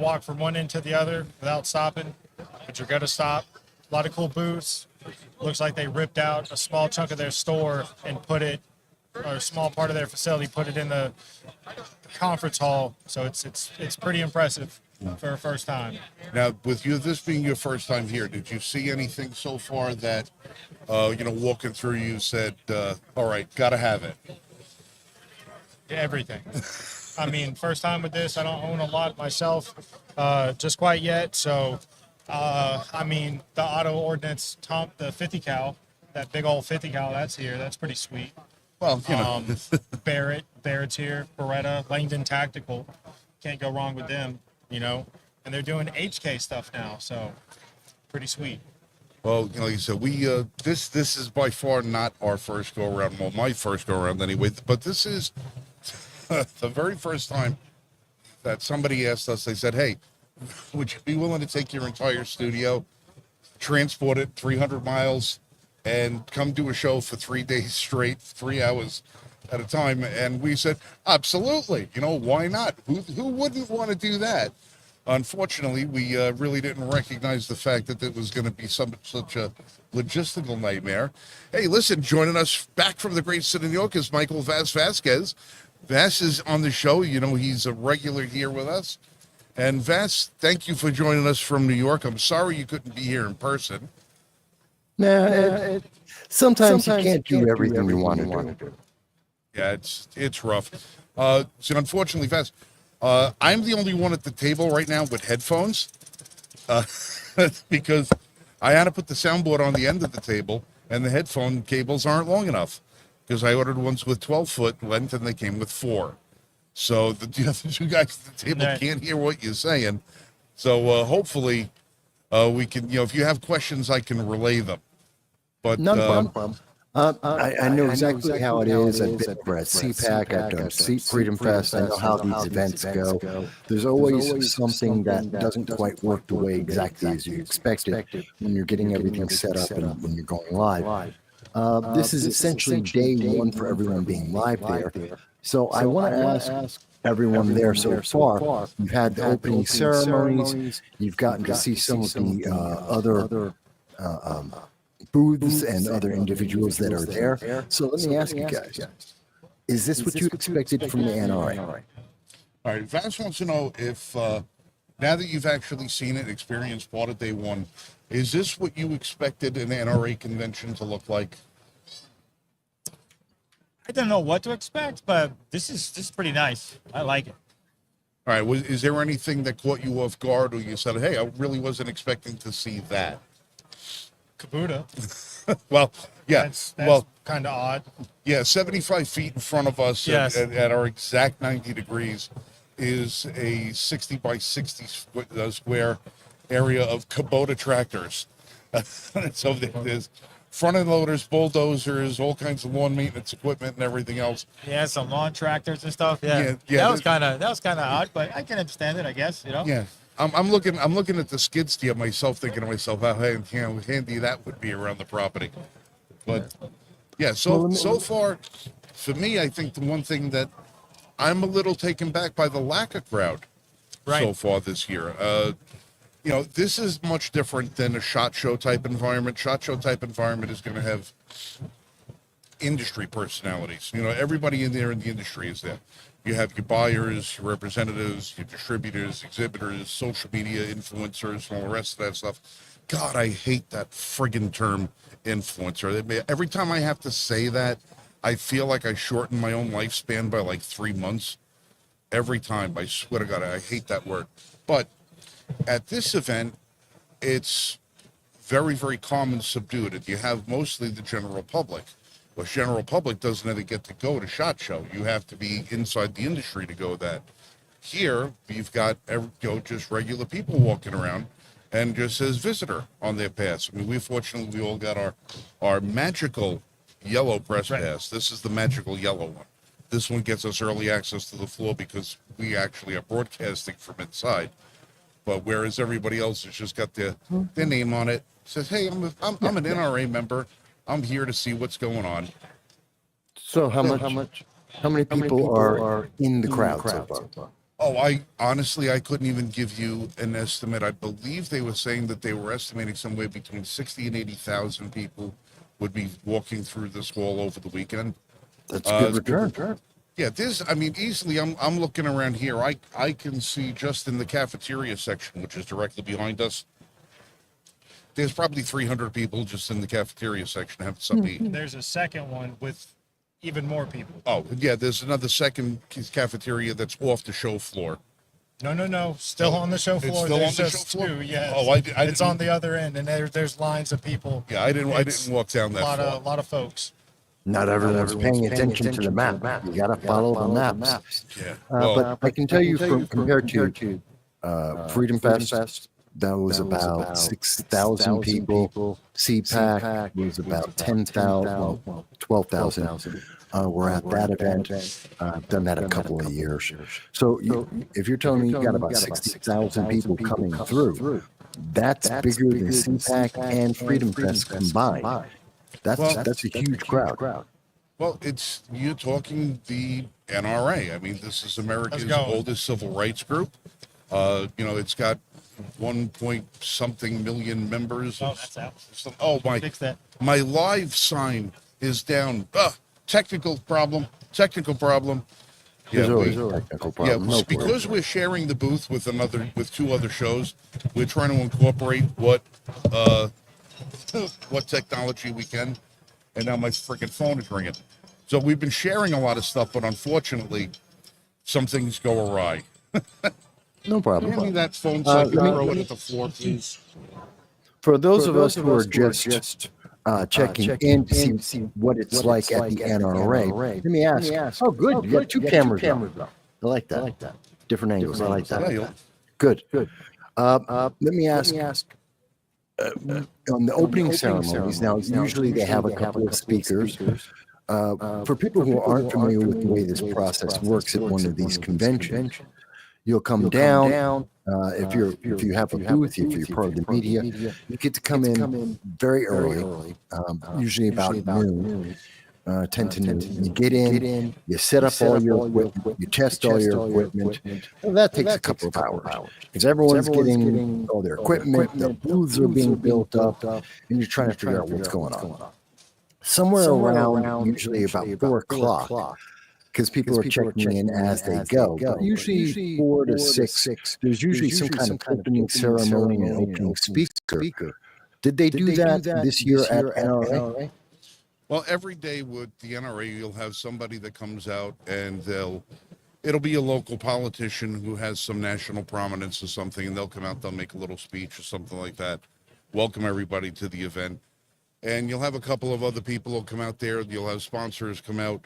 walk from one end to the other without stopping, but you're going to stop. A lot of cool booths. Looks like they ripped out a small chunk of their store and put it, or a small part of their facility, put it in the conference hall. So it's pretty impressive for a first time. Now, with you, this being your first time here, did you see anything so far that, walking through, you said, all right, got to have it? Everything. I mean, first time with this. I don't own a lot myself, just quite yet. So, I mean, the auto ordnance, the 50 cal, that big old 50 cal, that's here. That's pretty sweet. Well, Barrett's here. Beretta, Langdon Tactical. Can't go wrong with them, And they're doing HK stuff now, so pretty sweet. Well, like I said, we this is by far not our first go around. Well, my first go around anyway. But this is the very first time that somebody asked us. They said, "Hey, would you be willing to take your entire studio, transport it 300 miles, and come do a show for 3 days straight, 3 hours at a time?" And we said, "Absolutely. Why not? Who wouldn't want to do that?" Unfortunately, we really didn't recognize the fact that it was going to be such a logistical nightmare. Hey, listen, joining us back from the great city of New York is Michael Vasquez. Vas is on the show. He's a regular here with us. And Vas, thank you for joining us from New York. I'm sorry you couldn't be here in person. Sometimes you can't do everything you want to do. Yeah, it's rough. So unfortunately, Vas, I'm the only one at the table right now with headphones because I had to put the soundboard on the end of the table, and the headphone cables aren't long enough because I ordered ones with 12-foot length, and they came with 4. So the other two guys at the table can't hear what you're saying. So hopefully we can, if you have questions, I can relay them. But no problem. I know exactly how it is. I've been over at CPAC. I've done Seat Freedom Fest. I know how these events go. There's always something that doesn't quite work the way exactly as you expected when you're getting everything set up and when you're going live. This is essentially day one for everyone being live there. So I want to ask everyone there so far. You've had the opening ceremonies. You've gotten to see some of the other booths and other individuals that are there. So let me ask you guys, is this what you expected from the NRA? All right, Vas wants to know if, now that you've actually seen it, experienced part of day one, is this what you expected an NRA convention to look like? I don't know what to expect, but this is pretty nice. I like it. All right, is there anything that caught you off guard, or you said, "Hey, I really wasn't expecting to see that"? Kabuta. Well, yeah. That's well, kind of odd. Yeah, 75 feet in front of us at our exact 90 degrees is a 60 by 60 square area of Kubota tractors. So there's front end loaders, bulldozers, all kinds of lawn maintenance equipment and everything else. Yeah, some lawn tractors and stuff. Yeah. That was kind of odd, but I can understand it, I guess. Yeah. I'm looking at the skid steer myself, thinking to myself, how handy that would be around the property. But yeah, so far, for me, I think the one thing that I'm a little taken back by the lack of crowd so far this year. This is much different than a SHOT Show type environment. SHOT Show type environment is going to have industry personalities. Everybody in there in the industry is there. You have your buyers, your representatives, your distributors, exhibitors, social media influencers, and all the rest of that stuff. God, I hate that friggin' term influencer. Every time I have to say that, I feel like I shorten my own lifespan by like 3 months. Every time, I swear to God, I hate that word. But at this event, it's very, very calm and subdued. You have mostly the general public. Well, general public doesn't ever get to go to SHOT Show. You have to be inside the industry to go that. Here, you've got just regular people walking around and just says visitor on their pass. I mean, we all got our magical yellow press pass. This is the magical yellow one. This one gets us early access to the floor because we actually are broadcasting from inside. But whereas everybody else has just got their name on it, says, "Hey, I'm an NRA member. I'm here to see what's going on." So how many people are in the crowd so far? Oh, I honestly, I couldn't even give you an estimate. I believe they were saying that they were estimating somewhere between 60 and 80,000 people would be walking through this hall over the weekend. That's a good return. Yeah, I mean, easily, I'm looking around here. I can see just in the cafeteria section, which is directly behind us, there's probably 300 people just in the cafeteria section having something to eat. There's a second one with even more people. Oh, yeah, there's another second cafeteria that's off the show floor. No. Still on the show It's floor. still There's on the just show floor? two. Yes. Oh, I it's didn't- on the other end, and there's lines of people. Yeah, I didn't It's walk down that a far. lot of folks. Not everyone's paying attention to the map. You got to follow the maps. Yeah. Well, But I can tell you, compared to Freedom Fest, that was about 6,000 people. CPAC was about 10,000, well, 12,000. We're at that event. I've done that a couple of years. So if you're telling me you got about 60,000 people coming through, that's bigger than CPAC and Freedom Fest combined. That's a huge crowd. well, you're talking the NRA. I mean, this is America's Let's go. oldest civil rights group. It's got 1 million members. Oh, that's out. Oh, Fix that. my live sign is down. Technical problem. There's Yeah, always a technical problem. No problem. because we're sharing the booth with two other shows, we're trying to incorporate what technology we can. And now my freaking phone is ringing. So we've been sharing a lot of stuff, but unfortunately, some things go awry. No problem. Hand me that phone so I can throw it at the floor, please. For those of us who are just checking in to see what it's like at the NRA, let me ask. Oh, good. You got two cameras on. I like that. Different angles. I like Yeah, that. Good. Let me ask. On the opening ceremonies, now usually they have a couple of speakers. For people who aren't familiar with the way this process works at one of these conventions, you'll come down. If you have a booth, if you're part of the media, you get to come in very early, usually about noon. 10 to noon. You get in, you set up all your equipment, you test all your equipment. Well, that takes a couple of hours because everyone's getting all their equipment, the booths are being built up, and you're trying to figure out what's going on. Somewhere around, usually about 4 o'clock, because people are checking in as they go. But usually 4 to 6, there's usually some kind of opening ceremony and opening speaker. Did they do that this year at NRA? Well, every day with the NRA, you'll have somebody that comes out and it'll be a local politician who has some national prominence or something, and they'll come out, they'll make a little speech or something like that, welcome everybody to the event. And you'll have a couple of other people who'll come out there, you'll have sponsors come out,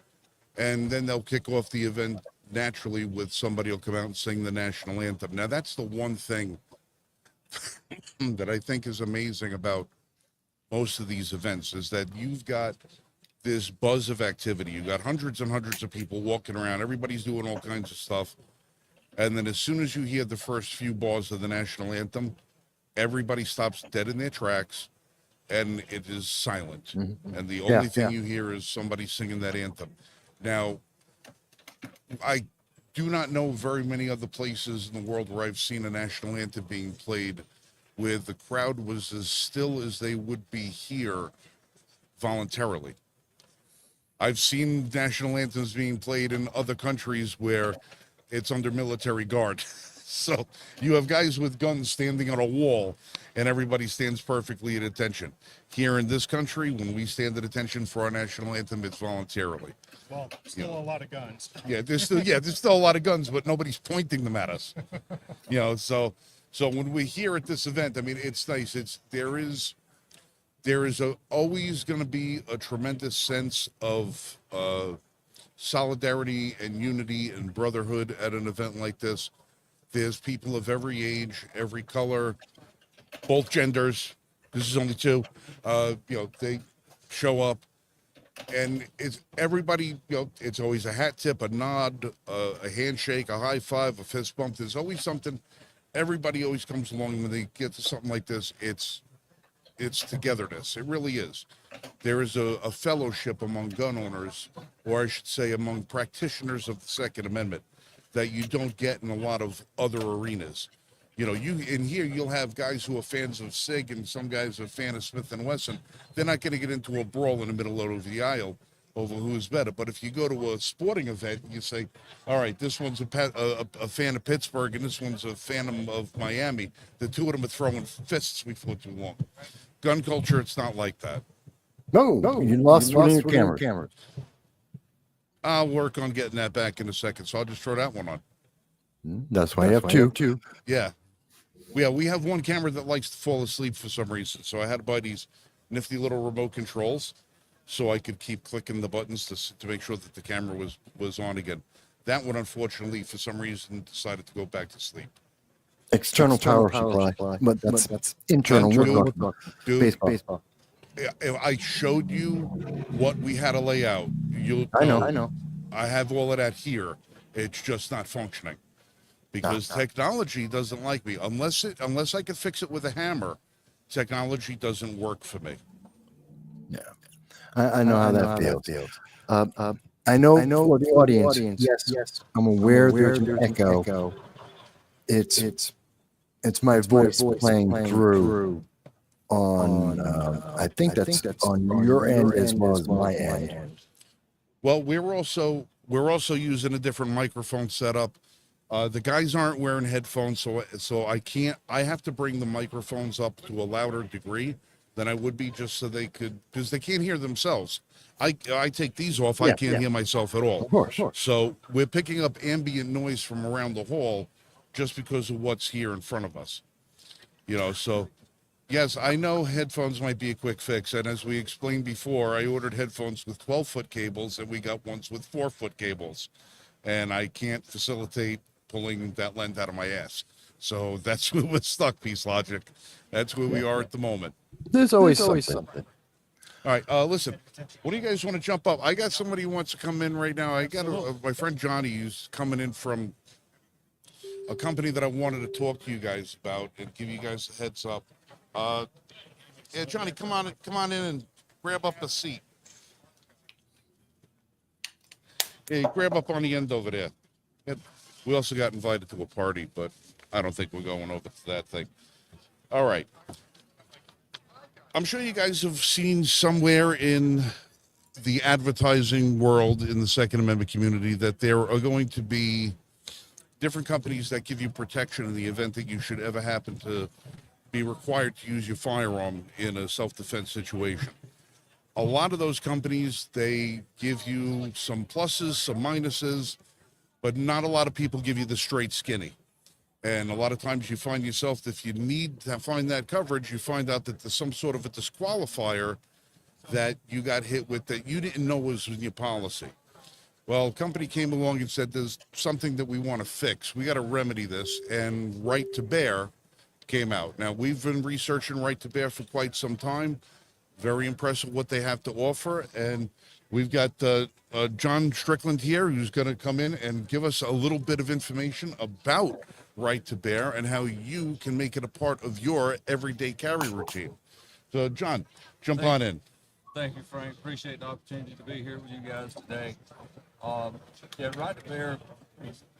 and then they'll kick off the event naturally with somebody will come out and sing the national anthem. Now, that's the one thing that I think is amazing about most of these events is that you've got this buzz of activity. You've got hundreds and hundreds of people walking around. Everybody's doing all kinds of stuff. And then as soon as you hear the first few bars of the national anthem, everybody stops dead in their tracks and it is silent. Mm-hmm. And the only thing you hear is somebody singing that anthem. Now, I do not know very many other places in the world where I've seen a national anthem being played where the crowd was as still as they would be here voluntarily. I've seen national anthems being played in other countries where it's under military guard. So you have guys with guns standing on a wall and everybody stands perfectly at attention. Here in this country, when we stand at attention for our national anthem, it's voluntarily. Well, still a lot of guns. Yeah, there's still a lot of guns, but nobody's pointing them at us. So when we hear at this event, I mean, it's nice. There is always going to be a tremendous sense of solidarity and unity and brotherhood at an event like this. There's people of every age, every color, both genders. This is only 2. They show up, and it's everybody. It's always a hat tip, a nod, a handshake, a high five, a fist bump. There's always something. Everybody always comes along when they get to something like this. It's togetherness. It really is. There is a fellowship among gun owners, or I should say among practitioners of the Second Amendment, that you don't get in a lot of other arenas. You know, in here you'll have guys who are fans of SIG and some guys are a fan of Smith and Wesson. They're not going to get into a brawl in the middle of the aisle over who's better. But if you go to a sporting event, you say, all right, this one's a fan of Pittsburgh and this one's a fan of Miami. The two of them are throwing fists before too long. Gun culture, it's not like that. No, you lost one of your cameras. I'll work on getting that back in a second, so I'll just throw that one on. That's why you have two. Yeah. We have one camera that likes to fall asleep for some reason, so I had to buy these nifty little remote controls so I could keep clicking the buttons to make sure that the camera was on again. That one, unfortunately, for some reason, decided to go back to sleep. External power supply, but that's internal. Dude, Baseball. If I showed you what we had to lay out, I know. I have all of that here. It's just not functioning because technology doesn't like me. Unless I could fix it with a hammer, technology doesn't work for me. Yeah, I know how that feels. I know for the audience. Yes, I'm aware there's an echo. It's my voice playing through on. I think that's on your end as well as my end. Well, we're also using a different microphone setup. The guys aren't wearing headphones, so I have to bring the microphones up to a louder degree than I would be just so they could, because they can't hear themselves. I take these off, I can't hear myself at all. Of course. So we're picking up ambient noise from around the hall just because of what's here in front of us. You know, so yes, I know headphones might be a quick fix, and as we explained before, I ordered headphones with 12-foot cables, and we got ones with 4-foot cables, and I can't facilitate pulling that lens out of my ass. So that's where we're stuck, Peace Logic. That's where we are at the moment. There's always something. All right, listen, what do you guys want to jump up? I got somebody who wants to come in right now. I got my friend Johnny who's coming in from a company that I wanted to talk to you guys about and give you guys a heads up. Yeah, Johnny, come on in and grab up a seat. Hey, grab up on the end over there. We also got invited to a party, but I don't think we're going over to that thing. All right. I'm sure you guys have seen somewhere in the advertising world in the Second Amendment community that there are going to be different companies that give you protection in the event that you should ever happen to be required to use your firearm in a self-defense situation. A lot of those companies, they give you some pluses, some minuses, but not a lot of people give you the straight skinny. And a lot of times you find yourself, if you need to find that coverage, you find out that there's some sort of a disqualifier that you got hit with that you didn't know was in your policy. Well, a company came along and said, there's something that we want to fix. We got to remedy this. And Right to Bear came out. Now, we've been researching Right to Bear for quite some time. Very impressed with what they have to offer. And we've got John Strickland here, who's going to come in and give us a little bit of information about Right to Bear and how you can make it a part of your everyday carry routine. So, John, jump on in. Thank you, Frank. Appreciate the opportunity to be here with you guys today. Right to Bear,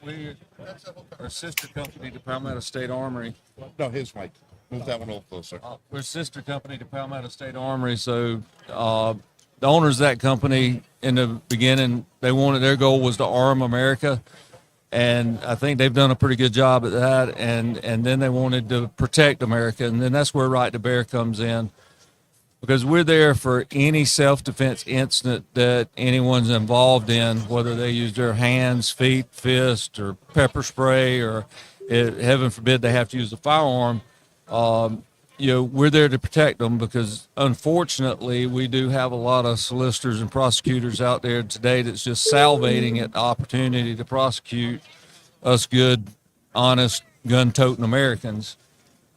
we are a sister company to Palmetto State Armory. No, his mic. Move that one a little closer. We're a sister company to Palmetto State Armory, so the owners of that company, in the beginning, their goal was to arm America. And I think they've done a pretty good job at that. And then they wanted to protect America. And then that's where Right to Bear comes in, because we're there for any self-defense incident that anyone's involved in, whether they use their hands, feet, fist, or pepper spray, or heaven forbid they have to use a firearm. We're there to protect them, because unfortunately we do have a lot of solicitors and prosecutors out there today that's just salivating at the opportunity to prosecute us good, honest, gun-toting Americans.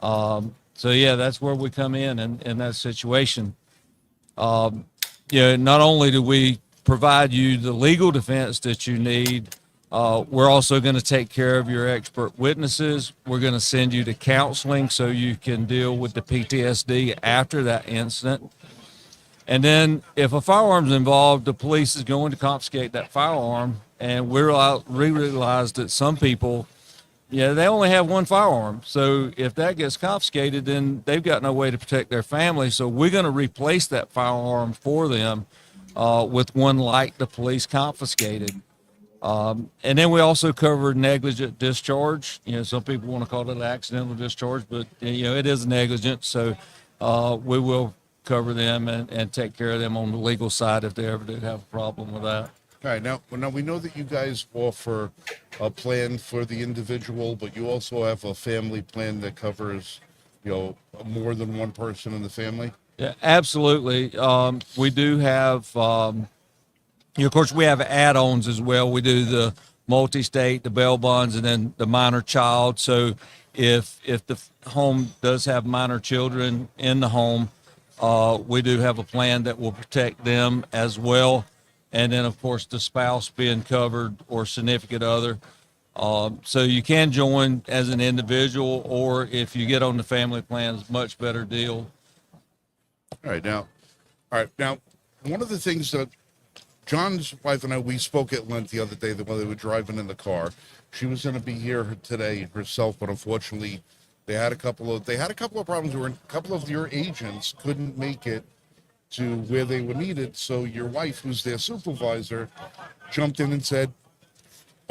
That's where we come in that situation. Not only do we provide you the legal defense that you need, we're also going to take care of your expert witnesses. We're going to send you to counseling so you can deal with the PTSD after that incident. And then if a firearm's involved, the police is going to confiscate that firearm. And we realized that some people, they only have one firearm. So if that gets confiscated, then they've got no way to protect their family. So we're going to replace that firearm for them with one like the police confiscated. And then we also cover negligent discharge. Some people want to call it accidental discharge, but it is negligent. So we will cover them and take care of them on the legal side if they ever do have a problem with that. All right, now we know that you guys offer a plan for the individual, but you also have a family plan that covers, more than one person in the family. Yeah, absolutely. We do have, of course, we have add-ons as well. We do the multi-state, the bail bonds, and then the minor child. So if the home does have minor children in the home, we do have a plan that will protect them as well. And then, of course, the spouse being covered or significant other. So you can join as an individual, or if you get on the family plan, it's a much better deal. All right, now, one of the things that John's wife and I, we spoke at length the other day that while they were driving in the car. She was going to be here today herself, but unfortunately, they had a couple of problems where a couple of your agents couldn't make it to where they were needed. So your wife, who's their supervisor, jumped in and said,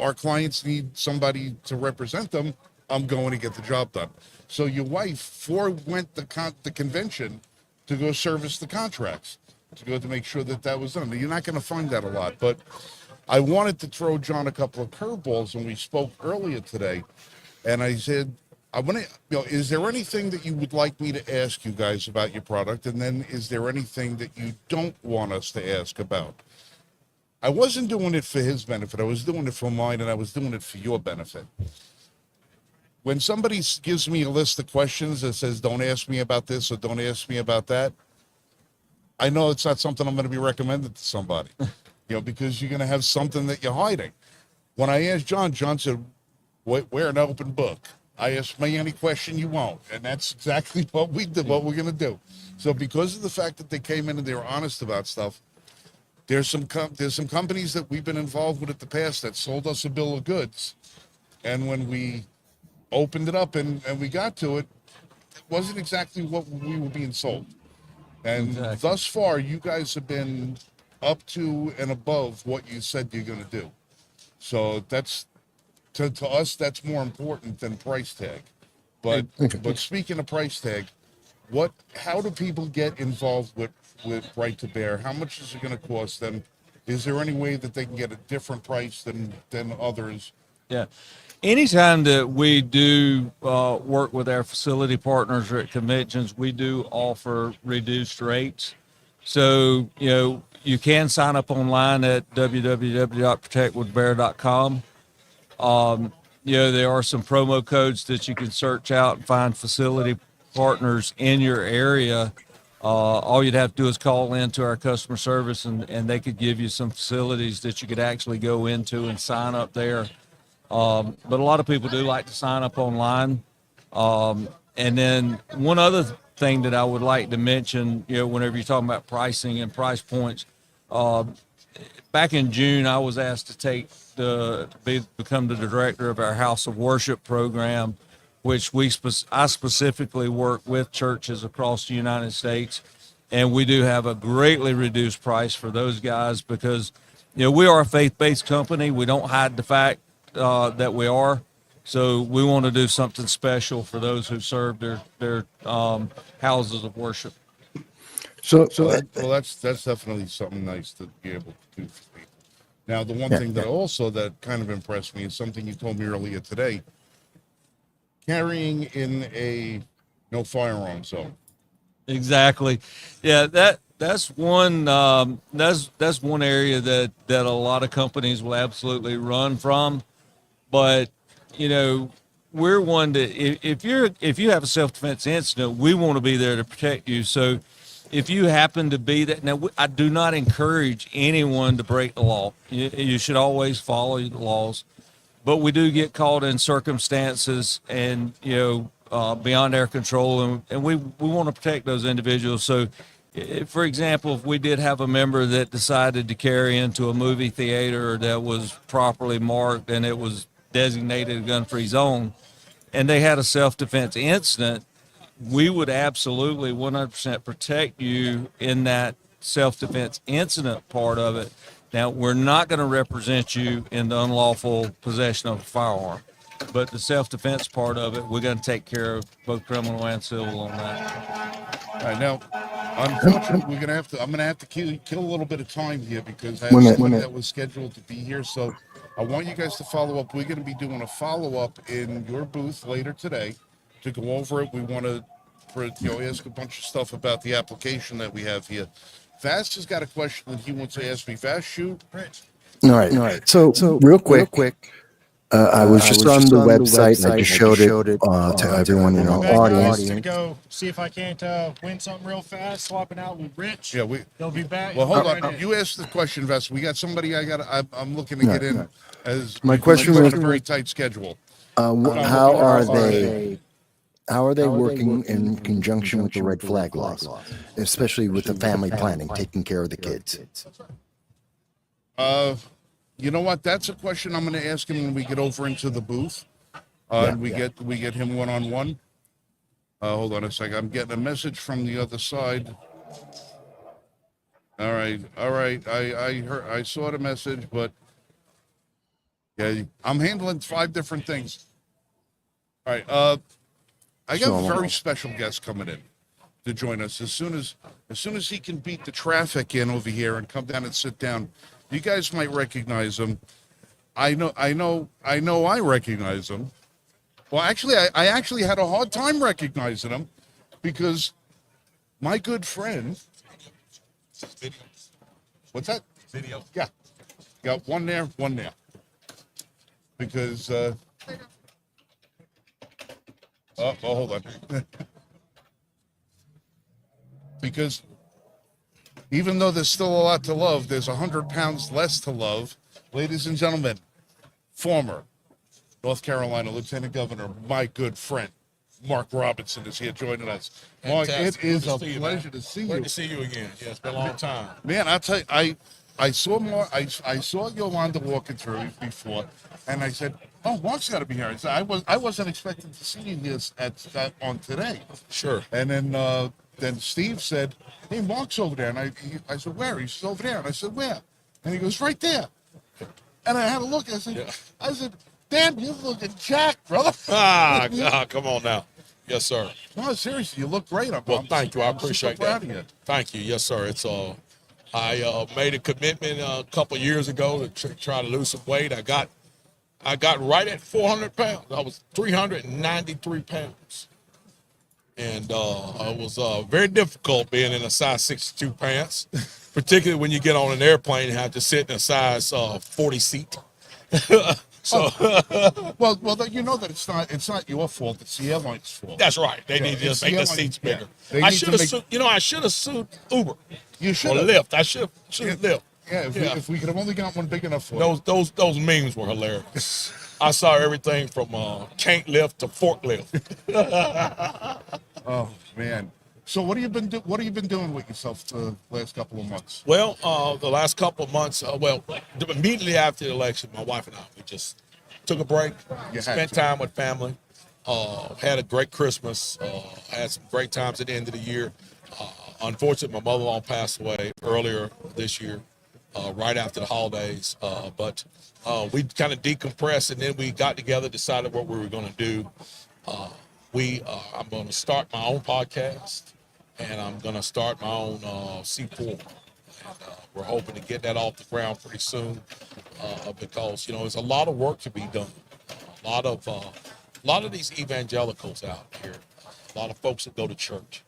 our clients need somebody to represent them. I'm going to get the job done. So your wife forewent the convention to go service the contracts, to go to make sure that was done. You're not going to find that a lot, but I wanted to throw John a couple of curveballs, and we spoke earlier today, and I said, I want to, is there anything that you would like me to ask you guys about your product? And then is there anything that you don't want us to ask about? I wasn't doing it for his benefit. I was doing it for mine, and I was doing it for your benefit. When somebody gives me a list of questions that says, don't ask me about this or don't ask me about that, I know it's not something I'm going to be recommended to somebody, because you're going to have something that you're hiding. When I asked John said, we're an open book. I ask me any question you want, and that's exactly what we did, what we're going to do. So because of the fact that they came in and they were honest about stuff, there's some companies that we've been involved with in the past that sold us a bill of goods, and when we opened it up and we got to it, it wasn't exactly what we were being sold. And thus far, you guys have been up to and above what you said you're going to do. So that's, to us, that's more important than price tag. But speaking of price tag, how do people get involved with Right to Bear? How much is it going to cost them? Is there any way that they can get a different price than others? Yeah. Anytime that we do work with our facility partners or at conventions, we do offer reduced rates. So, you can sign up online at www.protectwithbear.com. There are some promo codes that you can search out and find facility partners in your area. All you'd have to do is call into our customer service and they could give you some facilities that you could actually go into and sign up there. But a lot of people do like to sign up online. And then one other thing that I would like to mention, whenever you're talking about pricing and price points, back in June, I was asked to become the director of our House of Worship program, which I specifically work with churches across the United States. And we do have a greatly reduced price for those guys because, we are a faith-based company. We don't hide the fact that we are. So we want to do something special for those who serve their houses of worship. So that's definitely something nice to be able to do for people. Now, the one thing that kind of impressed me is something you told me earlier today: carrying in a no firearm zone. Exactly. Yeah, that's one that's one area that a lot of companies will absolutely run from. But we're one that if you have a self-defense incident, we want to be there to protect you. So if you happen to be that, now I do not encourage anyone to break the law. You should always follow the laws, but we do get caught in circumstances and beyond our control, and we want to protect those individuals. So For example, if we did have a member that decided to carry into a movie theater that was properly marked and it was designated a gun-free zone, and they had a self-defense incident, we would absolutely 100% protect you in that self-defense incident part of it. Now, we're not going to represent you in the unlawful possession of a firearm, but the self-defense part of it, we're going to take care of both criminal and civil on that. All right, now, unfortunately, I'm gonna have to kill a little bit of time here because I have Wait a minute, somebody wait a that was scheduled to be here. So I want you guys to follow up. We're gonna be doing a follow-up in your booth later today to go over it. We want to, ask a bunch of stuff about the application that we have here. Vast has got a question that he wants to ask me. Vast, shoot. All right. So real quick. I was just on the website and I just showed it to everyone in our audience. To go see if I can't win something real fast, swapping out with Rich. Yeah, They'll be back. Well, hold Right on. in. You asked the question, Vest. We got somebody. I'm looking to get in. As My question we're was- on a very tight schedule. How are they working in conjunction with the red flag laws, especially with the family planning, taking care of the kids? You know what? That's a question I'm going to ask him when we get over into the booth. And we get him one-on-one. Hold on a second. I'm getting a message from the other side. All right. I saw the message, but yeah, I'm handling 5 different things. All right. I got a very special guest coming in to join us as soon as he can beat the traffic in over here and come down and sit down. You guys might recognize him. I know I recognize him. Well, actually, I actually had a hard time recognizing him because my good friend. What's that? Video. Yeah. Got one there. Because, hold on. Because even though there's still a lot to love, there's 100 pounds less to love. Ladies and gentlemen, former North Carolina Lieutenant Governor, my good friend, Mark Robinson is here joining us. Mark, it is a pleasure to see you. Great to see you again. Yeah, it's been a long time. Man, I'll tell you, I saw Mark, I saw Yolanda walking through before, and I said, "Oh, Mark's got to be here." I said, I wasn't expecting to see you here on today. Sure. And then Steve said, "Hey, Mark's over there," and I said, "Where?" He said, "Over there," and I said, "Where?" And he goes, "Right there." And I had a look. I said, "Damn, you're looking jacked, brother." Come on now. Yes, sir. No, seriously, you look great. Well, thank you. I I'm super appreciate proud that. of you. Thank you. Yes, sir. It's I made a commitment a couple of years ago to try to lose some weight. I got right at 400 pounds. I was 393 pounds. And it was very difficult being in a size 62 pants, particularly when you get on an airplane and have to sit in a size 40 seat. So, well, you know that it's not your fault. It's the airline's fault. that's right. They need to just make the seats bigger. I should have sued Uber. You should Or have. Lyft. I should have Lyft. Yeah, if we could have only got one big enough for you. Those memes were hilarious. I saw everything from can't lift to forklift. Oh man. So what have you been doing with yourself the last couple of months? Well, the last couple of months, immediately after the election, my wife and I, we just took a break, spent time with family, had a great Christmas, had some great times at the end of the year. Unfortunately, my mother-in-law passed away earlier this year, right after the holidays. But we kind of decompressed, and then we got together, decided what we were going to do. I'm going to start my own podcast, and I'm going to start my own C4. And we're hoping to get that off the ground pretty soon because, there's a lot of work to be done. A lot of these evangelicals out here, a lot of folks that go to church,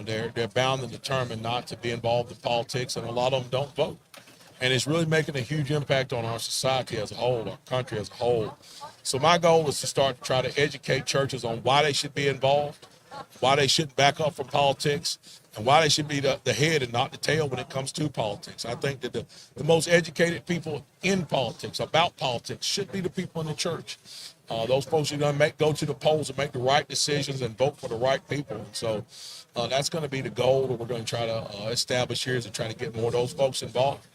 they're bound and determined not to be involved in politics, and a lot of them don't vote. And it's really making a huge impact on our society as a whole, our country as a whole. So my goal is to try to educate churches on why they should be involved, why they shouldn't back up from politics, and why they should be the head and not the tail when it comes to politics. I think that the most educated people in politics, about politics, should be the people in the church. Those folks are going to go to the polls and make the right decisions and vote for the right people. And so that's going to be the goal that we're going to try to establish here, is to try to get more of those folks involved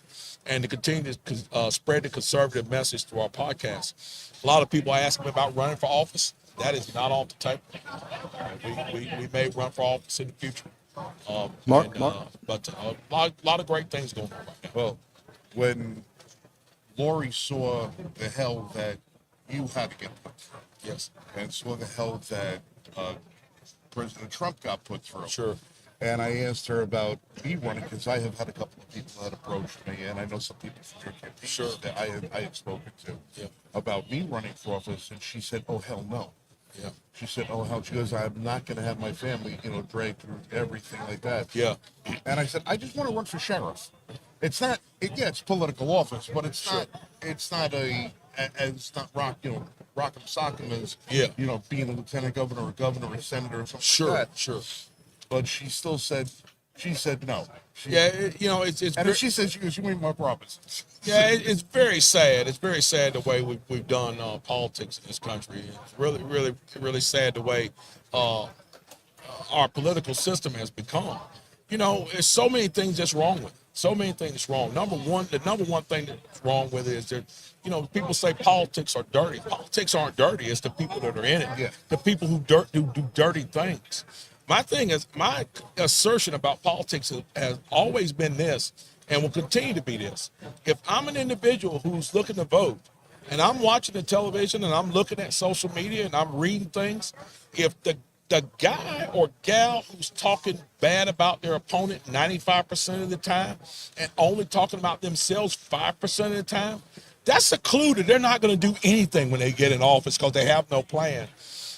and to continue to spread the conservative message through our podcast. A lot of people ask me about running for office. That is not off the table. We may run for office in the future. But a lot of great things going on right now. Well, when Lori saw the hell that you had to get put through, Yes. and saw the hell that President Trump got put through. Sure. And I asked her about me running, because I have had a couple of people that approached me, and I know some people from your campaign Sure. that I had spoken to Yeah. about me running for office, and she said, "Oh hell no." Yeah. She said, "Oh hell," she goes, "I'm not going to have my family, dragged through everything like that." Yeah. And I said, "I just want to run for sheriff. It's not, it's political office, but it's not rock'em sock'em as, being a lieutenant governor or governor or senator or something like that." Sure. But she still said, no. It's She says, she goes, "You ain't Mark Robinson." Yeah, it's very sad. It's very sad the way we've done politics in this country. It's really, really, really sad the way our political system has become. There's so many things that's wrong with it. So many things wrong. The number one thing that's wrong with it is that, people say politics are dirty. Politics aren't dirty. It's the people that are in it. Yeah. The people who do dirty things. My assertion about politics has always been this, and will continue to be this. If I'm an individual who's looking to vote, and I'm watching the television, and I'm looking at social media, and I'm reading things, if the guy or gal who's talking bad about their opponent 95% of the time, and only talking about themselves 5% of the time, that's a clue that they're not going to do anything when they get in office, because they have no plan.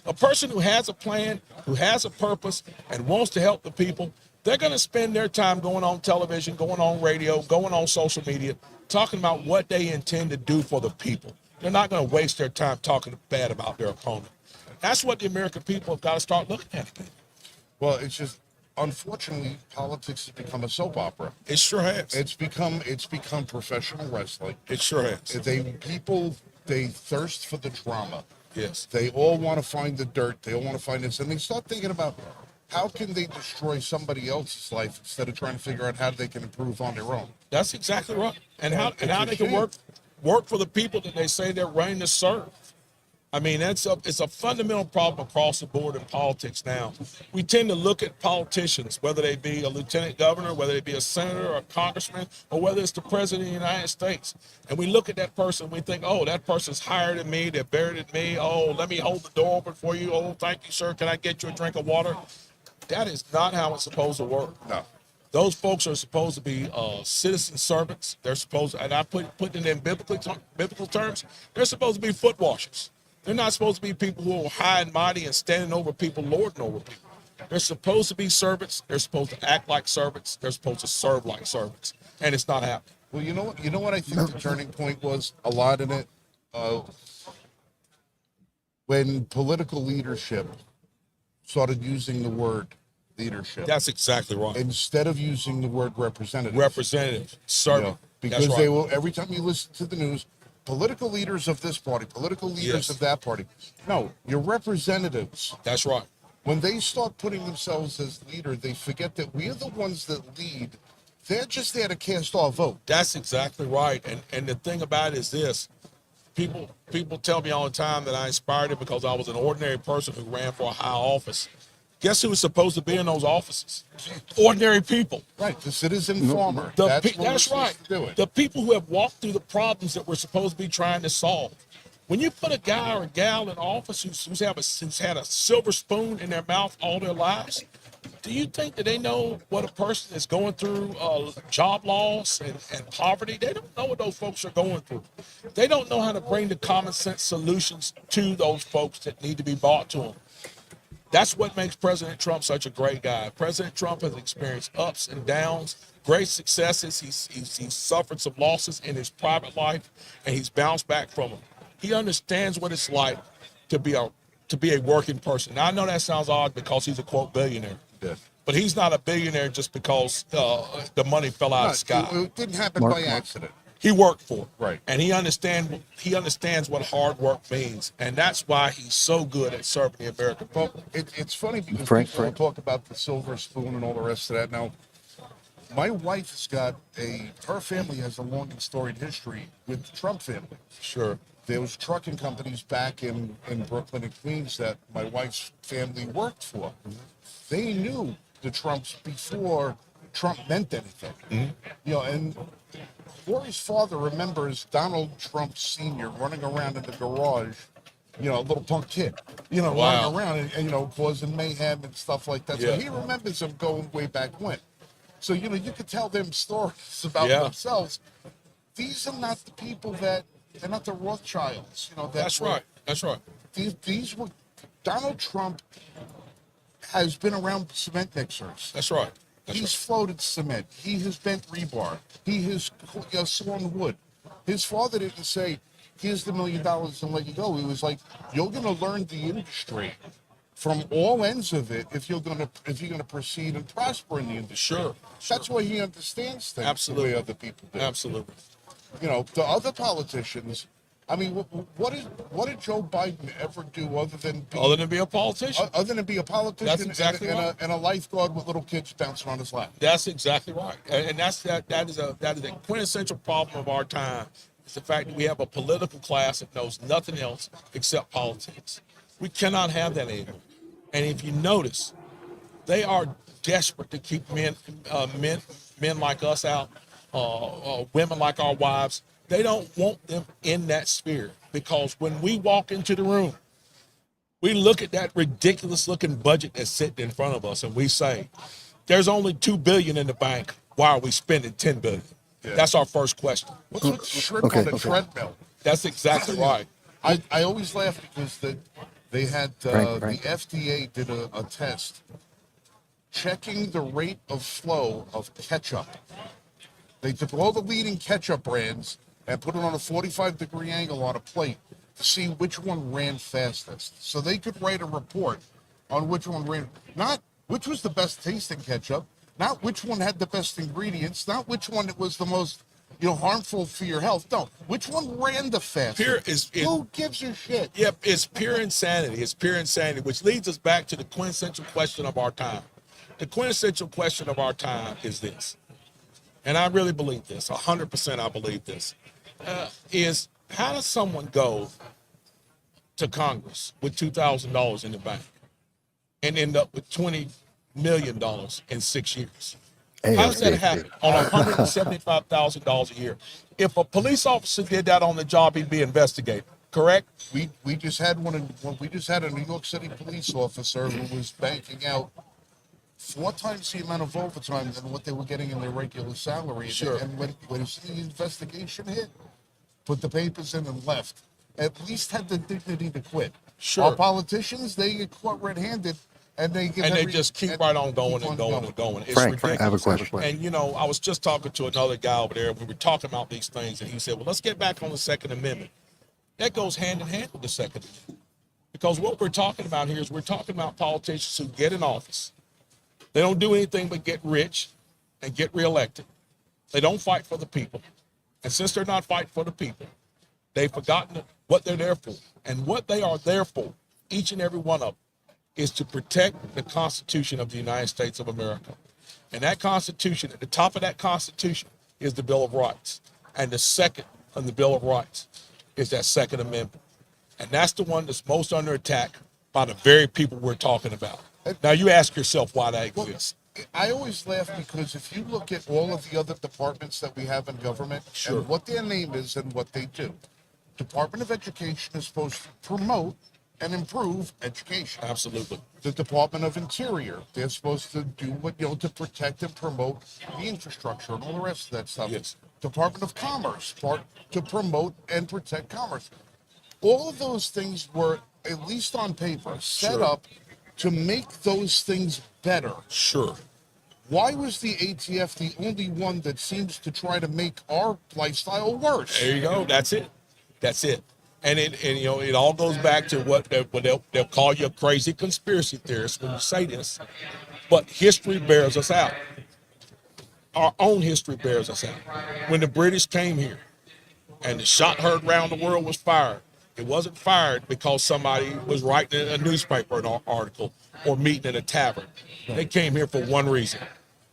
A person who has a plan, who has a purpose, and wants to help the people, they're going to spend their time going on television, going on radio, going on social media, talking about what they intend to do for the people. They're not going to waste their time talking bad about their opponent. That's what the American people have got to start looking at again. Well, it's just, unfortunately, politics has become a soap opera. It sure has. It's become professional wrestling. It sure has. They thirst for the drama. Yes. They all want to find the dirt. They all want to find this. And they start thinking about, how can they destroy somebody else's life instead of trying to figure out how they can improve on their own? That's exactly right. And how they can work for the people that they say they're running to serve. I mean, it's a fundamental problem across the board in politics now. We tend to look at politicians, whether they be a lieutenant governor, whether they be a senator or a congressman, or whether it's the president of the United States. And we look at that person and we think, oh, that person's higher than me, they're better than me. Oh, let me hold the door open for you. Oh, thank you, sir. Can I get you a drink of water? That is not how it's supposed to work. No. Those folks are supposed to be citizen servants. They're supposed, and I put it in biblical terms, they're supposed to be foot washers. They're not supposed to be people who are high and mighty and standing over people, lording over people. They're supposed to be servants. They're supposed to act like servants. They're supposed to serve like servants. And it's not happening. Well, you know what I think the turning point was a lot in it? When political leadership started using the word leadership. That's exactly right. Instead of using the word representative. Representative, servant. Because That's right. they will, every time you listen to the news, political leaders of this party, political leaders of that party. No, you're representatives. That's right. When they start putting themselves as leader, they forget that we're the ones that lead. They're just there to cast our vote. That's exactly right. And the thing about it is this. People tell me all the time that I inspired them because I was an ordinary person who ran for a high office. Guess who was supposed to be in those offices? Ordinary people. Right, the citizen farmer. That's right. Do it. The people who have walked through the problems that we're supposed to be trying to solve. When you put a guy or a gal in office who's had a silver spoon in their mouth all their lives, do you think that they know what a person is going through job loss and poverty? They don't know what those folks are going through. They don't know how to bring the common sense solutions to those folks that need to be brought to them. That's what makes President Trump such a great guy. President Trump has experienced ups and downs, great successes. He's suffered some losses in his private life, and he's bounced back from them. He understands what it's like to be a working person. Now, I know that sounds odd because he's a, quote, billionaire. Yeah. But he's not a billionaire just because the money fell out of the sky. It didn't happen by accident. He worked for it. Right. And he understands what hard work means. And that's why he's so good at serving the American people. Well, it's funny because Frank, people talk about the silver spoon and all the rest of that. Now, my wife has got her family has a long and storied history with the Trump family. Sure. There was trucking companies back in Brooklyn and Queens that my wife's family worked for. They knew the Trumps before Trump meant anything. You know, and Corey's father remembers Donald Trump Sr. running around in the garage, you know, a little punk kid, you know, Wow. running around and, you know, causing mayhem and stuff like that. Yeah. So he remembers him going way back when. So, you know, you could tell them stories about Yeah. themselves. These are not the people they're not the Rothschilds, you know. That's right. That's right. These were, Donald Trump has been around cement mixers. That's right. He's floated cement. He has bent rebar. He has sawn wood. His father didn't say, here's the $1 million and let you go. He was like, you're going to learn the industry from all ends of it if you're going to proceed and prosper in the industry. Sure. That's why he understands things Absolutely. the way other people do. Absolutely. You know, the other politicians, I mean, what did Joe Biden ever do other than Be a politician. be a politician That's exactly and, right. and a lifeguard with little kids bouncing on his lap? That's exactly right. And that is a quintessential problem of our time. It's the fact that we have a political class that knows nothing else except politics. We cannot have that anymore. And if you notice, they are desperate to keep men like us out, women like our wives. They don't want them in that sphere, because when we walk into the room, we look at that ridiculous looking budget that's sitting in front of us and we say, there's only $2 billion in the bank. Why are we spending $10 billion? Yeah. That's our first question. What's with shrimp on the treadmill? That's exactly right. I always laugh because they had Frank. the FDA did a test checking the rate of flow of ketchup. They took all the leading ketchup brands and put it on a 45-degree angle on a plate to see which one ran fastest. So they could write a report on which one ran, not which was the best tasting ketchup, not which one had the best ingredients, not which one it was the most, you know, harmful for your health. No, which one ran the fastest? Who gives a shit? Yep, it's pure insanity. It's pure insanity, which leads us back to the quintessential question of our time. The quintessential question of our time is this, and I really believe this, 100% I believe this, is how does someone go to Congress with $2,000 in the bank and end up with $20 million in 6 years? How does that happen on $175,000 a year? If a police officer did that on the job, he'd be investigated, correct? We just had we just had a New York City police officer who was banking out 4 times the amount of overtime than what they were getting in their regular salary. Sure. And when the investigation hit, put the papers in and left. At least had the dignity to quit. Sure. Our politicians, they get caught red-handed, and they just keep right on going and going and going. It's Frank, ridiculous. I have a question. And you know, I was just talking to another guy over there. We were talking about these things, and he said, "Well, let's get back on the Second Amendment." That goes hand in hand with the Second Amendment, because what we're talking about here is we're talking about politicians who get in office. They don't do anything but get rich and get reelected. They don't fight for the people, and since they're not fighting for the people, they've forgotten what they're there for. And what they are there for, each and every one of them, is to protect the Constitution of the United States of America. And that Constitution, at the top of that Constitution, is the Bill of Rights. And the second on the Bill of Rights is that Second Amendment. And that's the one that's most under attack by the very people we're talking about. Now you ask yourself why that exists. I always laugh because if you look at all of the other departments that we have in government and what their name is and what they do, Department of Education is supposed to promote and improve education. Absolutely. The Department of Interior, they're supposed to do what, you know, to protect and promote the infrastructure and all the rest of that stuff. Yes. Department of Commerce, to promote and protect commerce. All of those things were, at least on paper, set up to make those things better. Sure. Why was the ATF the only one that seems to try to make our lifestyle worse? There you go. That's it. That's it. And you know, it all goes back to what they'll call you a crazy conspiracy theorist when you say this, but history bears us out. Our own history bears us out. When the British came here, and the shot heard around the world was fired. It wasn't fired because somebody was writing a newspaper article or meeting at a tavern. They came here for one reason.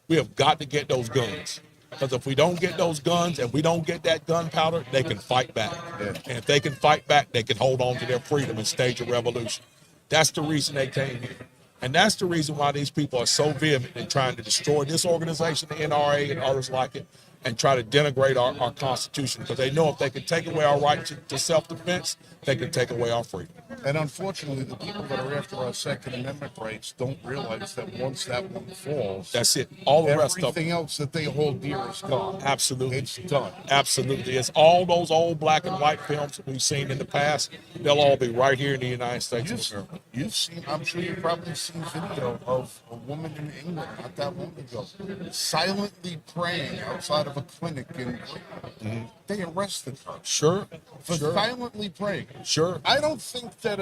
We have got to get those guns. Because if we don't get those guns and we don't get that gunpowder, they can fight back. Yeah. And if they can fight back, they can hold on to their freedom and stage a revolution. That's the reason they came here. And that's the reason why these people are so vehement in trying to destroy this organization, the NRA and others like it, and try to denigrate our Constitution, because they know if they can take away our right to self-defense, they can take away our freedom. And unfortunately, the people that are after our Second Amendment rights don't realize that once that one falls, That's it. All the rest of everything else that they hold dear is gone. Absolutely. It's done. Absolutely. It's all those old black and white films that we've seen in the past. They'll all be right here in the United States of America. You've seen, I'm sure you've probably seen video of a woman in England not that long ago silently praying outside of a clinic in They arrested her Sure. for Sure. silently praying. Sure. I don't think that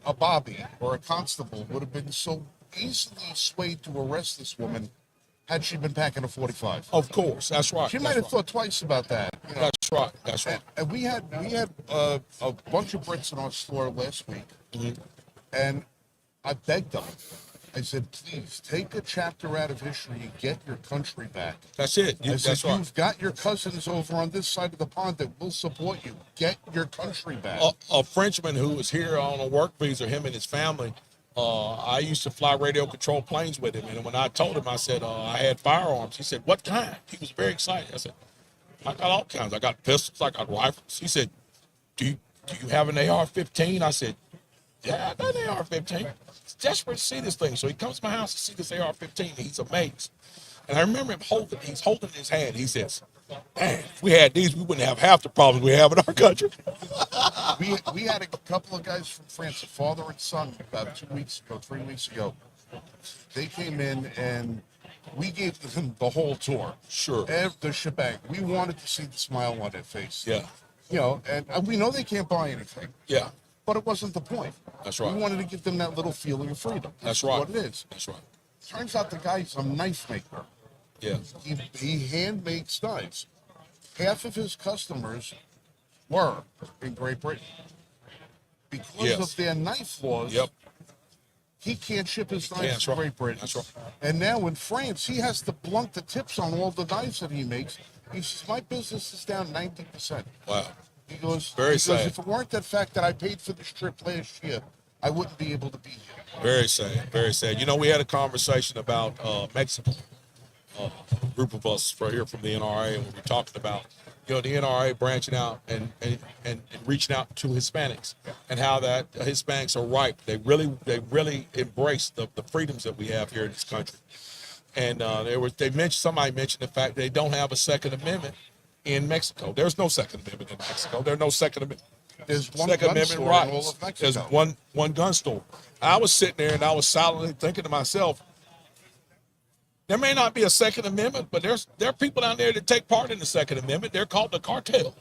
a Bobby or a constable would have been so easily swayed to arrest this woman had she been packing a 45. Of course. That's right. She That's might have right. thought twice about that. You know? That's right. That's right. And we had a bunch of Brits in our store last week, and I begged them. I said, please take a chapter out of history and get your country back. That's it. I said, That's right. you've got your cousins over on this side of the pond that will support you. Get your country back. A Frenchman who was here on a work visa, him and his family, I used to fly radio control planes with him. And when I told him, I said, I had firearms. He said, what kind? He was very excited. I said, I got all kinds. I got pistols. I got rifles. He said, do you have an AR-15? I said, yeah, I got an AR-15. He's desperate to see this thing. So he comes to my house to see this AR-15. And he's amazed. And I remember him he's holding it in his hand. He says, man, if we had these, we wouldn't have half the problems we have in our country. We had a couple of guys from France, a father and son, about 3 weeks ago. They came in and we gave them the whole tour. Sure. The shebang. We wanted to see the smile on their face. Yeah. You know, and we know they can't buy anything. Yeah. But it wasn't the point. That's right. We wanted to give them that little feeling of freedom. That's right. What it is. That's right. Turns out the guy's a knife maker. Yeah. He hand makes knives. Half of his customers were in Great Britain. Because Yes. of their knife laws, Yep. he can't ship his can't, knives that's to right. Great Britain. That's right. And now in France, he has to blunt the tips on all the knives that he makes. He says, my business is down 90%. Wow. He goes, Very sad. if it weren't that fact that I paid for this trip last year, I wouldn't be able to be here. Very sad. Very sad. You know, we had a conversation about Mexico. A group of us here from the NRA, and we were talking about, you know, the NRA branching out and reaching out to Hispanics, and how that Hispanics are ripe. They really embrace the freedoms that we have here in this country. And somebody mentioned the fact they don't have a Second Amendment in Mexico. There's no Second Amendment in Mexico. There's no Second Amendment. There's one Second gun Amendment store in rights. all of Mexico. There's one gun store. I was sitting there and I was silently thinking to myself, there may not be a Second Amendment, but there are people down there that take part in the Second Amendment. They're called the cartel.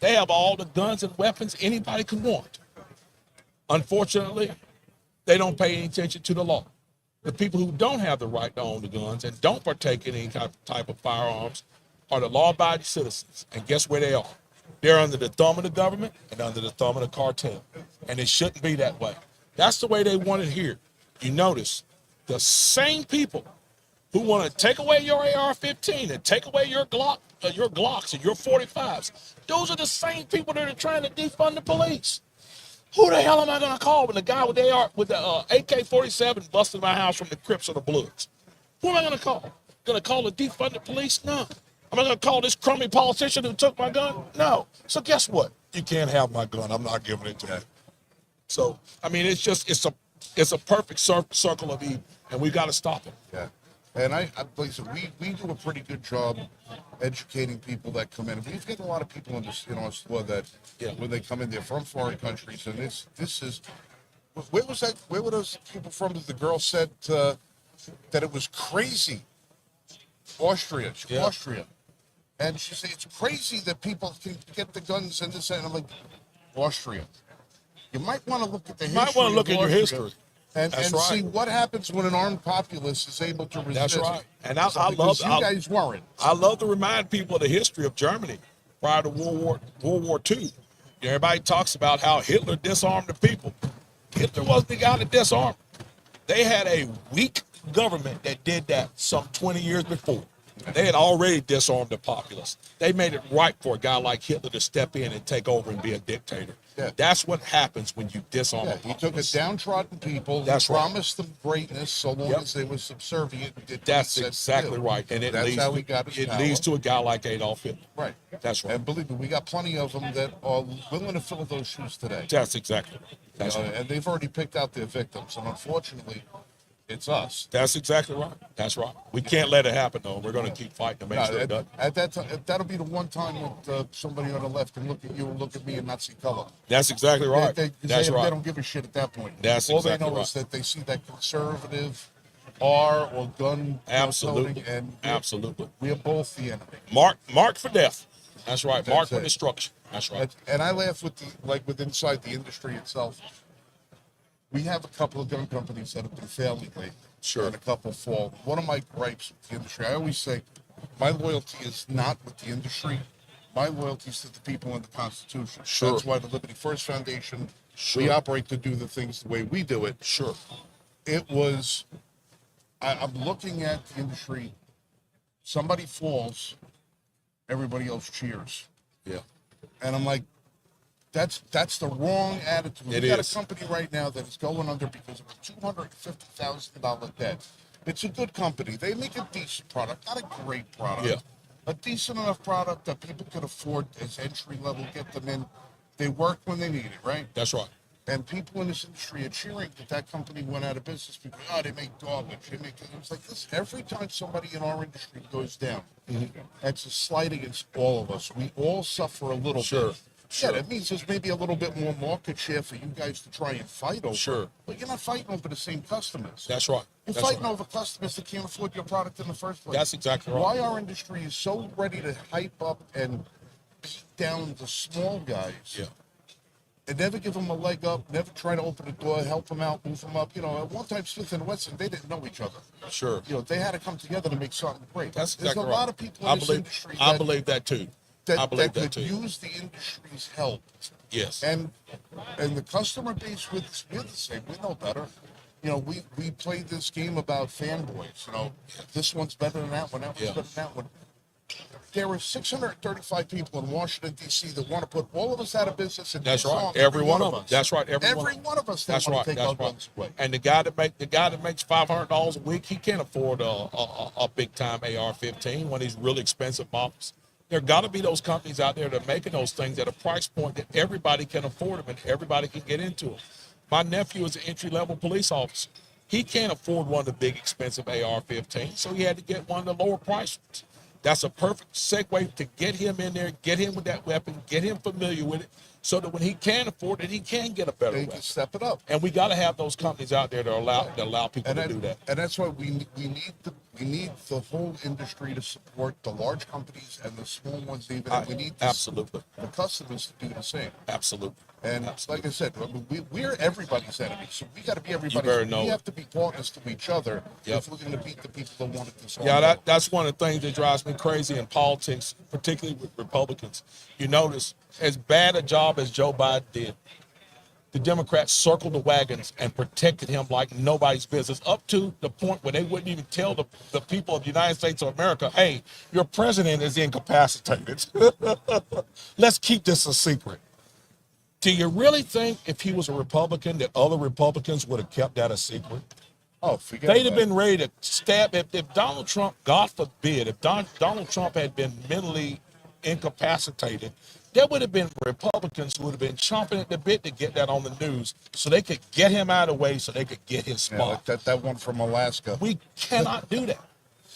They have all the guns and weapons anybody could want. Unfortunately, they don't pay any attention to the law. The people who don't have the right to own the guns and don't partake in any type of firearms are the law-abiding citizens. And guess where they are? They're under the thumb of the government and under the thumb of the cartel. And it shouldn't be that way. That's the way they want it here. You notice the same people who want to take away your AR-15 and take away your Glocks and your 45s, those are the same people that are trying to defund the police. Who the hell am I going to call when the guy with the AK-47 busted my house from the Crips or the Bloods? Who am I going to call? Going to call the defunded police? No. Am I going to call this crummy politician who took my gun? No. So guess what? You can't have my gun. I'm not giving it to you. So, I mean, it's a perfect circle of evil, and we got to stop it. Yeah. And I listen, we do a pretty good job educating people that come in. We've got a lot of people in our store that, when they come in, they're from foreign countries, and this is, where were those people from that the girl said that it was crazy? Austria. And she said, it's crazy that people can get the guns and this, and I'm like, Austria. You might want to look at the history. You might want to look at your history. And That's right. see what happens when an armed populace is able to resist. That's right. And I Because you guys weren't. I love to remind people of the history of Germany. prior to World War II. Everybody talks about how Hitler disarmed the people. Hitler wasn't the guy that disarmed. They had a weak government that did that some 20 years before. They had already disarmed the populace. They made it right for a guy like Hitler to step in and take over and be a dictator. Yeah. That's what happens when you disarm a He took a populace. downtrodden people, That's right. promised them greatness so long Yep. as they were subservient. And did what That's he said to exactly do. right. And it That's leads, how he got his it power. leads to a guy like Adolf Hitler. Right. That's right. And believe me, we got plenty of them that are willing to fill those shoes today. That's exactly right. That's You know, right. and they've already picked out their victims. And unfortunately, it's us. That's exactly right. That's right. We can't let it happen, though. We're going to keep fighting to make sure it doesn't. At that time, that'll be the one time that somebody on the left can look at you and look at me and not see color. That's exactly right. That's They right. don't give a shit at that point. That's All exactly they know right. is that they see that conservative R or gun Absolutely. toting, and Absolutely. we are both the enemy. Mark for death. That's right. That's Mark for it. destruction. That's right. And I laugh with with inside the industry itself. We have a couple of gun companies that have been failing lately. Sure. And a couple fall. One of my gripes with the industry, I always say, my loyalty is not with the industry. My loyalty is to the people and the Constitution. Sure. That's why the Liberty First Foundation, we Sure. operate to do the things the way we do it. Sure. It was, I'm looking at the industry, somebody falls, everybody else cheers. Yeah. And I'm like, that's the wrong attitude. It We got is. a company right now that is going under because of a $250,000 debt. It's a good company. They make a decent product, not a great product. Yeah. A decent enough product that people could afford as entry level, get them in. They work when they need it, right? That's right. And people in this industry are cheering that company went out of business because, they make garbage. It was like this. Every time somebody in our industry goes down, that's a slight against all of us. We all suffer a little Sure. bit. Sure. Yeah, that means there's maybe a little bit more market share for you guys to try and fight over. Sure. But you're not fighting over the same customers. That's right. You're That's fighting right. over customers that can't afford your product in the first place. That's exactly right. Why our industry is so ready to hype up and beat down the small guys. Yeah. And never give them a leg up, never try to open the door, help them out, move them up. At one time, Smith and Wesson, they didn't know each other. Sure. They had to come together to make something great. That's There's exactly a right. lot of people in this industry I believe that too. I that believe that could too. use the industry's help. Yes. And the customer base, we're the same. We know better. We played this game about fanboys. This one's better than that one. That one's Yeah. better than that one. There are 635 people in Washington, D.C. that want to put all of us out of business. And That's right. disarm Every one of them. us. That's right. Every one of us. That That's want right. to take That's our right. guns away. And the guy that makes $500 a week, he can't afford a big time AR-15, one of these really expensive models. There got to be those companies out there that are making those things at a price point that everybody can afford them and everybody can get into them. My nephew is an entry-level police officer. He can't afford one of the big expensive AR-15, so he had to get one of the lower price ones. That's a perfect segue to get him in there, get him with that weapon, get him familiar with it, so that when he can afford it, he can get a better They weapon. can step it up. And we got to have those companies out there that allow people And to do that. And that's why we need the whole industry to support the large companies and the small ones even. And we need Absolutely. the customers to do the same. Absolutely. And like I said, we're everybody's enemy, so we got to be everybody's. better know We it. have to be partners to each other Yep. if we're going to beat the people that want it this Yeah, that's one of the things that drives me crazy in politics, particularly with Republicans. You notice, as bad a job as Joe Biden did, the Democrats circled the wagons and protected him like nobody's business, up to the point where they wouldn't even tell the people of the United States of America, hey, your president is incapacitated. Let's keep this a secret. Do you really think if he was a Republican that other Republicans would have kept that a secret? Oh, forget They'd have about it. been ready to stab. If Donald Trump, God forbid, if Donald Trump had been mentally incapacitated, there would have been Republicans who would have been chomping at the bit to get that on the news so they could get him out of the way so they could get his Yeah, spot. like that one from Alaska. We cannot do that.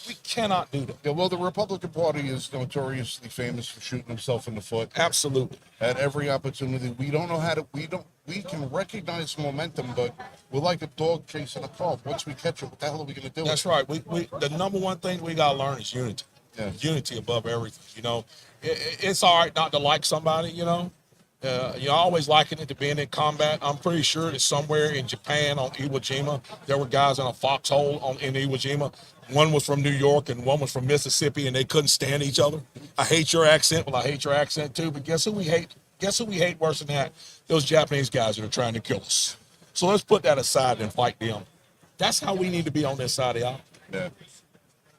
We cannot do that. Yeah, well, the Republican Party is notoriously famous for shooting himself in the foot Absolutely. at every opportunity. We don't know how to. We can recognize momentum, but we're like a dog chasing a calf. Once we catch it, what the hell are we going to do? That's right. The number one thing we got to learn is unity. Yeah. Unity above everything. It's all right not to like somebody, You know, I always liken it to being in combat. I'm pretty sure that somewhere in Japan on Iwo Jima, there were guys in a foxhole in Iwo Jima. One was from New York and one was from Mississippi, and they couldn't stand each other. I hate your accent. Well, I hate your accent too. But guess who we hate? Guess who we hate worse than that? Those Japanese guys that are trying to kill us. So let's put that aside and fight them. That's how we need to be on this side of y'all. Yeah.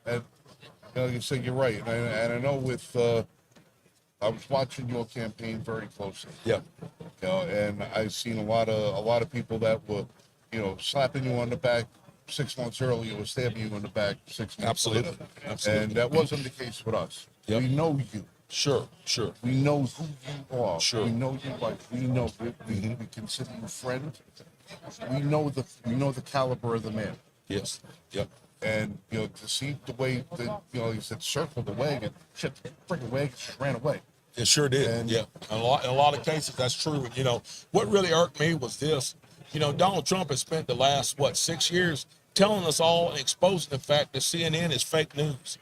And you said you're right. And I know with I was watching your campaign very closely. Yeah. You know, and I've seen a lot of people that were, you know, slapping you on the back 6 months earlier or stabbing you in the back 6 months Absolutely. later. Absolutely. And that wasn't the case with us. Yep. We know you. Sure. We know who you are. Sure. We know you like we know we consider you friend. We know the caliber of the man. Yes. Yep. And you know, to see the way that, you know, you said circle the wagon, shit, the freaking wagon just ran away. It sure did. And- Yeah. In a lot of cases, that's true. And, you know, what really irked me was this. You know, Donald Trump has spent the last, 6 years telling us all and exposing the fact that CNN is fake news.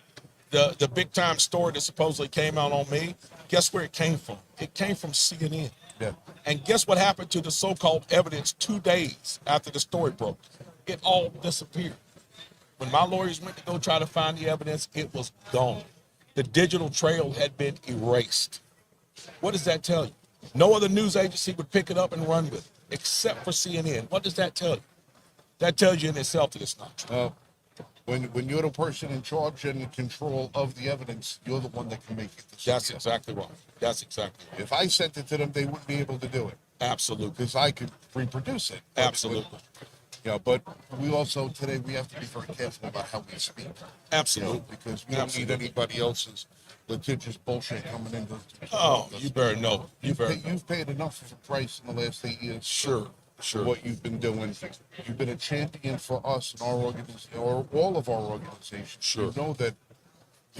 The big time story that supposedly came out on me, guess where it came from? It came from CNN. Yeah. And guess what happened to the so-called evidence 2 days after the story broke? It all disappeared. When my lawyers went to go try to find the evidence, it was gone. The digital trail had been erased. What does that tell you? No other news agency would pick it up and run with it, except for CNN. What does that tell you? That tells you in itself that it's not true. When you're the person in charge and in control of the evidence, you're the one that can make it. That's exactly right. That's exactly right. If I sent it to them, they wouldn't be able to do it Absolutely. because I could reproduce it. Absolutely. You know, but we also today we have to be very careful about how we speak. You know, Absolutely. because we don't Absolutely. need anybody else's litigious bullshit coming into. Oh, you better know. You better know. You've paid enough of a price in the last 8 years. Sure. For Sure. what you've been doing. You've been a champion for us and our organization, or all of our organizations. Sure. You know that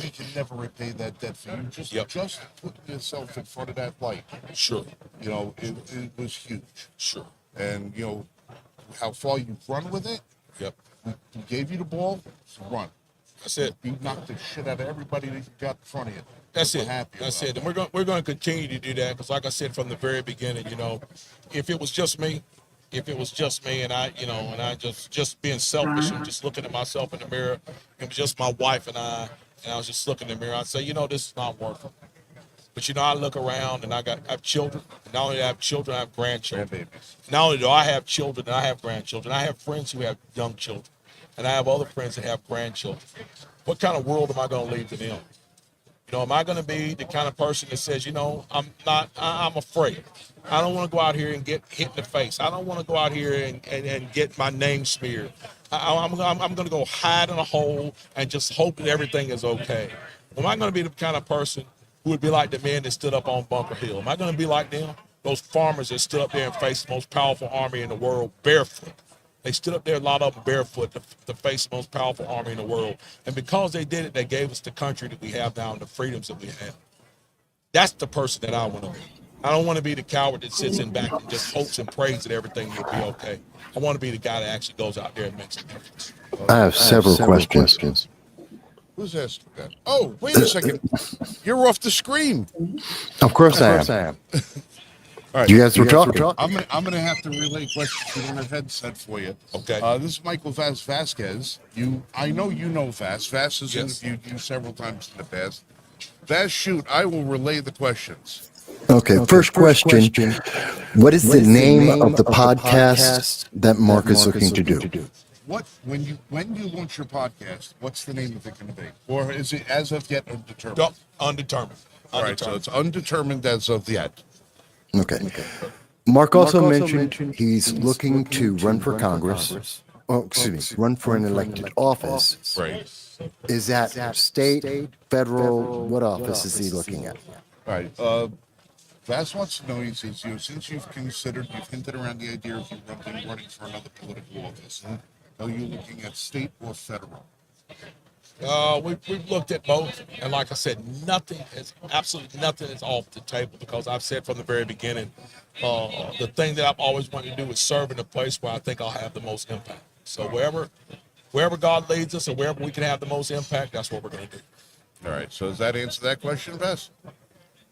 we can never repay that debt for you. Just putting yourself in front of that light. Sure. You know, it was huge. Sure. And you know how far you've run with it. Yep. We gave you the ball, so run. That's it. You knocked the shit out of everybody that you got in front of you. That's We're it. happy That's about it. And we're going to continue to do that because, like I said from the very beginning, you know, if it was just me, and I, you know, and I just being selfish and just looking at myself in the mirror, it was just my wife and I was just looking in the mirror, I'd say, you know, this is not worth it. But you know, I look around and I have children. And not only do I have children, I have grandchildren. Grandbabies. Not only do I have children, I have grandchildren. I have friends who have young children, and I have other friends that have grandchildren. What kind of world am I going to leave to them? You know, am I going to be the kind of person that says, you know, I'm afraid. I don't want to go out here and get hit in the face. I don't want to go out here and get my name smeared. I'm going to go hide in a hole and just hope that everything is okay. Am I going to be the kind of person who would be like the men that stood up on Bunker Hill? Am I going to be like them? Those farmers that stood up there and faced the most powerful army in the world barefoot. They stood up there, a lot of them barefoot, to face the most powerful army in the world. And because they did it, they gave us the country that we have now and the freedoms that we have. That's the person that I want to be. I don't want to be the coward that sits in back and just hopes and prays that everything will be okay. I want to be the guy that actually goes out there and makes a difference. I have several questions. Who's asking that? Oh, wait a second. You're off the screen. Of course I am. All right. You guys were talking. I'm gonna have to relay questions to the headset for you. Okay. This is Michael Vasquez. I know you know Vaz. Vaz has Yes. interviewed you several times in the past. Vaz, shoot, I will relay the questions. Okay, first question. What is the name of the podcast that Mark is looking to do? What when you launch your podcast, what's the name of it going to be, or is it as of yet undetermined? Undetermined. All right, so it's undetermined as of yet. Okay. Mark also mentioned he's looking to run for Congress. Oh, excuse me, run for an elected office. Right. Is that state, federal? What office is he looking at? All right. Vaz wants to know, he says, since you've hinted around the idea of you running for another political office, are you looking at state or federal? We've looked at both, and like I said, absolutely nothing is off the table because I've said from the very beginning, the thing that I've always wanted to do is serve in a place where I think I'll have the most impact. So wherever God leads us, or wherever we can have the most impact, that's what we're going to do. All right. So does that answer that question, Vaz?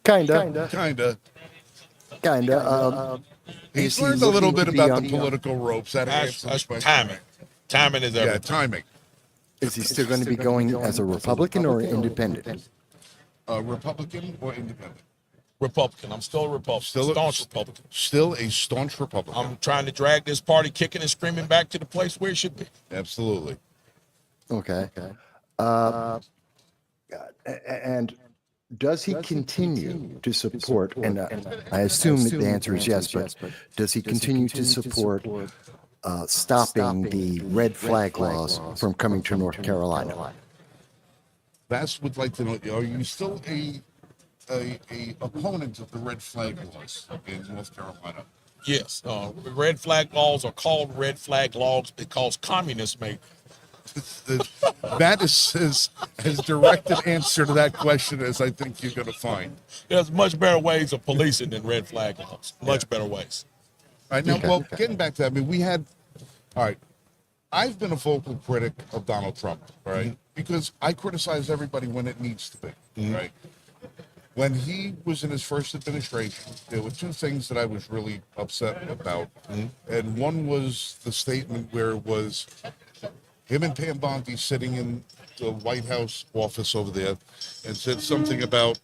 Kinda. Kinda. Kinda. He's Is he learned a little looking bit to be about the on- political ropes. That That's answers my timing. Timing is Yeah, everything. timing. Is he still going to be going as a Republican or independent? Republican or independent? Republican. I'm still a Republican. Staunch Republican. Still a staunch Republican. I'm trying to drag this party kicking and screaming back to the place where it should be. Absolutely. Okay. And does he continue to support, and I assume that the answer is yes, but does he continue to support stopping the red flag laws from coming to North Carolina? Vass would like to know, are you still a opponent of the red flag laws in North Carolina? Yes. Red flag laws are called red flag laws because communists made them. That is as direct an answer to that question as I think you're going to find. There's much better ways of policing than red flag laws. Much better ways. All right, now, well, getting back to that, I mean, all right, I've been a vocal critic of Donald Trump, right? Because I criticize everybody when it needs to be, right? When he was in his first administration, there were two things that I was really upset about. And one was the statement where it was him and Pam Bondi sitting in the White House office over there and said something about,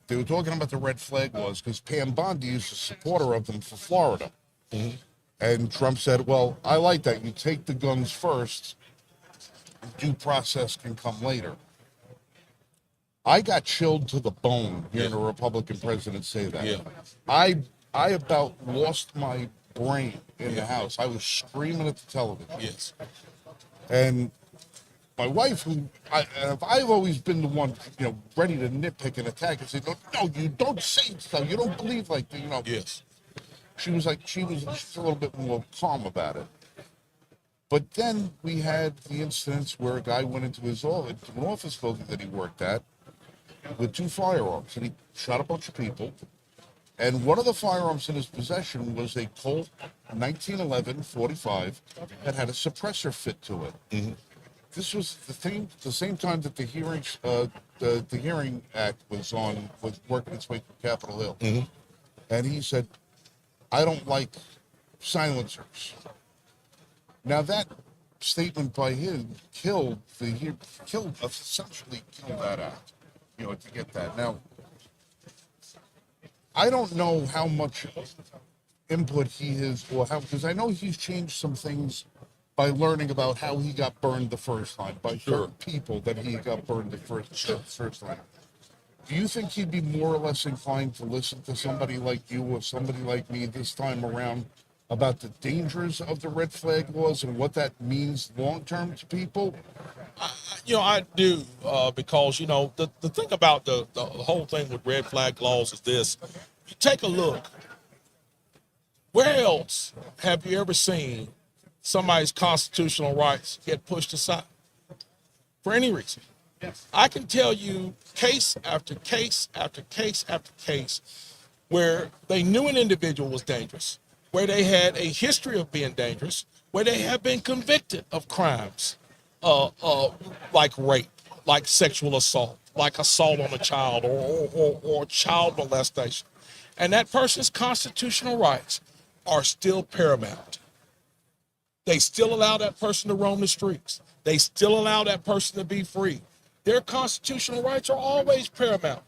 they were talking about the red flag laws because Pam Bondi is a supporter of them for Florida. And Trump said, well, I like that. You take the guns first, due process can come later. I got chilled to the bone hearing a Republican president say that. Yeah. I about lost my brain in the house. I was screaming at the television. Yes. And my wife, I've always been the one, ready to nitpick and attack and say, no, you don't say stuff. You don't believe like that, Yes. She was a little bit more calm about it. But then we had the incidents where a guy went into his office building that he worked at with two firearms, and he shot a bunch of people. And one of the firearms in his possession was a Colt 1911 45 that had a suppressor fit to it. This was the same time that the Hearing Act was working its way through Capitol Hill. And he said, I don't like silencers. Now that statement by him essentially killed that act, to get that. Now, I don't know how much input he has, because I know he's changed some things by learning about how he got burned the first time, by certain people that he got burned the first time. Do you think he'd be more or less inclined to listen to somebody like you or somebody like me this time around about the dangers of the red flag laws and what that means long term to people? I do, because, the thing about the whole thing with red flag laws is this. You take a look. Where else have you ever seen somebody's constitutional rights get pushed aside for any reason? I can tell you case after case after case after case where they knew an individual was dangerous, where they had a history of being dangerous, where they have been convicted of crimes like rape, like sexual assault, like assault on a child or child molestation. And that person's constitutional rights are still paramount. They still allow that person to roam the streets. They still allow that person to be free. Their constitutional rights are always paramount.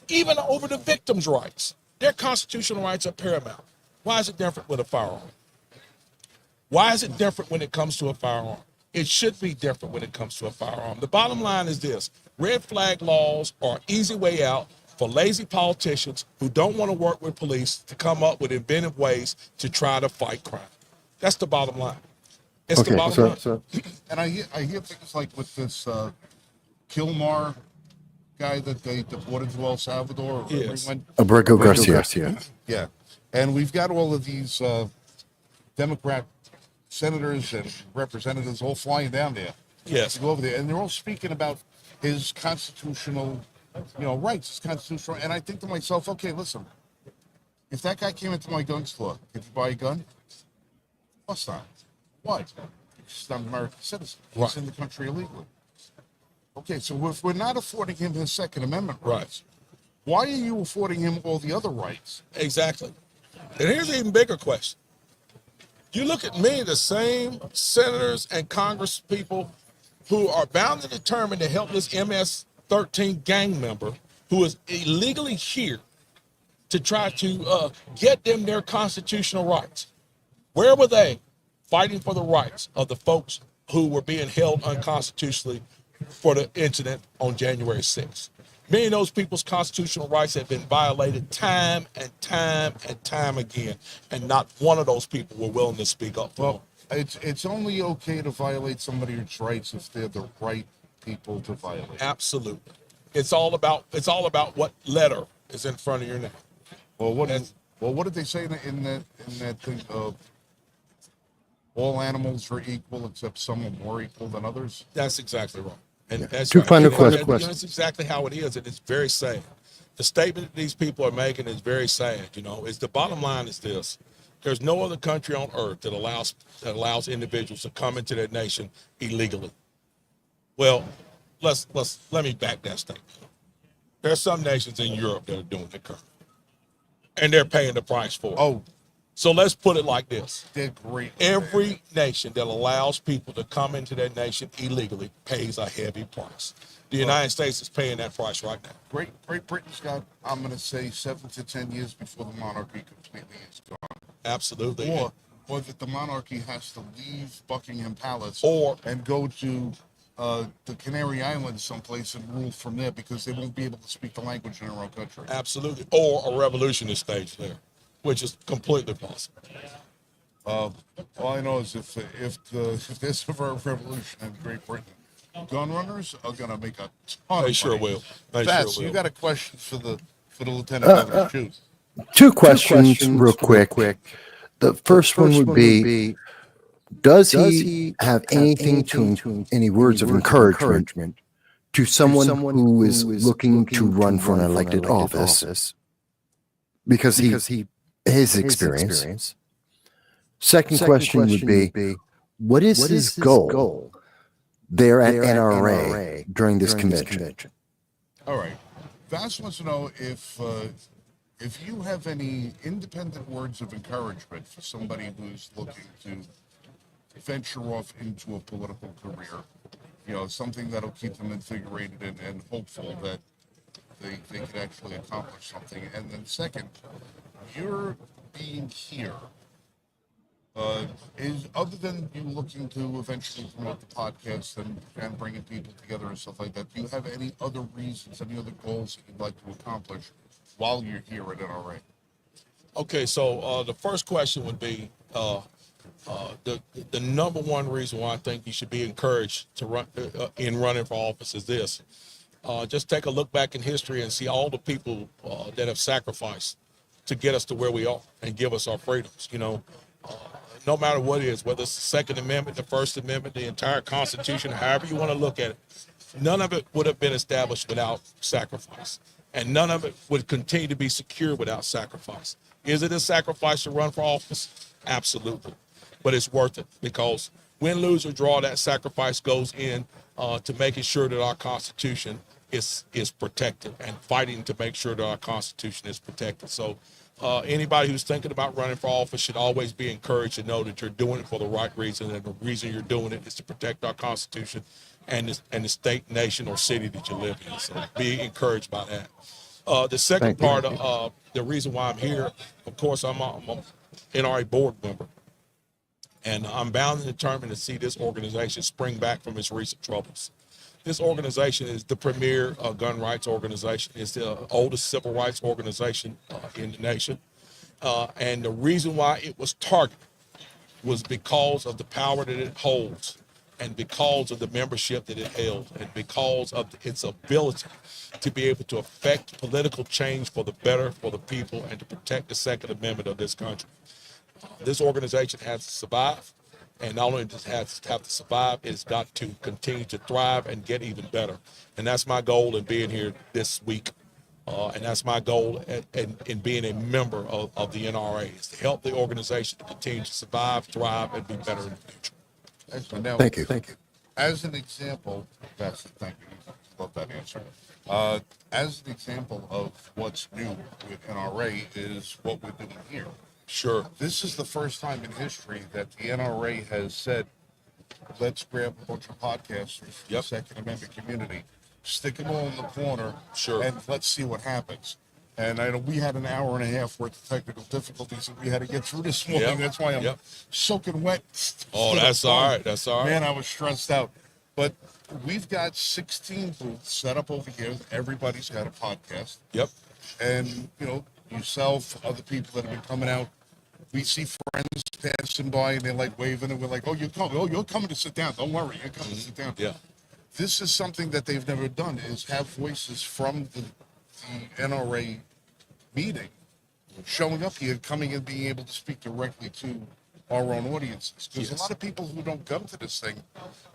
Even over the victim's rights, their constitutional rights are paramount. Why is it different with a firearm? Why is it different when it comes to a firearm? It should be different when it comes to a firearm. The bottom line is this: red flag laws are an easy way out for lazy politicians who don't want to work with police to come up with inventive ways to try to fight crime. That's the bottom line. It's the bottom line. And I hear things like with this Kilmar guy that they deported to El Salvador. Or Yes. Abrego Garcia. Yeah. And we've got all of these Democrat senators and representatives all flying down there. Yes. To go over there. And they're all speaking about his constitutional, rights, his constitutional. And I think to myself, okay, listen, if that guy came into my gun store, could you buy a gun? Of course not. Why? He's not an American citizen. He's in the country illegally. Okay, so if we're not affording him his Second Amendment rights, why are you affording him all the other rights? Exactly. And here's an even bigger question. You look at many of the same senators and Congress people who are bound and determined to help this MS-13 gang member who is illegally here to try to get them their constitutional rights. Where were they fighting for the rights of the folks who were being held unconstitutionally for the incident on January 6th? Many of those people's constitutional rights have been violated time and time and time again, and not one of those people were willing to speak up for them. It's only okay to violate somebody's rights if they're the right people to violate. Absolutely. It's all about what letter is in front of your name. Well, what did they say in that thing of all animals are equal except some are more equal than others? That's exactly right. And that's Two right. final And questions. that's exactly how it is, and it's very sad. The statement that these people are making is very sad. It's the bottom line is this: there's no other country on earth that allows individuals to come into their nation illegally. Well, let me back that statement. There are some nations in Europe that are doing it currently, and they're paying the price for it. Oh, So let's put it like this. they're great. Every nation that allows people to come into their nation illegally pays a heavy price. The United States is paying that price right now. Great Britain's got, I'm going to say, 7 to 10 years before the monarchy completely is gone. Absolutely. Or that the monarchy has to leave Buckingham Palace and go to the Canary Islands someplace and rule from there because they won't be able to speak the language in their own country. Absolutely. Or a revolution is staged there, which is completely possible. All I know is if there's a revolution in Great Britain, gun runners are going to make a ton They of sure money. will. They Bats, sure will. you got a question for the Lieutenant Governor? Shoot. Two questions real quick. The first one would be, does he have any words of encouragement to someone who is looking to run for an elected office because his experience? Second question would be, what is his goal there at NRA during this convention? All right. Vass wants to know if you have any independent words of encouragement for somebody who's looking to venture off into a political career, something that'll keep them invigorated and hopeful that they could actually accomplish something. And then second, your being here, is other than you looking to eventually promote the podcast and bringing people together and stuff like that, do you have any other reasons, any other goals that you'd like to accomplish while you're here at NRA? Okay, so the first question would be the number one reason why I think you should be encouraged to run in running for office is this. Just take a look back in history and see all the people that have sacrificed to get us to where we are and give us our freedoms. No matter what it is, whether it's the Second Amendment, the First Amendment, the entire Constitution, however you want to look at it, none of it would have been established without sacrifice. And none of it would continue to be secure without sacrifice. Is it a sacrifice to run for office? Absolutely. But it's worth it because win, lose, or draw, that sacrifice goes in to making sure that our Constitution is protected and fighting to make sure that our Constitution is protected. So anybody who's thinking about running for office should always be encouraged to know that you're doing it for the right reason, and the reason you're doing it is to protect our Constitution and the state, nation, or city that you live in. So be encouraged by that. The second part of the reason why I'm here, of course, I'm an NRA board member, and I'm bound and determined to see this organization spring back from its recent troubles. This organization is the premier gun rights organization. It's the oldest civil rights organization in the nation. And the reason why it was targeted was because of the power that it holds, and because of the membership that it held, and because of its ability to be able to affect political change for the better for the people and to protect the Second Amendment of this country. This organization has to survive, and not only does it have to survive, it's got to continue to thrive and get even better. And that's my goal in being here this week. And that's my goal in being a member of the NRA, is to help the organization to continue to survive, thrive, and be better in the future. Excellent. Now, Thank you. as an example, thank you. love that answer. As an example of what's new with NRA is what we're doing here. Sure. This is the first time in history that the NRA has said, let's grab a bunch of podcasters from the Second Amendment community, stick them all in the corner, and let's see what happens. And I know we had an hour and a half worth of technical difficulties that we had to get through this morning. That's why I'm soaking wet. Oh, that's all right. That's all right. Man, I was stressed out. But we've got 16 booths set up over here. Everybody's got a podcast. Yep. And, you know, yourself, other people that have been coming out, we see friends passing by and they're like waving and we're like, oh, you're coming to sit down. Don't worry, you're coming to sit down. Yeah. This is something that they've never done, is have voices from the NRA meeting showing up here, coming and being able to speak directly to our own audiences. Because a lot of people who don't come to this thing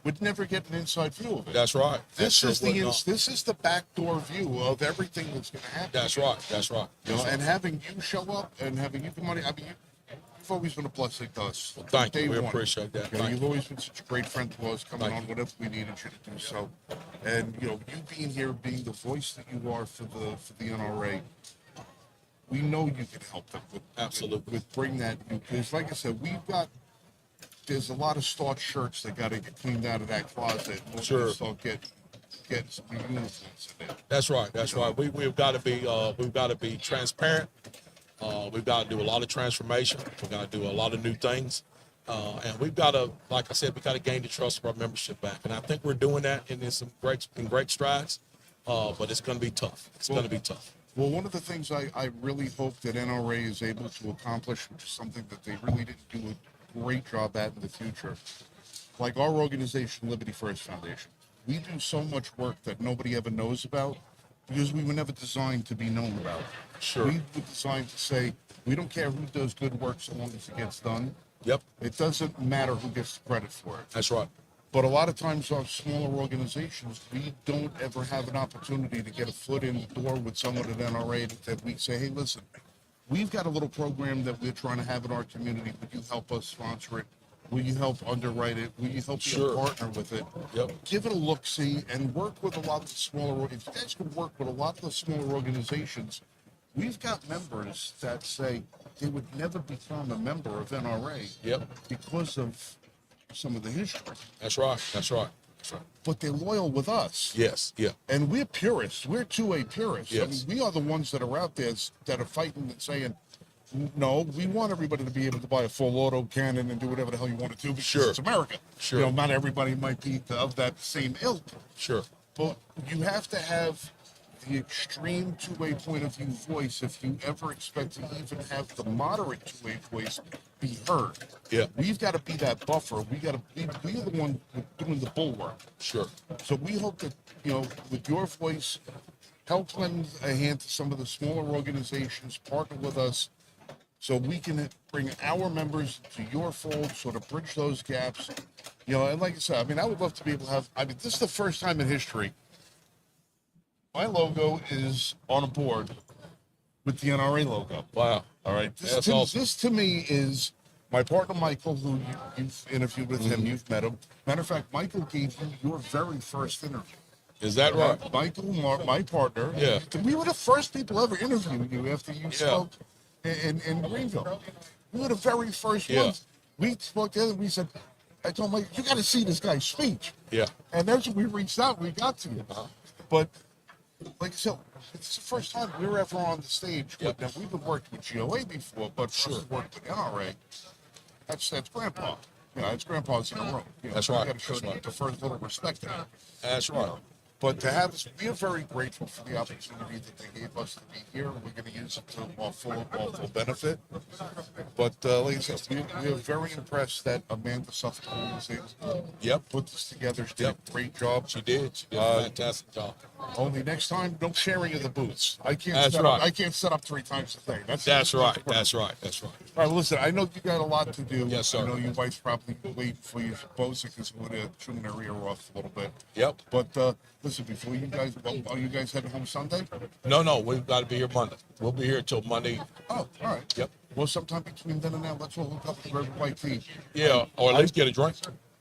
would never get an inside view of it. That's right. This is the backdoor view of everything that's going to happen. That's right. That's right. You know, and having you show up and having you come on, I mean, you've always been a blessing to us. Well, thank you. Day We one. appreciate that. You know, Thank you've you. always been such a great friend to us, coming on whenever we needed you to do so. And you know, you being here, being the voice that you are for the NRA, we know you can help them with Absolutely. with bring that. Because, like I said, there's a lot of starched shirts that got to get cleaned out of that closet. And Sure. Start getting some new uniforms in there. That's right. That's right. We've got to be transparent. We've got to do a lot of transformation. We've got to do a lot of new things. And we've got to, like I said, we got to gain the trust of our membership back. And I think we're doing that in great strides. But it's going to be tough. It's going to be tough. Well, one of the things I really hope that NRA is able to accomplish, which is something that they really didn't do a great job at in the future, like our organization, Liberty First Foundation, we do so much work that nobody ever knows about because we were never designed to be known about. Sure. We were designed to say, we don't care who does good work so long as it gets done. Yep. It doesn't matter who gets the credit for it. That's right. But a lot of times our smaller organizations, we don't ever have an opportunity to get a foot in the door with someone at NRA that we say, hey, listen, we've got a little program that we're trying to have in our community. Would you help us sponsor it? Will you help underwrite it? Will you help be a partner with it? Yep. Give it a look-see and work with a lot of the smaller, if you guys could work with a lot of the smaller organizations, we've got members that say they would never become a member of NRA because of some of the history. That's right. That's right. That's right. But they're loyal with us. Yes. Yeah. And we're purists. We're two-way purists. Yes. I mean, we are the ones that are out there that are fighting and saying, no, we want everybody to be able to buy a full auto cannon and do whatever the hell you want to do because it's America. Sure. You know, not everybody might be of that same ilk. Sure. But you have to have the extreme two-way point of view voice if you ever expect to even have the moderate two-way voice be heard. Yeah. We've got to be that buffer. We're the one doing the bulwark. Sure. So we hope that, you know, with your voice, help lend a hand to some of the smaller organizations, partner with us, so we can bring our members to your fold, sort of bridge those gaps. You know, and like I said, I mean, I would love to be able to have, I mean, this is the first time in history my logo is on a board with the NRA logo. Wow. All right. That's awesome. This to me is my partner, Michael, who you've interviewed with him, you've met him. Matter of fact, Michael gave you your very first interview. Is that right? Michael, my partner. Yeah. We were the first people ever interviewed you after you spoke in Greenville. We were the very first ones. We spoke together. We said, I told Mike, you got to see this guy's speech. Yeah. And that's when we reached out. We got to you. But like I said, it's the first time we were ever on the stage. Now, we've been working with GOA before, but worked with NRA. That's Grandpa. You know, it's Grandpa's in the room. You know, That's so right. You got to show the first little respect there. That's right. But to have us, we are very grateful for the opportunity that they gave us to be here. We're going to use it to our full benefit. But like I said, we are very impressed that Amanda Suffolk was able to put this together. She did a great job. She did. She did a fantastic job. Only next time, no sharing of the booths. I can't. That's set right. Up, I can't set up 3 times a day. That's right. That's right. That's right. All right, listen. I know you got a lot to do. Yes, sir. I know your wife's probably waiting for you, both because we're going to tune their ear off a little bit. Yep. But listen, before you guys, are you guys heading home Sunday? No, we've got to be here Monday. We'll be here until Monday. Oh, all right. Yep. Well, sometime between then and now, let's all hook up and grab a white tea. Yeah, or at least get a drink.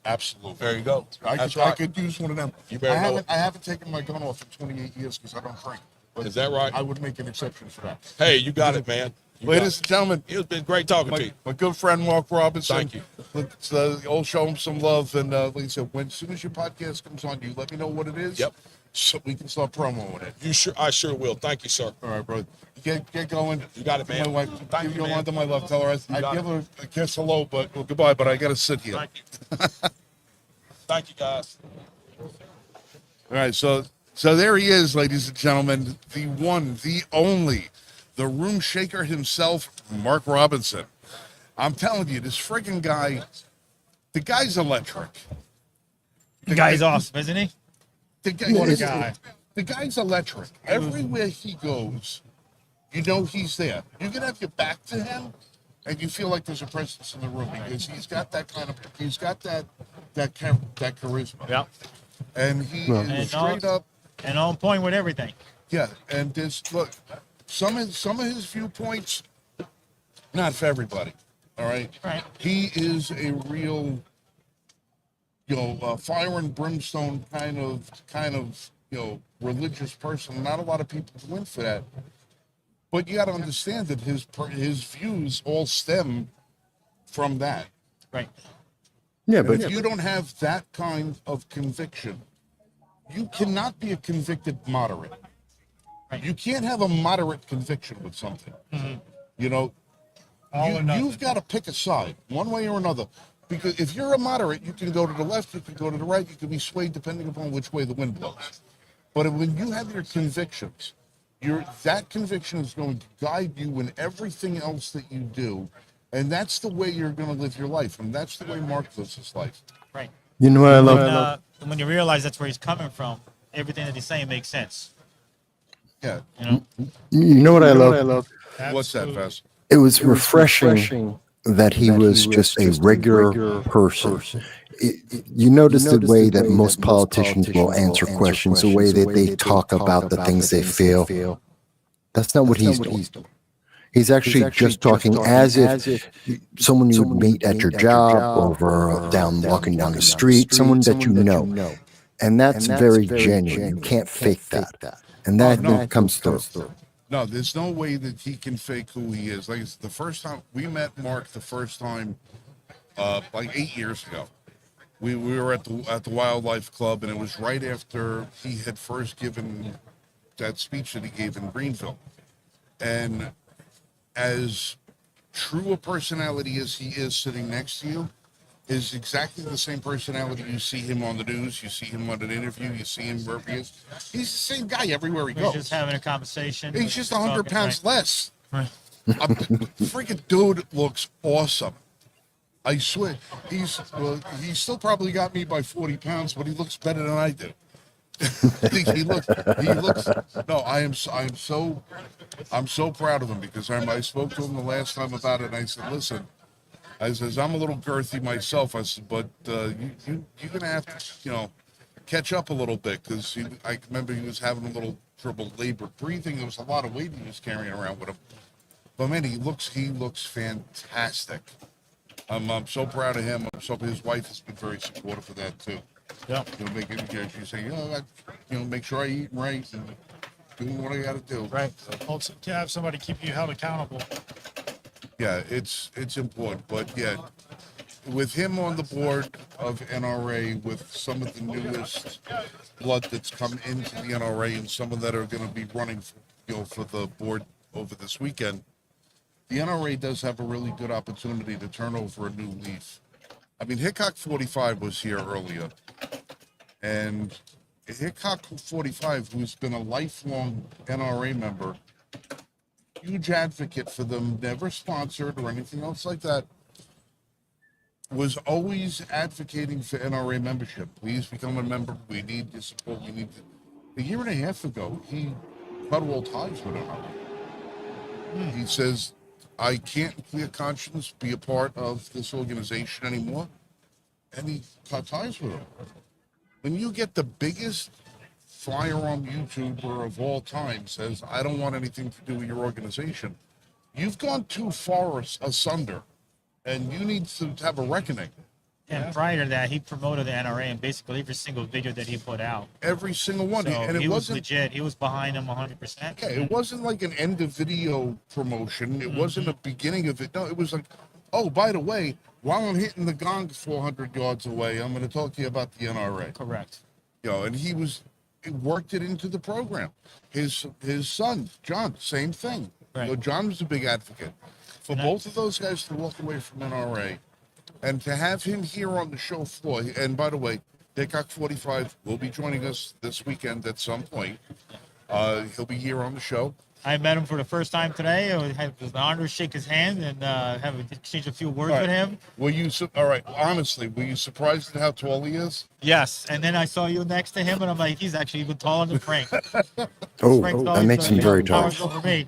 Absolutely. There you go. I That's could, I right. could use one of them. You better know it. I haven't taken my gun off in 28 years because I don't drink. But Is that right? I would make an exception for that. Hey, you got it, man. You Ladies got and gentlemen, it. It's been great talking to you. my good friend Mark Robinson. Thank you. Let's all show him some love. And like I said, as soon as your podcast comes on, you let me know what it is. Yep. So we can start promoting it. I sure will. Thank you, sir. All right, bro. Get going. You got it, man. My wife, Thank give you, man. Yolanda my love. Tell her I got give her a kiss hello, but goodbye. But I got to sit here. Thank you. Thank you, guys. All right, so there he is, ladies and gentlemen, the one, the only, the room shaker himself, Mark Robinson. I'm telling you, this friggin' guy, the guy's electric. The guy's awesome, isn't he? The guy, What a guy. The guy's electric. Everywhere he goes, you know he's there. You can have your back to him, and you feel like there's a presence in the room because he's got that charisma. Yeah. And he is straight up. And on point with everything. Yeah, and this look, some of his viewpoints, not for everybody. All right. Right. He is a real, fire and brimstone kind of religious person. Not a lot of people go in for that. But you got to understand that his views all stem from that. Right. Yeah, And but if you don't have that kind of conviction, you cannot be a convicted moderate. Right. You can't have a moderate conviction with something. You've got to pick a side, one way or another. Because if you're a moderate, you can go to the left, you can go to the right, you can be swayed depending upon which way the wind blows. But when you have your convictions, that conviction is going to guide you in everything else that you do. And that's the way you're going to live your life. And that's the way Mark lives his life. Right. you know what I love? When you realize that's where he's coming from, everything that he's saying makes sense. Yeah. You know? You know what I love? What's that, Absolutely. Fess? It was refreshing that he was just a regular person. You notice the way that most politicians will answer questions, the way that they talk about the things they feel. That's not what he's doing. He's actually just talking as if someone you would meet at your job, walking down the street, someone that you know. And that's very genuine. You can't fake that. And that comes through. No, there's no way that he can fake who he is. Like the first time we met Mark, like 8 years ago, we were at the Wildlife Club, and it was right after he had first given that speech that he gave in Greenville. And as true a personality as he is sitting next to you, is exactly the same personality you see him on the news, you see him on an interview, you see him wherever he is. He's the same guy everywhere he He's goes. just having a conversation. He's just 100 talking, pounds less. Right. Freaking dude looks awesome. I swear. He's still probably got me by 40 pounds, but he looks better than I do. he looks. No, I'm so proud of him because I spoke to him the last time about it, and I said, listen, I'm a little girthy myself. I said, but you're gonna have to, catch up a little bit because I remember he was having a little trouble labor breathing. There was a lot of weight he was carrying around with him. But man, he looks fantastic. I'm so proud of him. His wife has been very supportive of that too. Yeah. Making sure she's saying, make sure I eat right and doing what I got to do. Right. Also, to have somebody keep you held accountable. Yeah, it's important. But yeah, with him on the board of NRA, with some of the newest blood that's come into the NRA, and some of that are going to be running, for the board over this weekend, the NRA does have a really good opportunity to turn over a new leaf. I mean, Hickok 45 was here earlier, and Hickok 45, who's been a lifelong NRA member, huge advocate for them, never sponsored or anything else like that, was always advocating for NRA membership. Please become a member. We need your support. A year and a half ago, he cut all ties with NRA. He says, I can't in clear conscience be a part of this organization anymore. And he cut ties with them. When you get the biggest firearm YouTuber of all time says, I don't want anything to do with your organization, you've gone too far asunder, and you need to have a reckoning. And prior to that, he promoted the NRA and basically every single video that he put out. Every single one. So And it he was wasn't legit. He was behind him 100%. yeah, it wasn't like an end of video promotion. It wasn't a beginning of it. No, it was like, oh, by the way, while I'm hitting the gong 400 yards away, I'm going to talk to you about the NRA. Correct. You know, and he worked it into the program. His son, John, same thing. Right. You know, John was a big advocate. For both of those guys to walk away from NRA and to have him here on the show floor, and by the way, Hickok 45 will be joining us this weekend at some point. He'll be here on the show. I met him for the first time today. It was an honor to shake his hand and exchange a few words All right. with him. Were you all right? Honestly, were you surprised at how tall he is? Yes. And then I saw you next to him, and I'm like, he's actually even taller than Frank. Oh, Frank's that always, makes him very tall. towers over me.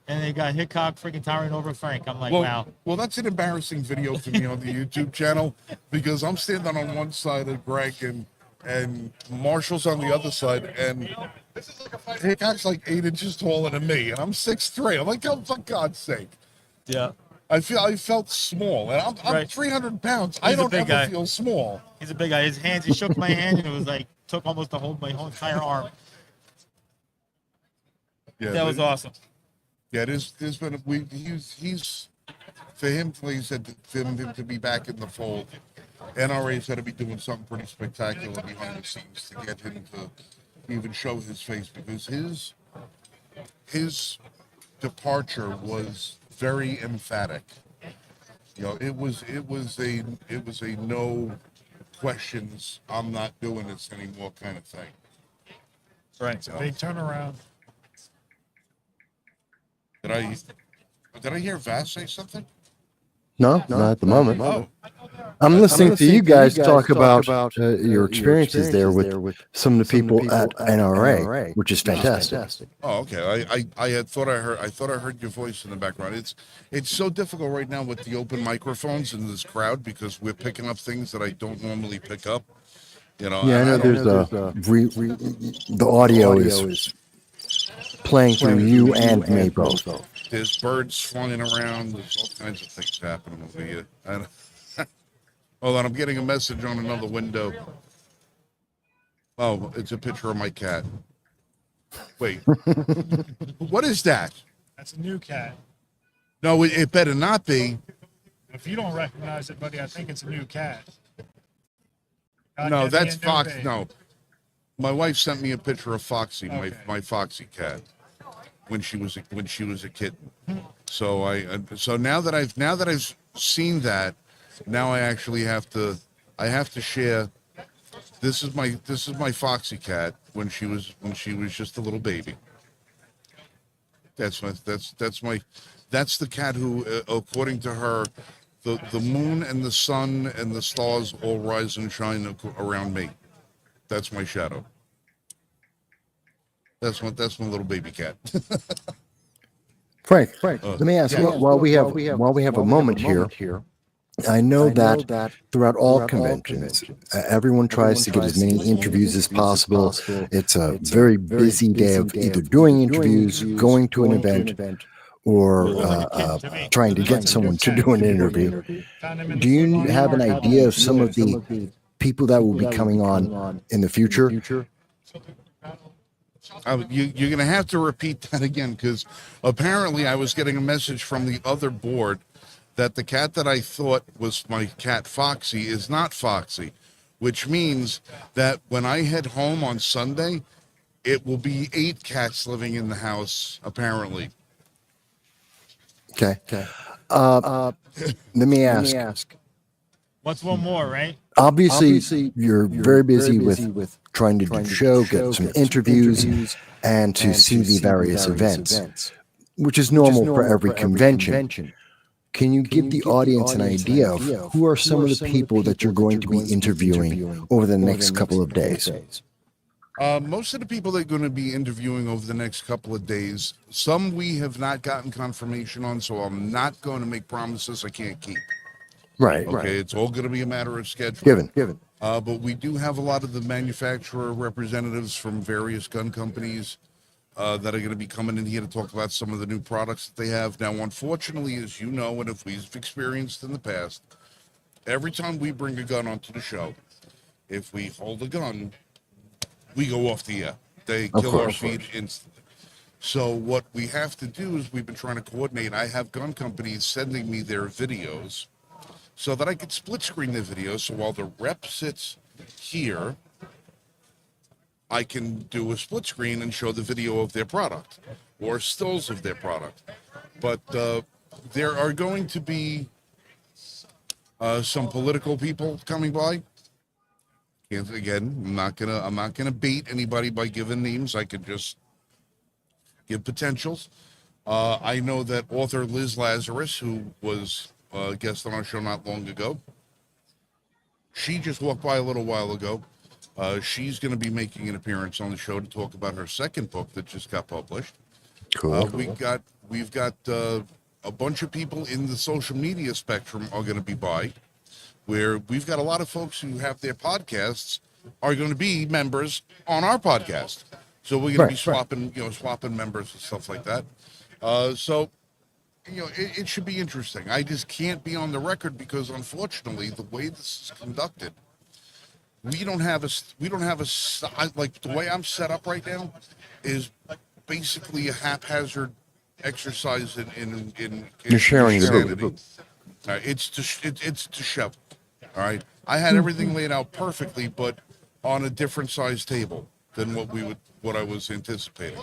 And they got Hickok freaking towering over Frank. I'm like, Well, wow. well, that's an embarrassing video for me on the YouTube channel because I'm standing on one side of Greg and Marshall's on the other side, and Hickok's like 8 inches taller than me, and I'm 6'3". I'm like, oh, for God's sake. Yeah. I felt small, and I'm Right. 300 pounds. He's I a don't big ever guy. feel small. He's a big guy. His hands, he shook my hand, and it was like, took almost the whole, my whole entire arm. Yeah, That was awesome. Yeah, there's been he's for him, like you said, for him to be back in the fold. NRA's got to be doing something pretty spectacular behind the scenes to get him to even show his face, because his departure was very emphatic. You know, it was a no questions, I'm not doing this anymore kind of thing. Right. It's a big turnaround. Did I hear Vass say something? No, not at the moment. Oh, I'm listening to you guys talk about your experiences there with some of the people at NRA, which is fantastic. oh, okay. I thought I heard your voice in the background. It's so difficult right now with the open microphones in this crowd because we're picking up things that I don't normally pick up. You know. Yeah, I know there's the audio is playing through you and me both. There's birds flying around. There's all kinds of things happening over here. Hold on, I'm getting a message on another window. Oh, it's a picture of my cat. Wait, what is that? That's a new cat. No, it better not be. If you don't recognize it, buddy, I think it's a new cat. No, that's Fox. Babe. No, my wife sent me a picture of Foxy, Okay. my Foxy cat, when she was a kitten. So so now that I've seen that, now I actually have to share. This is my Foxy cat when she was just a little baby. That's the cat who, according to her, the moon and the sun and the stars all rise and shine around me. That's my shadow. That's my little baby cat. Frank, let me ask you, while we have a moment here, I know that throughout all conventions, everyone tries to get as many interviews as possible. It's a very busy day of either doing interviews, going to an event, or trying to get someone to do an interview. Do you have an idea of some of the people that will be coming on in the future? You're going to have to repeat that again, because apparently I was getting a message from the other board that the cat that I thought was my cat Foxy is not Foxy, which means that when I head home on Sunday, it will be 8 cats living in the house, apparently. Okay. Let me ask. What's one more, right? Obviously, you're very busy with trying to do the show, get some interviews, and to see the various events, which is normal for every convention. Can you give the audience an idea of who are some of the people that you're going to be interviewing over the next couple of days? Most of the people that are going to be interviewing over the next couple of days, some we have not gotten confirmation on, so I'm not going to make promises I can't keep. Right. Okay, it's all going to be a matter of schedule. Given. But we do have a lot of the manufacturer representatives from various gun companies that are going to be coming in here to talk about some of the new products that they have. Now, unfortunately, as you know, and if we've experienced in the past, every time we bring a gun onto the show, if we hold a gun, we go off the air. They kill our feed instantly. So what we have to do is we've been trying to coordinate. I have gun companies sending me their videos so that I could split screen the videos. So while the rep sits here, I can do a split screen and show the video of their product or stills of their product. But there are going to be some political people coming by. And again, I'm not gonna bait anybody by giving names. I could just give potentials. I know that author Liz Lazarus, who was a guest on our show not long ago, she just walked by a little while ago. She's going to be making an appearance on the show to talk about her second book that just got published. Cool. We've got a bunch of people in the social media spectrum are going to be by, where we've got a lot of folks who have their podcasts are going to be members on our podcast. So we're going to be swapping members and stuff like that. So it should be interesting. I just can't be on the record because unfortunately the way this is conducted, we don't have a like the way I'm set up right now is basically a haphazard exercise in You're sharing the insanity. booth. It's to show. All right. I had everything laid out perfectly, but on a different size table than what I was anticipating.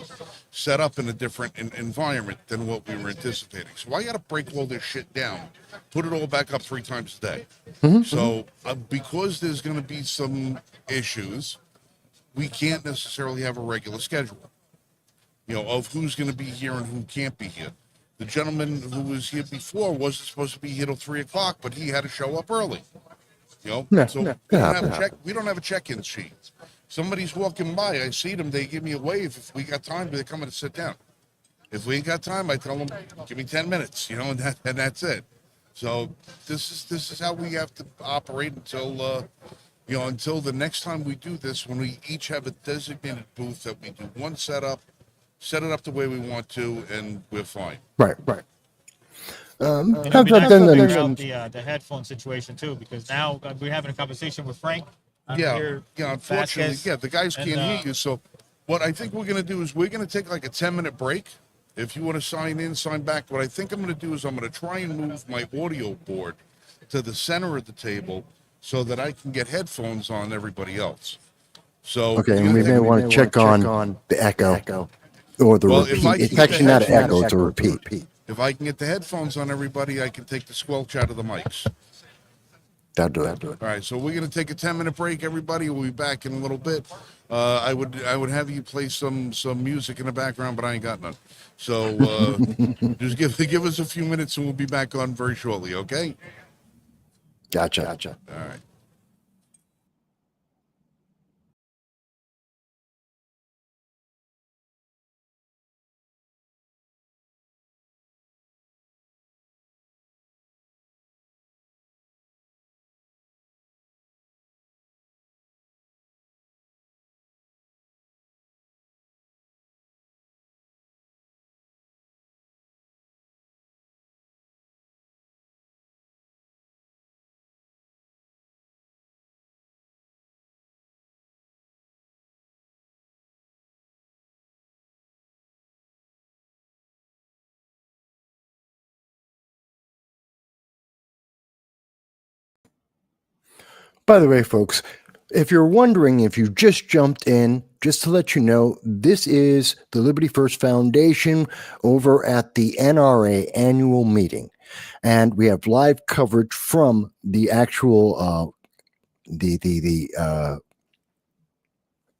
Set up in a different environment than what we were anticipating. So I got to break all this shit down, put it all back up 3 times a day. So because there's going to be some issues, we can't necessarily have a regular schedule, of who's going to be here and who can't be here. The gentleman who was here before wasn't supposed to be here till 3:00, but he had to show up early. So we don't have a check-in sheet. Somebody's walking by, I see them, they give me a wave. If we got time, they're coming to sit down. If we ain't got time, I tell them, give me 10 minutes, and that's it. So this is how we have to operate until the next time we do this, when we each have a designated booth that we do one setup, set it up the way we want to, and we're fine. Right. And it'd be nice to figure out the headphone situation too, because now we're having a conversation with Frank. Unfortunately, Vasquez, the guys can't hear you. So what I think we're going to do is we're going to take like a 10-minute break. If you want to sign in, sign back. What I think I'm going to do is I'm going to try and move my audio board to the center of the table so that I can get headphones on everybody else. So and we may want to check on the echo or the repeat. It's actually not an echo, it's a repeat. If I can get the headphones on everybody, I can take the squelch out of the mics. That'll do it. All right, so we're going to take a 10-minute break, everybody. We'll be back in a little bit. I would have you play some music in the background, but I ain't got none. So just give us a few minutes, and we'll be back on very shortly, okay? Gotcha. All right. By the way, folks, if you're wondering if you just jumped in, just to let you know, this is the Liberty First Foundation over at the NRA Annual Meeting. And we have live coverage from the actual,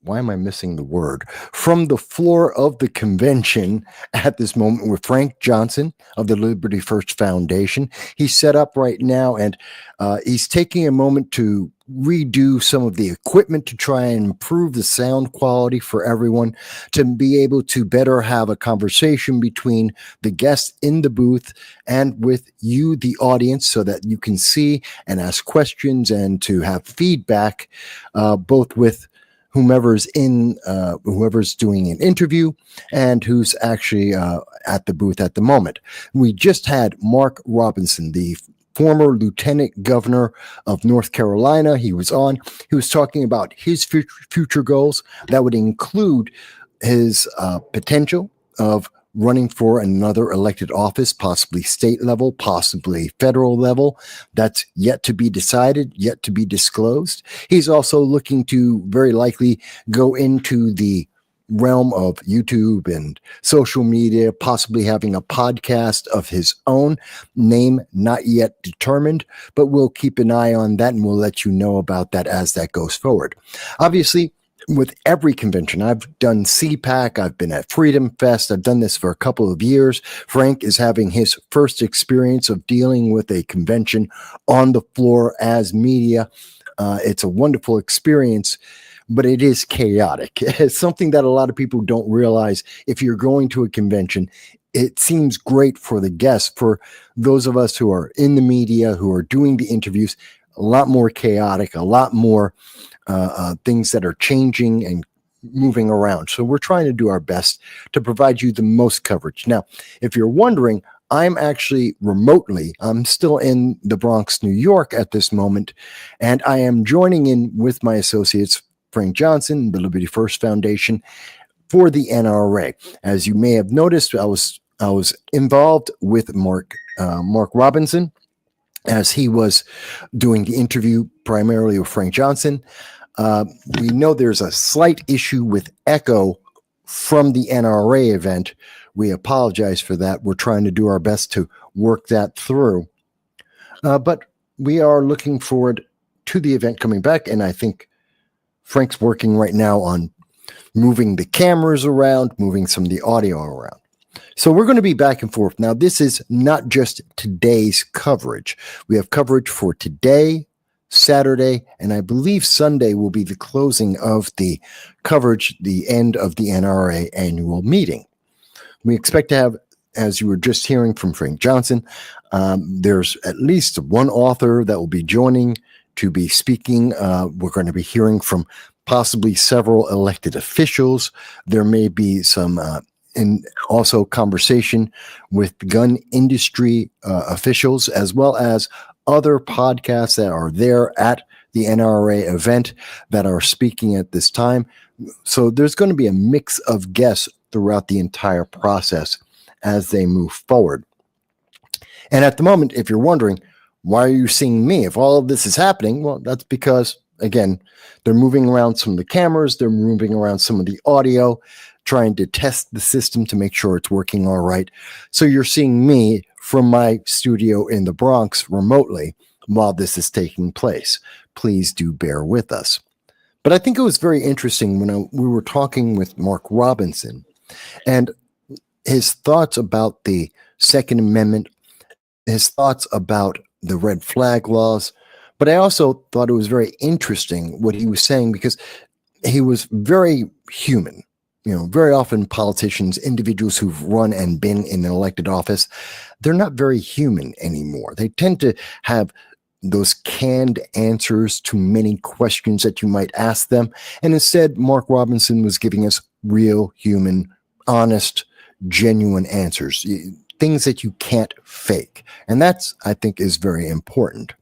why am I missing the word? From the floor of the convention at this moment with Frank Johnson of the Liberty First Foundation. He's set up right now, and he's taking a moment to redo some of the equipment to try and improve the sound quality for everyone, to be able to better have a conversation between the guests in the booth and with you, the audience, so that you can see and ask questions and to have feedback, both with whomever's doing an interview and who's actually at the booth at the moment. We just had Mark Robinson, the former lieutenant governor of North Carolina. He was talking about his future goals that would include his potential of running for another elected office, possibly state level, possibly federal level. That's yet to be decided, yet to be disclosed. He's also looking to very likely go into the realm of YouTube and social media, possibly having a podcast of his own. Name not yet determined, but we'll keep an eye on that and we'll let you know about that as that goes forward. Obviously, with every convention, I've done CPAC, I've been at Freedom Fest, I've done this for a couple of years. Frank is having his first experience of dealing with a convention on the floor as media. It's a wonderful experience, but it is chaotic. It's something that a lot of people don't realize. If you're going to a convention, it seems great for the guests. For those of us who are in the media, who are doing the interviews, a lot more chaotic, a lot more things that are changing and moving around. So we're trying to do our best to provide you the most coverage. Now, if you're wondering, I'm actually remotely, I'm still in the Bronx, New York at this moment, and I am joining in with my associates, Frank Johnson, the Liberty First Foundation, for the NRA. As you may have noticed, I was involved with Mark Robinson as he was doing the interview primarily with Frank Johnson. We know there's a slight issue with echo from the NRA event. We apologize for that. We're trying to do our best to work that through. But we are looking forward to the event coming back, and I think Frank's working right now on moving the cameras around, moving some of the audio around. So we're going to be back and forth. Now, this is not just today's coverage. We have coverage for today, Saturday, and I believe Sunday will be the closing of the coverage, the end of the NRA Annual Meeting. We expect to have, as you were just hearing from Frank Johnson, there's at least one author that will be joining to be speaking. We're going to be hearing from possibly several elected officials. There may be some and also conversation with gun industry officials, as well as other podcasts that are there at the NRA event that are speaking at this time. So there's going to be a mix of guests throughout the entire process as they move forward. And at the moment, if you're wondering, why are you seeing me? If all of this is happening, well, that's because, again, they're moving around some of the cameras, they're moving around some of the audio, trying to test the system to make sure it's working all right. So you're seeing me from my studio in the Bronx remotely while this is taking place. Please do bear with us. But I think it was very interesting when we were talking with Mark Robinson and his thoughts about the Second Amendment, his thoughts about the red flag laws. But I also thought it was very interesting what he was saying, because he was very human. You know, very often politicians, individuals who've run and been in an elected office, they're not very human anymore. They tend to have those canned answers to many questions that you might ask them. And instead, Mark Robinson was giving us real, human, honest, genuine answers, things that you can't fake. And that's, I think, is very important.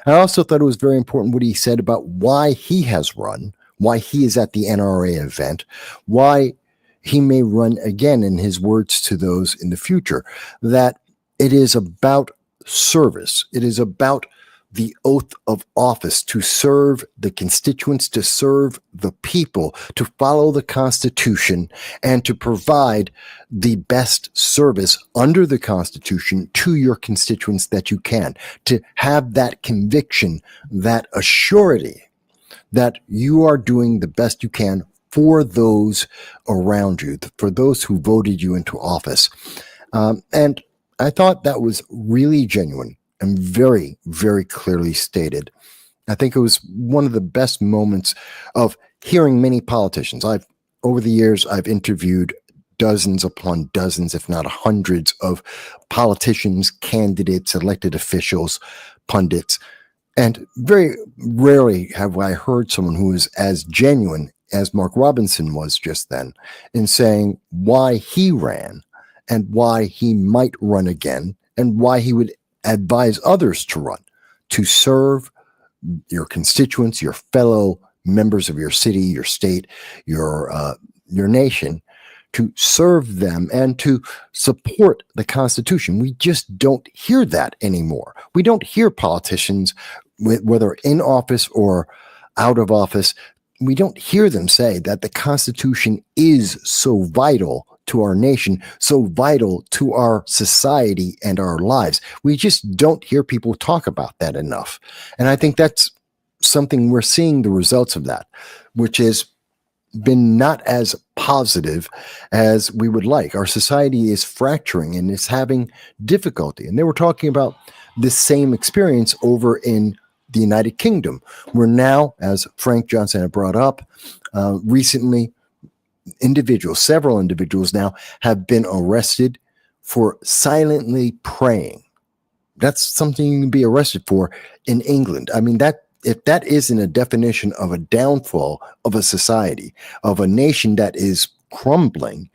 I also thought it was very important what he said about why he has run, why he is at the NRA event, why he may run again, in his words to those in the future, that it is about service. It is about the oath of office to serve the constituents, to serve the people, to follow the Constitution, and to provide the best service under the Constitution to your constituents that you can, to have that conviction, that assurity that you are doing the best you can for those around you, for those who voted you into office. And I thought that was really genuine and very, very clearly stated. I think it was one of the best moments of hearing many politicians. Over the years, I've interviewed dozens upon dozens, if not hundreds, of politicians, candidates, elected officials, pundits. And very rarely have I heard someone who is as genuine as Mark Robinson was just then in saying why he ran and why he might run again and why he would advise others to run, to serve your constituents, your fellow members of your city, your state, your nation, to serve them and to support the Constitution. We just don't hear that anymore. We don't hear politicians, whether in office or out of office, we don't hear them say that the Constitution is so vital to our nation, so vital to our society and our lives. We just don't hear people talk about that enough. And I think that's something we're seeing the results of that, which has been not as positive as we would like. Our society is fracturing and is having difficulty. And they were talking about this same experience over in the United Kingdom, where now, as Frank Johnson had brought up, recently, several individuals now have been arrested for silently praying. That's something you can be arrested for in England. I mean, if that isn't a definition of a downfall of a society, of a nation that is crumbling.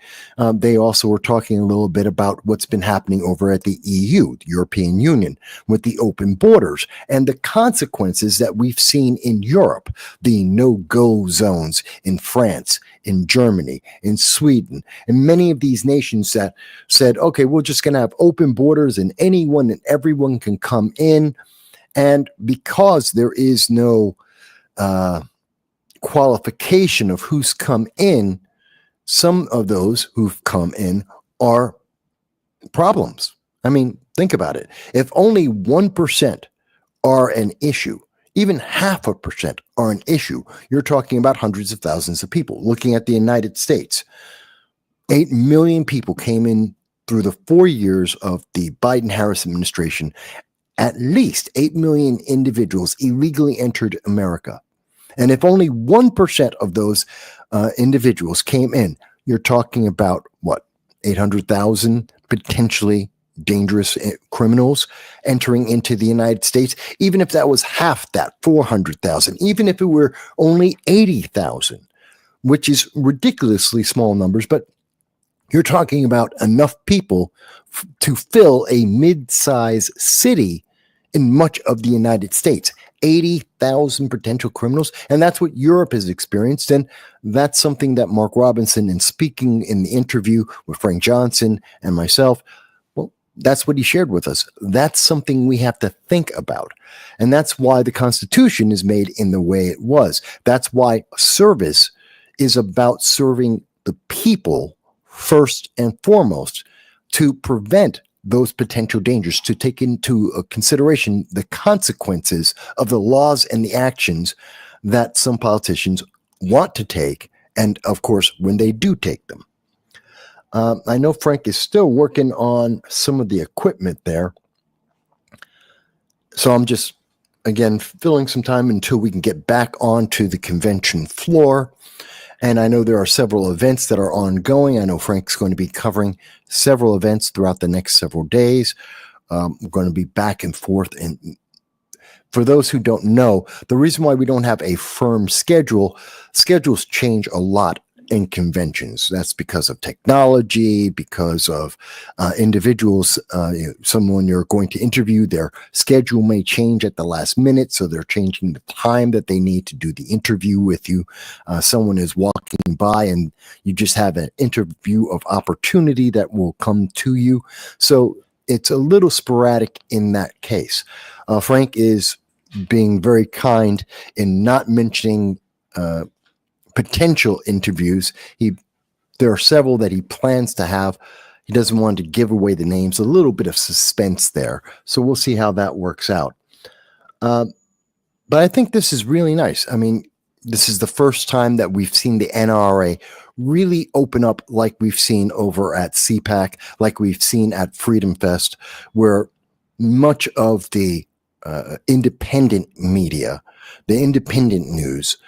They also were talking a little bit about what's been happening over at the EU, the European Union, with the open borders and the consequences that we've seen in Europe, the no-go zones in France, in Germany, in Sweden, and many of these nations that said, okay, we're just going to have open borders and anyone and everyone can come in. And because there is no qualification of who's come in, some of those who've come in are problems. I mean, think about it. If only 1% are an issue, even 0.5% are an issue, you're talking about hundreds of thousands of people. Looking at the United States, 8 million people came in through the 4 years of the Biden-Harris administration. At least 8 million individuals illegally entered America. And if only 1% of those individuals came in, you're talking about, 800,000 potentially dangerous criminals entering into the United States. Even if that was half that, 400,000, even if it were only 80,000, which is ridiculously small numbers, but you're talking about enough people to fill a mid-size city in much of the United States. 80,000 potential criminals. And that's what Europe has experienced. And that's something that Mark Robinson, in speaking in the interview with Frank Johnson and myself, well, that's what he shared with us. That's something we have to think about. And that's why the Constitution is made in the way it was. That's why service is about serving the people first and foremost, to prevent those potential dangers, to take into consideration the consequences of the laws and the actions that some politicians want to take, and of course, when they do take them. I know Frank is still working on some of the equipment there, so I'm just, again, filling some time until we can get back onto the convention floor. And I know there are several events that are ongoing. I know Frank's going to be covering several events throughout the next several days. We're going to be back and forth. And for those who don't know, the reason why we don't have a firm schedule, schedules change a lot in conventions. That's because of technology, because of individuals. Someone you're going to interview, their schedule may change at the last minute, so they're changing the time that they need to do the interview with you. Someone is walking by and you just have an interview of opportunity that will come to you. So it's a little sporadic in that case. Frank is being very kind in not mentioning potential interviews. There are several that he plans to have. He doesn't want to give away the names. A little bit of suspense there. So we'll see how that works out. But I think this is really nice. I mean, this is the first time that we've seen the NRA really open up, like we've seen over at CPAC, like we've seen at Freedom Fest, where much of the independent media, the independent news,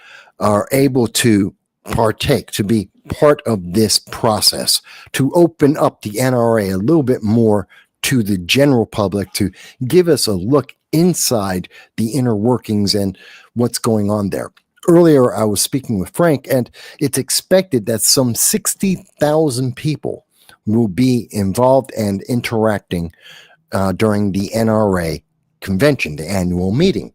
are able to partake, to be part of this process, to open up the NRA a little bit more to the general public, to give us a look inside the inner workings and what's going on there. Earlier, I was speaking with Frank, and it's expected that some 60,000 people will be involved and interacting during the NRA convention, the annual meeting.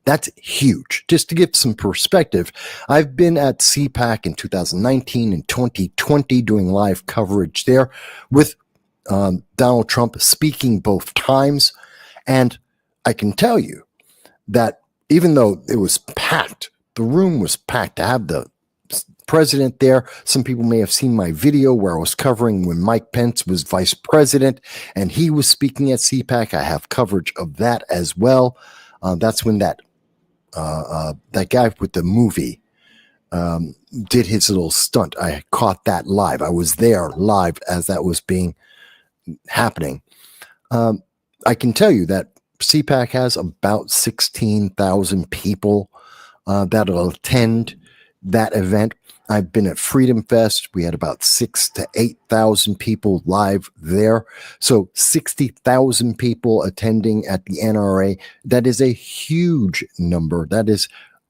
That's huge. Just to give some perspective, I've been at CPAC in 2019 and 2020 doing live coverage there with Donald Trump speaking both times. And I can tell you that even though it was packed, the room was packed to have the president there. Some people may have seen my video where I was covering when Mike Pence was vice president and he was speaking at CPAC. I have coverage of that as well. That's when that guy with the movie did his little stunt. I caught that live. I was there live as that was happening. I can tell you that CPAC has about 16,000 people that'll attend that event. I've been at Freedom Fest. We had about 6,000 to 8,000 people live there. So 60,000 people attending at the NRA. That is a huge number. That is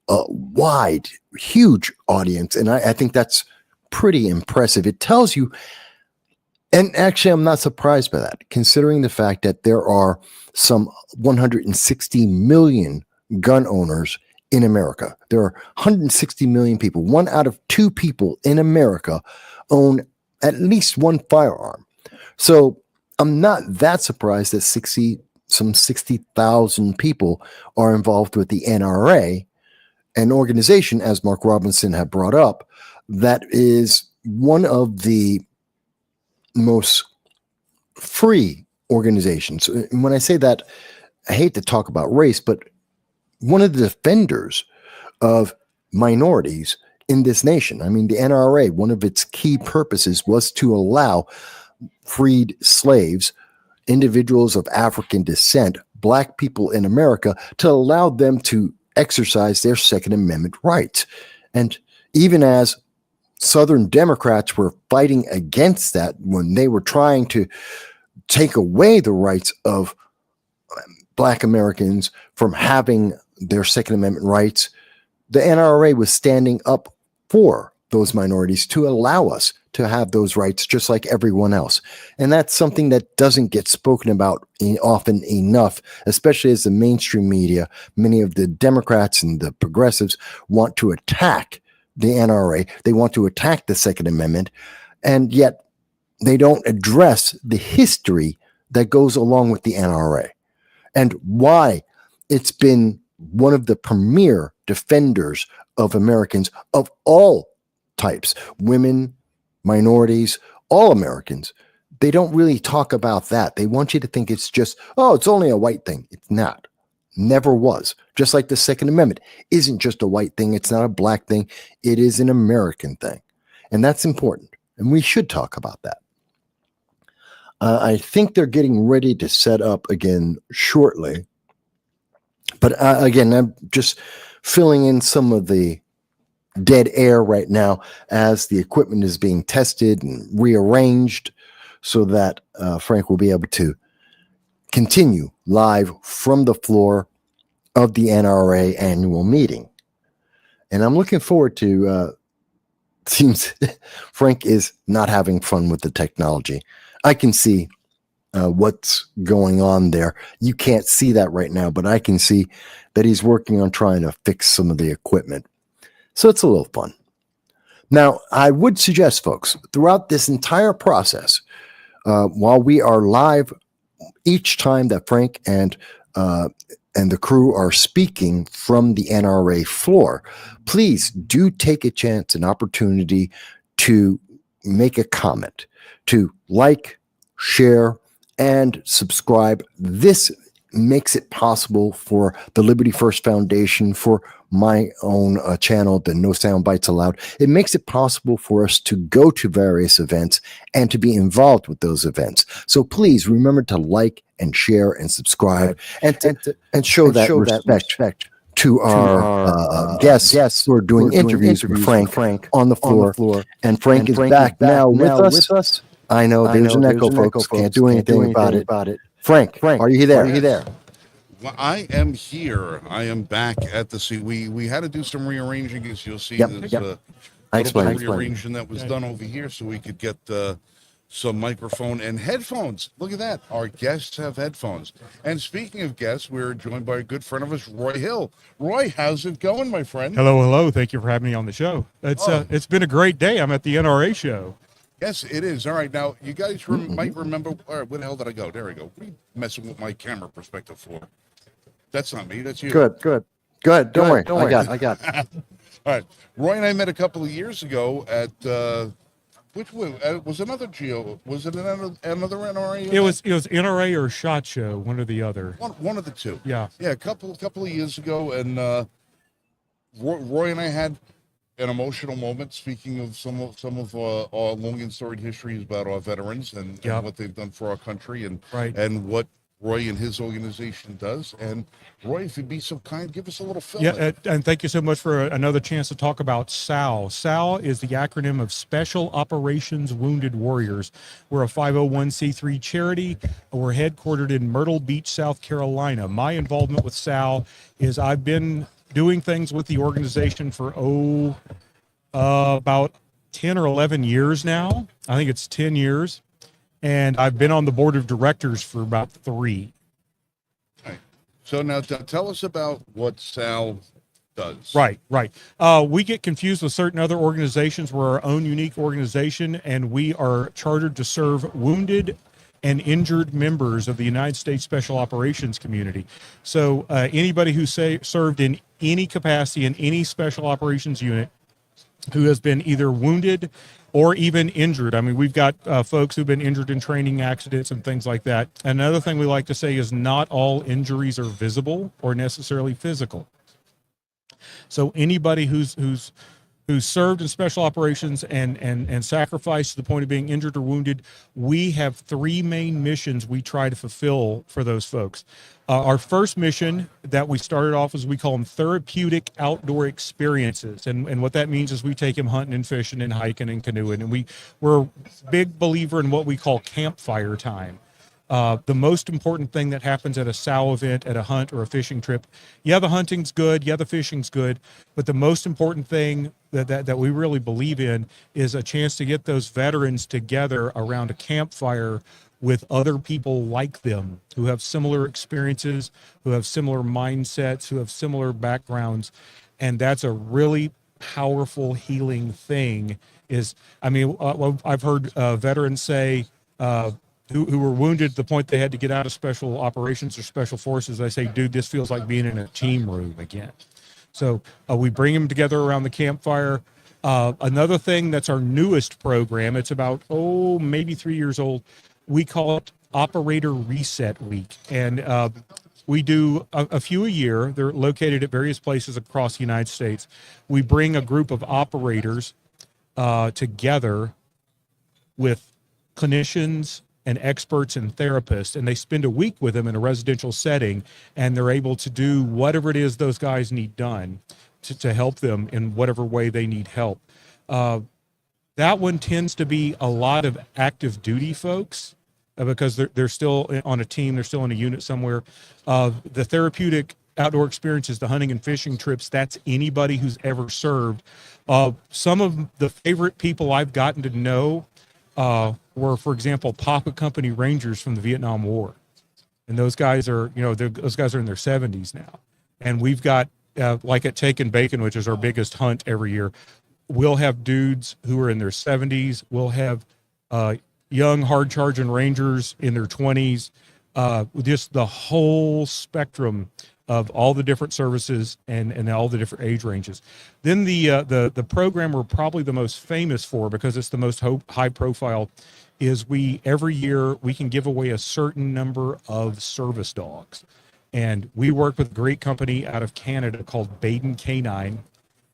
a wide, huge audience. And I think that's pretty impressive. It tells you, and actually I'm not surprised by that, considering the fact that there are some 160 million gun owners in America. There are 160 million people. 1 out of 2 people in America own at least one firearm. So I'm not that surprised that some 60,000 people are involved with the NRA, an organization, as Mark Robinson had brought up, that is one of the most free organizations. And when I say that, I hate to talk about race, but one of the defenders of minorities in this nation. I mean, the NRA, one of its key purposes was to allow freed slaves, individuals of African descent, black people in America, to allow them to exercise their Second Amendment rights. And even as Southern Democrats were fighting against that when they were trying to take away the rights of Black Americans from having their Second Amendment rights, the NRA was standing up for those minorities to allow us to have those rights just like everyone else. And that's something that doesn't get spoken about often enough, especially as the mainstream media, many of the Democrats and the progressives want to attack the NRA. They want to attack the Second Amendment, and yet they don't address the history that goes along with the NRA and why it's been one of the premier defenders of Americans of all types, women, minorities, all Americans. They don't really talk about that. They want you to think it's just, oh, it's only a white thing. It's not. Never was. Just like the Second Amendment isn't just a white thing. It's not a black thing. It is an American thing. And that's important. And we should talk about that. I think they're getting ready to set up again shortly. But again, I'm just filling in some of the dead air right now as the equipment is being tested and rearranged so that Frank will be able to continue live from the floor of the NRA annual meeting. And I'm looking forward to, seems Frank is not having fun with the technology. I can see what's going on there. You can't see that right now, but I can see that he's working on trying to fix some of the equipment. So it's a little fun. Now, I would suggest, folks, throughout this entire process, while we are live, each time that Frank and the crew are speaking from the NRA floor, please do take a chance, an opportunity to make a comment, to like, share, and subscribe. This makes it possible for the Liberty First Foundation, for my own channel, the No Soundbites Allowed. It makes it possible for us to go to various events and to be involved with those events. So please remember to like and share and subscribe and show that respect to our guests who are doing interviews with Frank on the floor. And Frank is back now with us. I know there's an echo, folks. Can't do anything about it. Frank, are you there? Well, I am here. I am back at the seat. We had to do some rearranging, as you'll see. Yep. There's I a little bit of explained. rearranging that was done over here so we could get some microphone and headphones. Look at that. Our guests have headphones. And speaking of guests, we're joined by a good friend of us, Roy Hill. Roy, how's it going, my friend? Hello. Thank you for having me on the show. It's been a great day. I'm at the NRA show. Yes, it is. All right. Now, you guys might remember, all right, where the hell did I go? There we go. What are you messing with my camera perspective for? That's not me. That's you. Good. Don't worry. I got it. All right. Roy and I met a couple of years ago at, which was another Geo? Was it another NRA? It was NRA or SHOT Show, one or the other. One of the two. Yeah. Yeah, a couple of years ago, and Roy and I had an emotional moment. Speaking of some of our long and storied histories about our veterans and what they've done for our country, and what Roy and his organization does. And Roy, if you'd be so kind, give us a little fill. Yeah, and thank you so much for another chance to talk about SOWW. SOWW is the acronym of Special Operations Wounded Warriors. We're a 501c3 charity. We're headquartered in Myrtle Beach, South Carolina. My involvement with SOWW is I've been doing things with the organization for about 10 or 11 years now. I think it's 10 years. And I've been on the board of directors for about 3. Right. So now tell us about what SOWW does. Right. We get confused with certain other organizations. We're our own unique organization, and we are chartered to serve wounded and injured members of the United States Special Operations community. So anybody who served in any capacity in any special operations unit who has been either wounded or even injured. I mean, we've got folks who've been injured in training accidents and things like that. Another thing we like to say is not all injuries are visible or necessarily physical. So anybody who's served in special operations and sacrificed to the point of being injured or wounded, we have 3 main missions we try to fulfill for those folks. Our first mission that we started off as, we call them therapeutic outdoor experiences. And what that means is we take them hunting and fishing and hiking and canoeing. And we're a big believer in what we call campfire time. The most important thing that happens at a SOWW event, at a hunt or a fishing trip, the hunting's good, the fishing's good, but the most important thing that we really believe in is a chance to get those veterans together around a campfire with other people like them who have similar experiences, who have similar mindsets, who have similar backgrounds. And that's a really powerful healing thing. I've heard veterans say, who were wounded to the point they had to get out of special operations or special forces. I say, dude, this feels like being in a team room again. So we bring them together around the campfire. Another thing that's our newest program, it's about, maybe 3 years old. We call it Operator Reset Week. And we do a few a year. They're located at various places across the United States. We bring a group of operators together with clinicians and experts and therapists, and they spend a week with them in a residential setting, and they're able to do whatever it is those guys need done to help them in whatever way they need help. That one tends to be a lot of active duty folks because they're still on a team, they're still in a unit somewhere. The therapeutic outdoor experiences, the hunting and fishing trips, that's anybody who's ever served. Some of the favorite people I've gotten to know were, for example, Papa Company Rangers from the Vietnam War. And those guys are, those guys are in their 70s now. And we've got, like at Take and Bacon, which is our biggest hunt every year, we'll have dudes who are in their 70s. We'll have young, hard-charging Rangers in their 20s, just the whole spectrum of all the different services and all the different age ranges. Then the program we're probably the most famous for, because it's the most high profile, is every year we can give away a certain number of service dogs. And we work with a great company out of Canada called Baden Canine.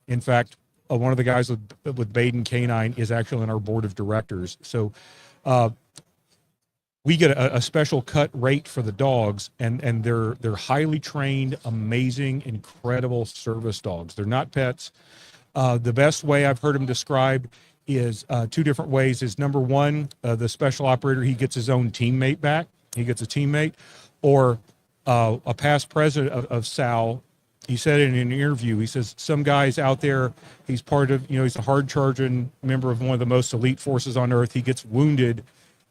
In fact, one of the guys with Baden Canine is actually on our board of directors. So we get a special cut rate for the dogs, and they're highly trained, amazing, incredible service dogs. They're not pets. The best way I've heard them described is 2 different ways. Is number one, the special operator, he gets his own teammate back. He gets a teammate, or a past president of SOWW. He said in an interview, he says, some guy's out there, he's part of, he's a hard charging member of one of the most elite forces on earth. He gets wounded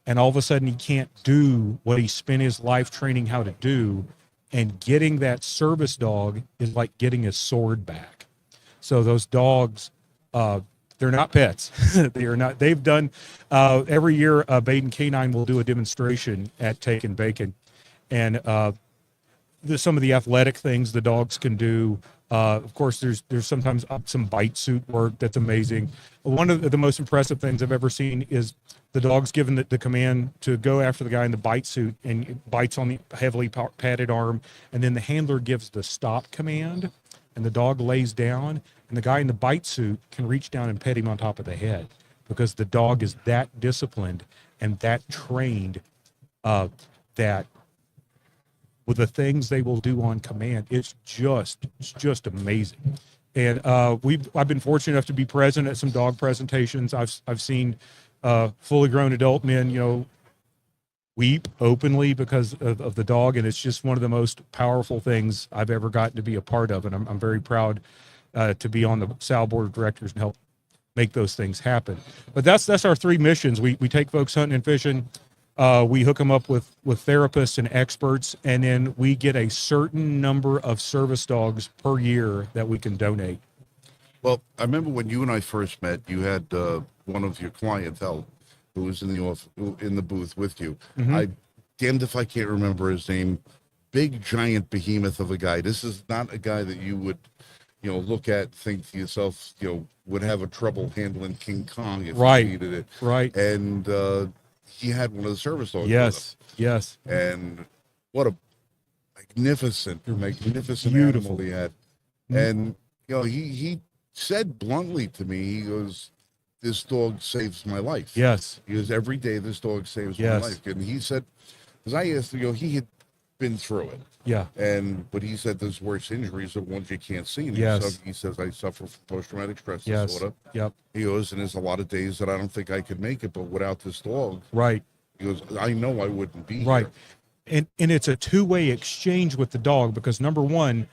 and all of a sudden he can't do what he spent his life training how to do. And getting that service dog is like getting his sword back. So those dogs, they're not pets. They are not. They've done every year. Baden Canine will do a demonstration at Take and Bacon, and there's some of the athletic things the dogs can do. Of course, there's sometimes some bite suit work that's amazing. One of the most impressive things I've ever seen is the dog's given the command to go after the guy in the bite suit, and it bites on the heavily padded arm, and then the handler gives the stop command, and the dog lays down, and the guy in the bite suit can reach down and pet him on top of the head because the dog is that disciplined and that trained that with the things they will do on command, it's just amazing. And I've been fortunate enough to be present at some dog presentations. I've seen fully grown adult men, weep openly because of the dog, and it's just one of the most powerful things I've ever gotten to be a part of. And I'm very proud to be on the SOWW board of directors and help make those things happen. But that's our three missions. We take folks hunting and fishing. We hook them up with therapists and experts, and then we get a certain number of service dogs per year that we can donate. Well, I remember when you and I first met, you had one of your clientele who was in the booth with you. Mm-hmm. I damned if I can't remember his name. Big giant behemoth of a guy. This is not a guy that you would, look at, think to yourself, would have a trouble handling King Kong if Right. he needed it. Right. And he had one of the service dogs. Yes. Yes. And what a magnificent Beautiful. animal he had. And he said bluntly to me, he goes, "This dog saves my life." Yes. He goes, "Every day this dog saves my Yes. life." And he said, because I asked him, he had been through it. Yeah. But he said there's worse injuries are ones you can't see. And Yes. he says, "I suffer from post-traumatic stress Yes. disorder." Yep. He goes, "And there's a lot of days that I don't think I could make it, but without this dog," Right. he goes, "I know I wouldn't be Right. here." And it's a two-way exchange with the dog, because number one,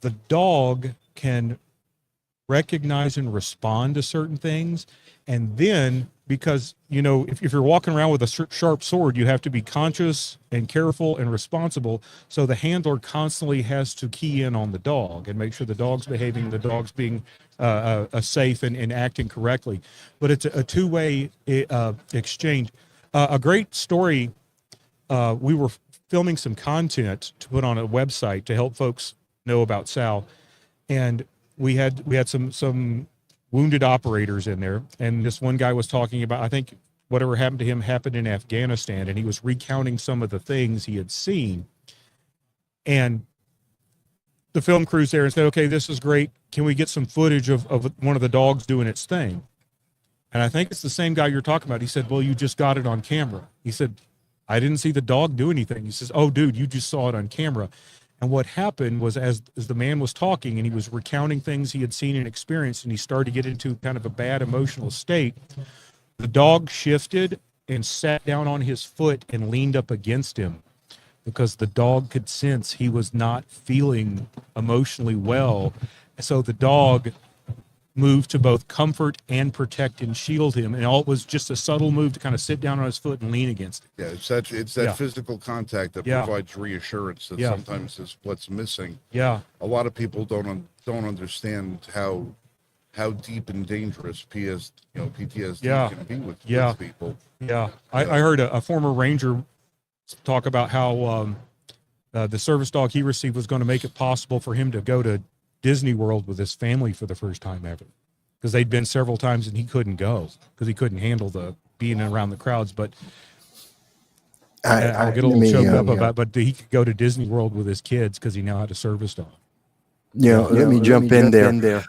the dog can recognize and respond to certain things. And then, because, if you're walking around with a sharp sword, you have to be conscious and careful and responsible. So the handler constantly has to key in on the dog and make sure the dog's behaving, the dog's being safe and acting correctly. But it's a two-way exchange. A great story, we were filming some content to put on a website to help folks know about SOWW. And we had some wounded operators in there, and this one guy was talking about, I think whatever happened to him happened in Afghanistan, and he was recounting some of the things he had seen. And the film crew's there and said, "Okay, this is great. Can we get some footage of one of the dogs doing its thing?" And I think it's the same guy you're talking about. He said, "Well, you just got it on camera." He said, "I didn't see the dog do anything." He says, "Oh, dude, you just saw it on camera." And what happened was, as the man was talking and he was recounting things he had seen and experienced, and he started to get into kind of a bad emotional state, the dog shifted and sat down on his foot and leaned up against him, because the dog could sense he was not feeling emotionally well. So the dog moved to both comfort and protect and shield him, and all it was just a subtle move to kind of sit down on his foot and lean against it. Yeah, it's that Yeah. physical contact that Yeah. provides reassurance that Yeah. sometimes is what's missing. Yeah. A lot of people don't understand how deep and dangerous PTSD Yeah. can be with people. Yeah. I heard a former Ranger talk about how the service dog he received was going to make it possible for him to go to Disney World with his family for the first time ever, because they'd been several times and he couldn't go because he couldn't handle the being around the crowds. But I'll get a little choked up about, but he could go to Disney World with his kids because he now had a service dog. Let me jump in there.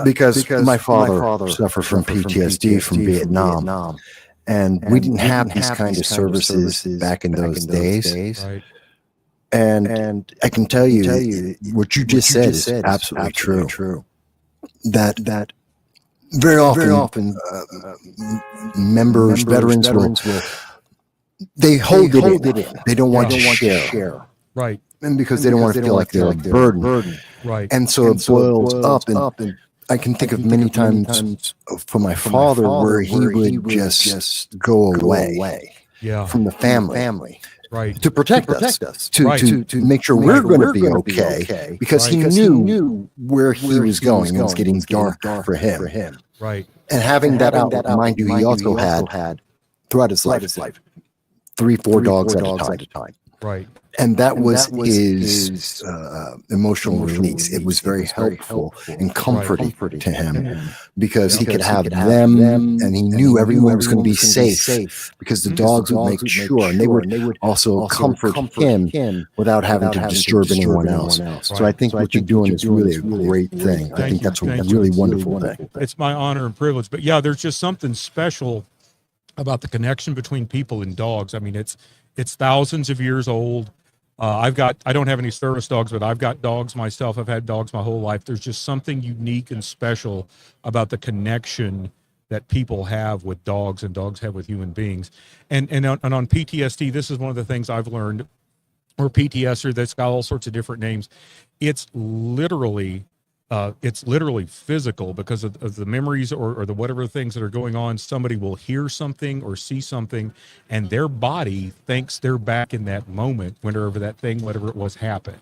Because my father suffered from PTSD from Vietnam, and we didn't have these kind of services back in those days. Right. And I can tell you what you just said is absolutely true. That very often members, veterans will they hold it in. They don't want to share. Right. And because they don't want to feel like they're a burden. Right. And so it boils up. And I can think of many times for my father where he would just go away Yeah. from the family. Right. To protect us, to make sure we're going to be okay, because he knew where he was going. It was getting dark for him. Right. And having that out, mind you, he also had throughout his life 3-4 dogs at a time. Right. And that was his emotional release. It was very helpful and comforting to him, because he could have them, and he knew everyone was going to be safe, because the dogs would make sure, and they would also comfort him without having to disturb anyone else. So I think what you're doing is really a great thing. I think that's a really wonderful thing. It's my honor and privilege. But yeah, there's just something special about the connection between people and dogs. I mean, it's thousands of years old. I don't have any service dogs, but I've got dogs myself. I've had dogs my whole life. There's just something unique and special about the connection that people have with dogs and dogs have with human beings. And on PTSD, this is one of the things I've learned, or PTSD, that's got all sorts of different names. It's literally physical, because of the memories or the whatever things that are going on. Somebody will hear something or see something, and their body thinks they're back in that moment, whenever that thing, whatever it was, happened.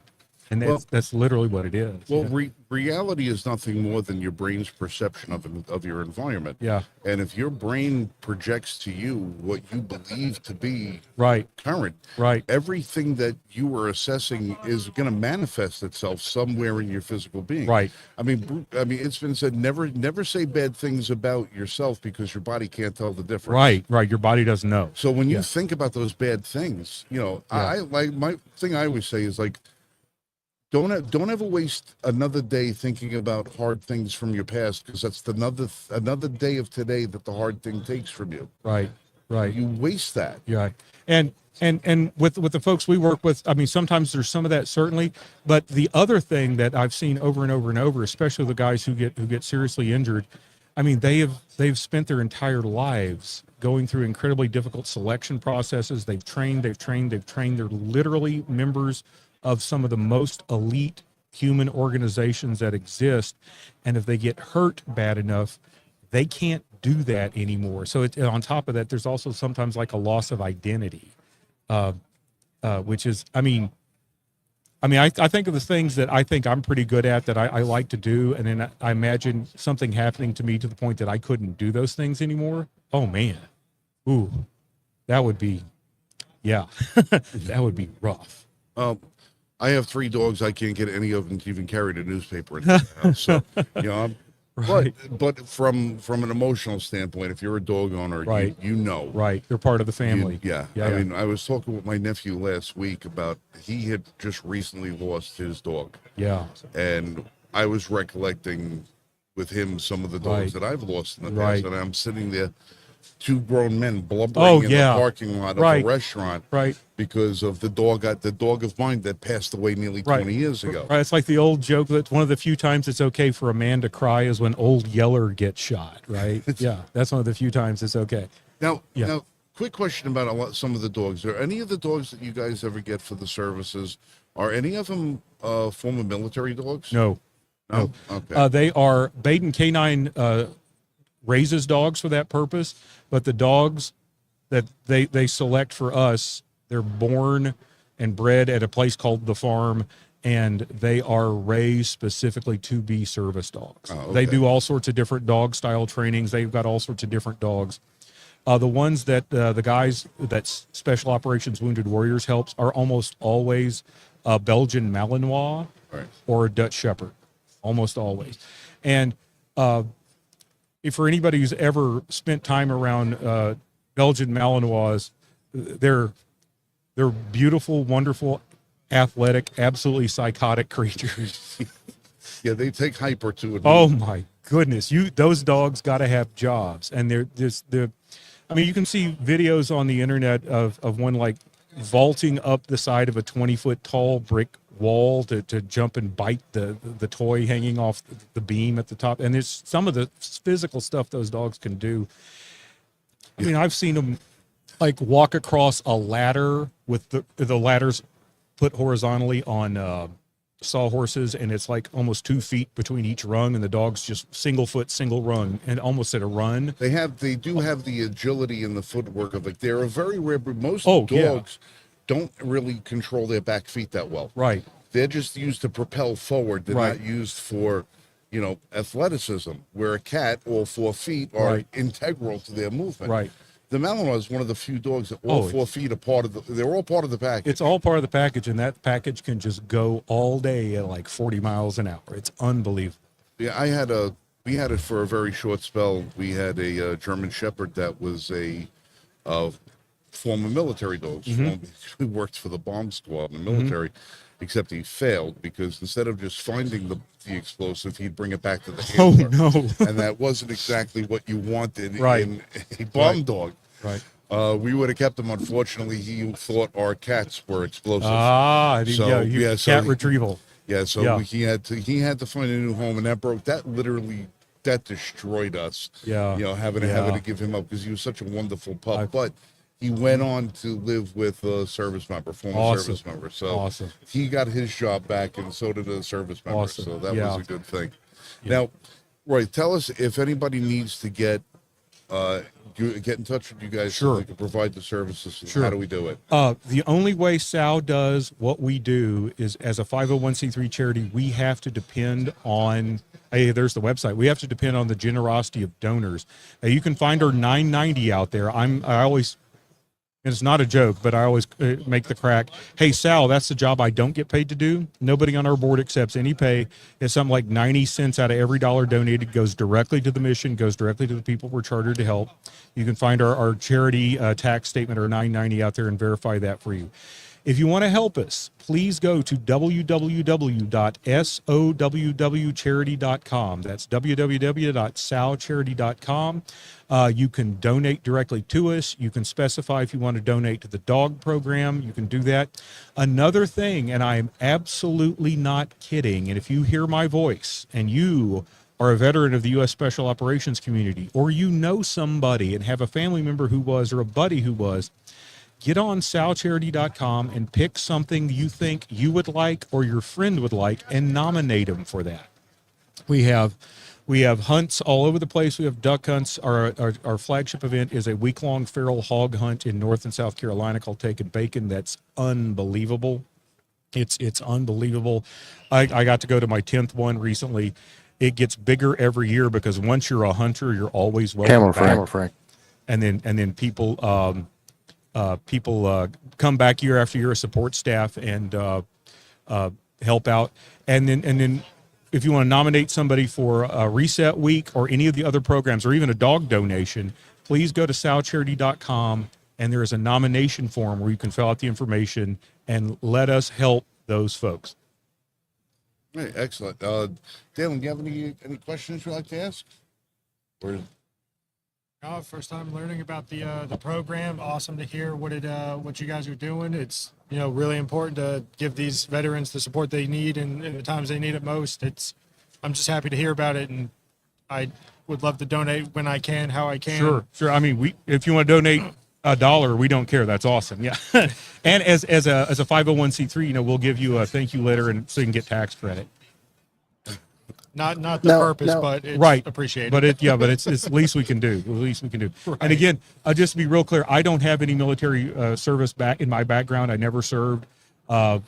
And that's literally what it is. Well, reality is nothing more than your brain's perception of your environment. Yeah. And if your brain projects to you what you believe to be current, everything that you are assessing is going to manifest itself somewhere in your physical being. Right. I mean, it's been said, never say bad things about yourself, because your body can't tell the difference. Right. Your body doesn't know. So when you think about those bad things, I like, my thing I always say is, like, don't ever waste another day thinking about hard things from your past, because that's another day of today that the hard thing takes from you. Right. You waste that. Yeah. And with the folks we work with, I mean, sometimes there's some of that, certainly, but the other thing that I've seen over and over and over, especially the guys who get seriously injured, I mean, they've spent their entire lives going through incredibly difficult selection processes. They've trained. They're literally members of some of the most elite human organizations that exist. And if they get hurt bad enough, they can't do that anymore. So on top of that, there's also sometimes like a loss of identity, which is, I think of the things that I think I'm pretty good at, that I like to do. And then I imagine something happening to me to the point that I couldn't do those things anymore. Oh man. Ooh, that would be, that would be rough. I have 3 dogs. I can't get any of them to even carry the newspaper in the house. So, but from an emotional standpoint, if you're a dog owner, you know. Right. You're part of the family. I mean, I was talking with my nephew last week about, he had just recently lost his dog. Yeah. And I was recollecting with him some of the dogs that I've lost in the past. And I'm sitting there, 2 grown men blubbering in the parking lot of a restaurant, because of the dog of mine that passed away nearly 20 years ago. Right. It's like the old joke that one of the few times it's okay for a man to cry is when Old Yeller gets shot. Right. Yeah. That's one of the few times it's okay. Now, quick question about some of the dogs. Are any of the dogs that you guys ever get for the services, are any of them former military dogs? No. Okay. They are Baden Canine raises dogs for that purpose, but the dogs that they select for us, they're born and bred at a place called The Farm, and they are raised specifically to be service dogs. Oh, okay. They do all sorts of different dog style trainings. They've got all sorts of different dogs. The ones that the guys that Special Operations Wounded Warriors helps are almost always Belgian Malinois or Dutch Shepherd, almost always. And for anybody who's ever spent time around Belgian Malinois, they're beautiful, wonderful, athletic, absolutely psychotic creatures. Yeah, they take hyper to it. Oh my goodness, those dogs got to have jobs, and they're I mean, you can see videos on the internet of one like vaulting up the side of a 20-foot tall brick wall to jump and bite the toy hanging off the beam at the top. And there's some of the physical stuff those dogs can do. I mean, I've seen them like walk across a ladder with the ladders put horizontally on sawhorses, and it's like almost 2 feet between each rung, and the dog's just single foot, single rung, and almost at a run. They do have the agility and the footwork of it. They're a very rare, but most Yeah. dogs don't really control their back feet that well. Right. They're just used to propel forward. They're Right. not used for, athleticism, where a cat, all 4 feet, are Right. integral to their movement. Right. The Malinois is one of the few dogs that all 4 feet are part of they're all part of the package. It's all part of the package, and that package can just go all day at like 40 miles an hour. It's unbelievable. Yeah, we had it for a very short spell. We had a German Shepherd that was a former military dog. He worked for the bomb squad in the military, except he failed because instead of just finding the explosive, he'd bring it back to the handler. Oh, no. And that wasn't exactly what you wanted Right. in a bomb dog. Right. We would have kept him. Unfortunately, he thought our cats were explosive. Cat retrieval. Yeah, so Yeah. he had to find a new home, and that destroyed us. Yeah. Having Yeah. to give him up because he was such a wonderful pup. But he went on to live with a service member, former Awesome. service member. So Awesome. he got his job back, and so did a service member. Awesome. So that Yeah. was a good thing. Now, Roy, tell us if anybody needs to get in touch with you guys so Sure. they can provide the services. Sure. How do we do it? The only way SOW does what we do is, as a 501c3 charity, we have to depend on, hey, there's the website. We have to depend on the generosity of donors. You can find our 990 out there. I always, and it's not a joke, but I always make the crack. Hey, Sal, that's the job I don't get paid to do. Nobody on our board accepts any pay. It's something like 90 cents out of every dollar donated goes directly to the mission, goes directly to the people we're chartered to help. You can find our charity tax statement or 990 out there and verify that for you. If you want to help us, please go to www.sowwcharity.com. That's www.sowcharity.com. You can donate directly to us. You can specify if you want to donate to the dog program. You can do that. Another thing, and I am absolutely not kidding, and if you hear my voice and you are a veteran of the U.S. Special Operations community, or you know somebody and have a family member who was or a buddy who was, get on sowcharity.com and pick something you think you would like or your friend would like and nominate them for that. We have hunts all over the place. We have duck hunts. Our flagship event is a week-long feral hog hunt in North and South Carolina called Taking Bacon. That's unbelievable. It's unbelievable. I got to go to my 10th one recently. It gets bigger every year because once you're a hunter, you're always welcome back. Frank. And then people come back year after year as support staff and help out. And then if you want to nominate somebody for a reset week or any of the other programs or even a dog donation, please go to sowcharity.com, and there is a nomination form where you can fill out the information and let us help those folks. Hey, excellent. Dalen, do you have any questions you'd like to ask? Or First time learning about the program. Awesome to hear what you guys are doing. It's really important to give these veterans the support they need in the times they need it most. I'm just happy to hear about it, and I would love to donate when I can, how I can. Sure. I mean, if you want to donate $1, we don't care. That's awesome. Yeah. And as a 501c3, we'll give you a thank you letter and so you can get tax credit. Not the purpose, but it's right. appreciated. But it's the least we can do. The least we can do. Right. And again, just to be real clear, I don't have any military service back in my background. I never served. I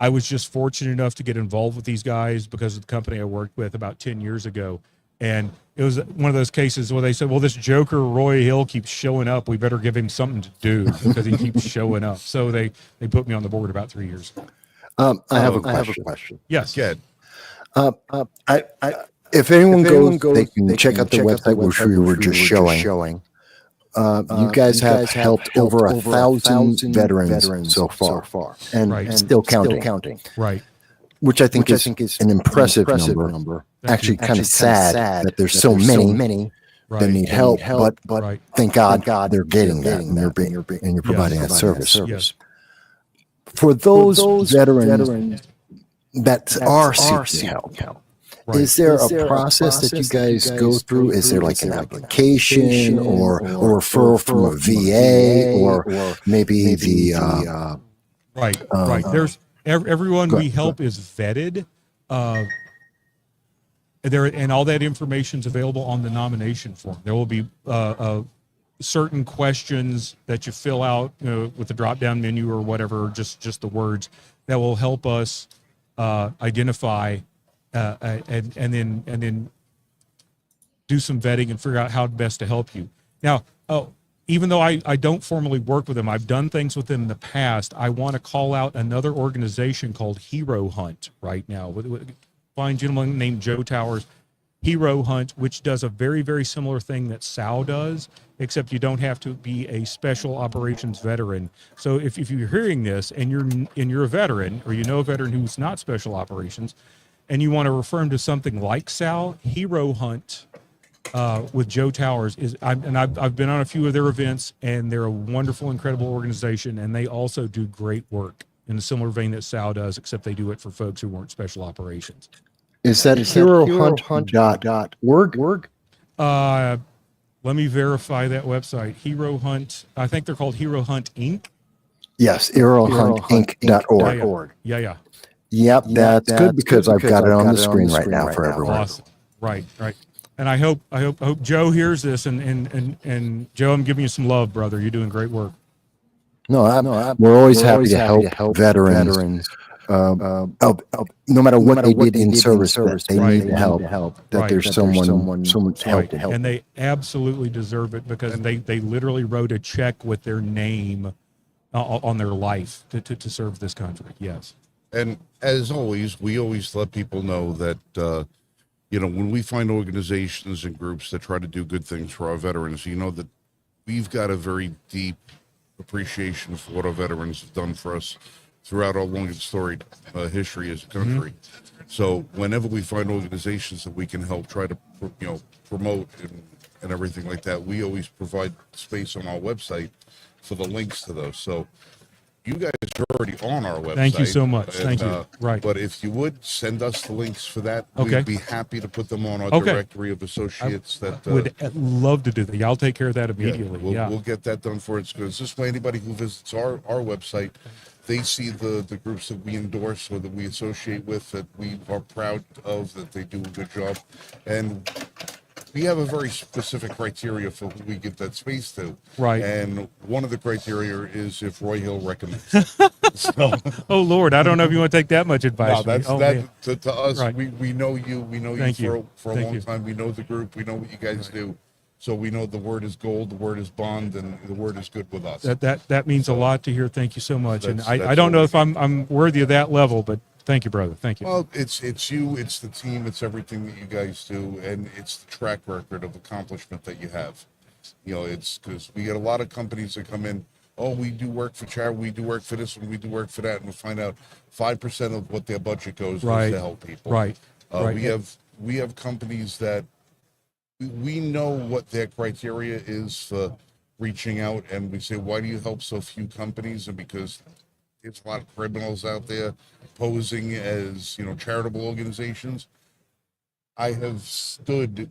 was just fortunate enough to get involved with these guys because of the company I worked with about 10 years ago. And it was one of those cases where they said, well, this joker Roy Hill keeps showing up. We better give him something to do because he keeps showing up. So they put me on the board about 3 years ago. I have a question. Yes. Good. If anyone goes, they can check out the website which we were just showing. You guys have helped over 1,000 veterans so far, and Right. still counting. Right. Which I think is an impressive number. Actually, kind of sad that there's so many Right. that need help, but Right. thank God they're getting that, and you're providing that service. Yes. For those veterans that are seeking help, Right. is there a process that you guys go through? Is there like an application or a referral from a VA or maybe the Right. Everyone Go we ahead. help is vetted. And all that information is available on the nomination form. There will be certain questions that you fill out, with the drop-down menu or whatever, just the words that will help us identify and then do some vetting and figure out how best to help you. Now, even though I don't formally work with them, I've done things with them in the past. I want to call out another organization called Hero Hunt right now. With fine gentleman named Joe Towers, Hero Hunt, which does a very, very similar thing that SOWW does, except you don't have to be a special operations veteran. So if you're hearing this and you're a veteran, or you know a veteran who's not special operations, and you want to refer them to something like SOWW, Hero Hunt with Joe Towers I've been on a few of their events, and they're a wonderful, incredible organization, and they also do great work in a similar vein that SOWW does, except they do it for folks who weren't special operations. Is that herohunt.org? Let me verify that website. Hero Hunt. I think they're called Hero Hunt Inc. Yes, herohuntinc.org. Yeah. Yep, that's good because I've got it on the screen right now for everyone. Awesome. Right. And I hope Joe hears this, and Joe, I'm giving you some love, brother. You're doing great work. We're always happy to help veterans. No matter what they did in service, that they need help. That there's someone to help them. And they absolutely deserve it, because they literally wrote a check with their name on their life to serve this country. Yes. And as always, we always let people know that, when we find organizations and groups that try to do good things for our veterans, that we've got a very deep appreciation for what our veterans have done for us throughout our long and storied history as a country. Mm-hmm. So whenever we find organizations that we can help try to, promote and everything like that, we always provide space on our website for the links to those. So you guys are already on our website. Thank you so much. And, Thank you. Right. But if you would send us the links for that, Okay. we'd be happy to put them on our Okay. directory of associates. Would love to do that. I'll take care of that immediately. We'll get that done for it. Because this way, anybody who visits our website, they see the groups that we endorse or that we associate with, that we are proud of, that they do a good job. And we have a very specific criteria for who we give that space to. Right. And one of the criteria is if Roy Hill recommends. So, Oh Lord, I don't know if you want to take that much advice. no, from me. that's Man. to us. Right. We know you. We know Thank you you. for a Thank long you. time. We know the group. We know what you guys do. So we know the word is gold, the word is bond, and the word is good with us. That means a lot to hear. Thank you so much. And That's I don't know what if I'm worthy of that level, but thank you, brother. Thank you. Well, it's you, it's the team, it's everything that you guys do, and it's the track record of accomplishment that you have. It's because we get a lot of companies that come in, oh, we do work for charity, we do work for this, and we do work for that, and we find out 5% of what their budget goes Right. is to help people. Right. Right. We have companies that we know what their criteria is for reaching out, and we say, why do you help so few companies? And because there's a lot of criminals out there posing as charitable organizations. I have stood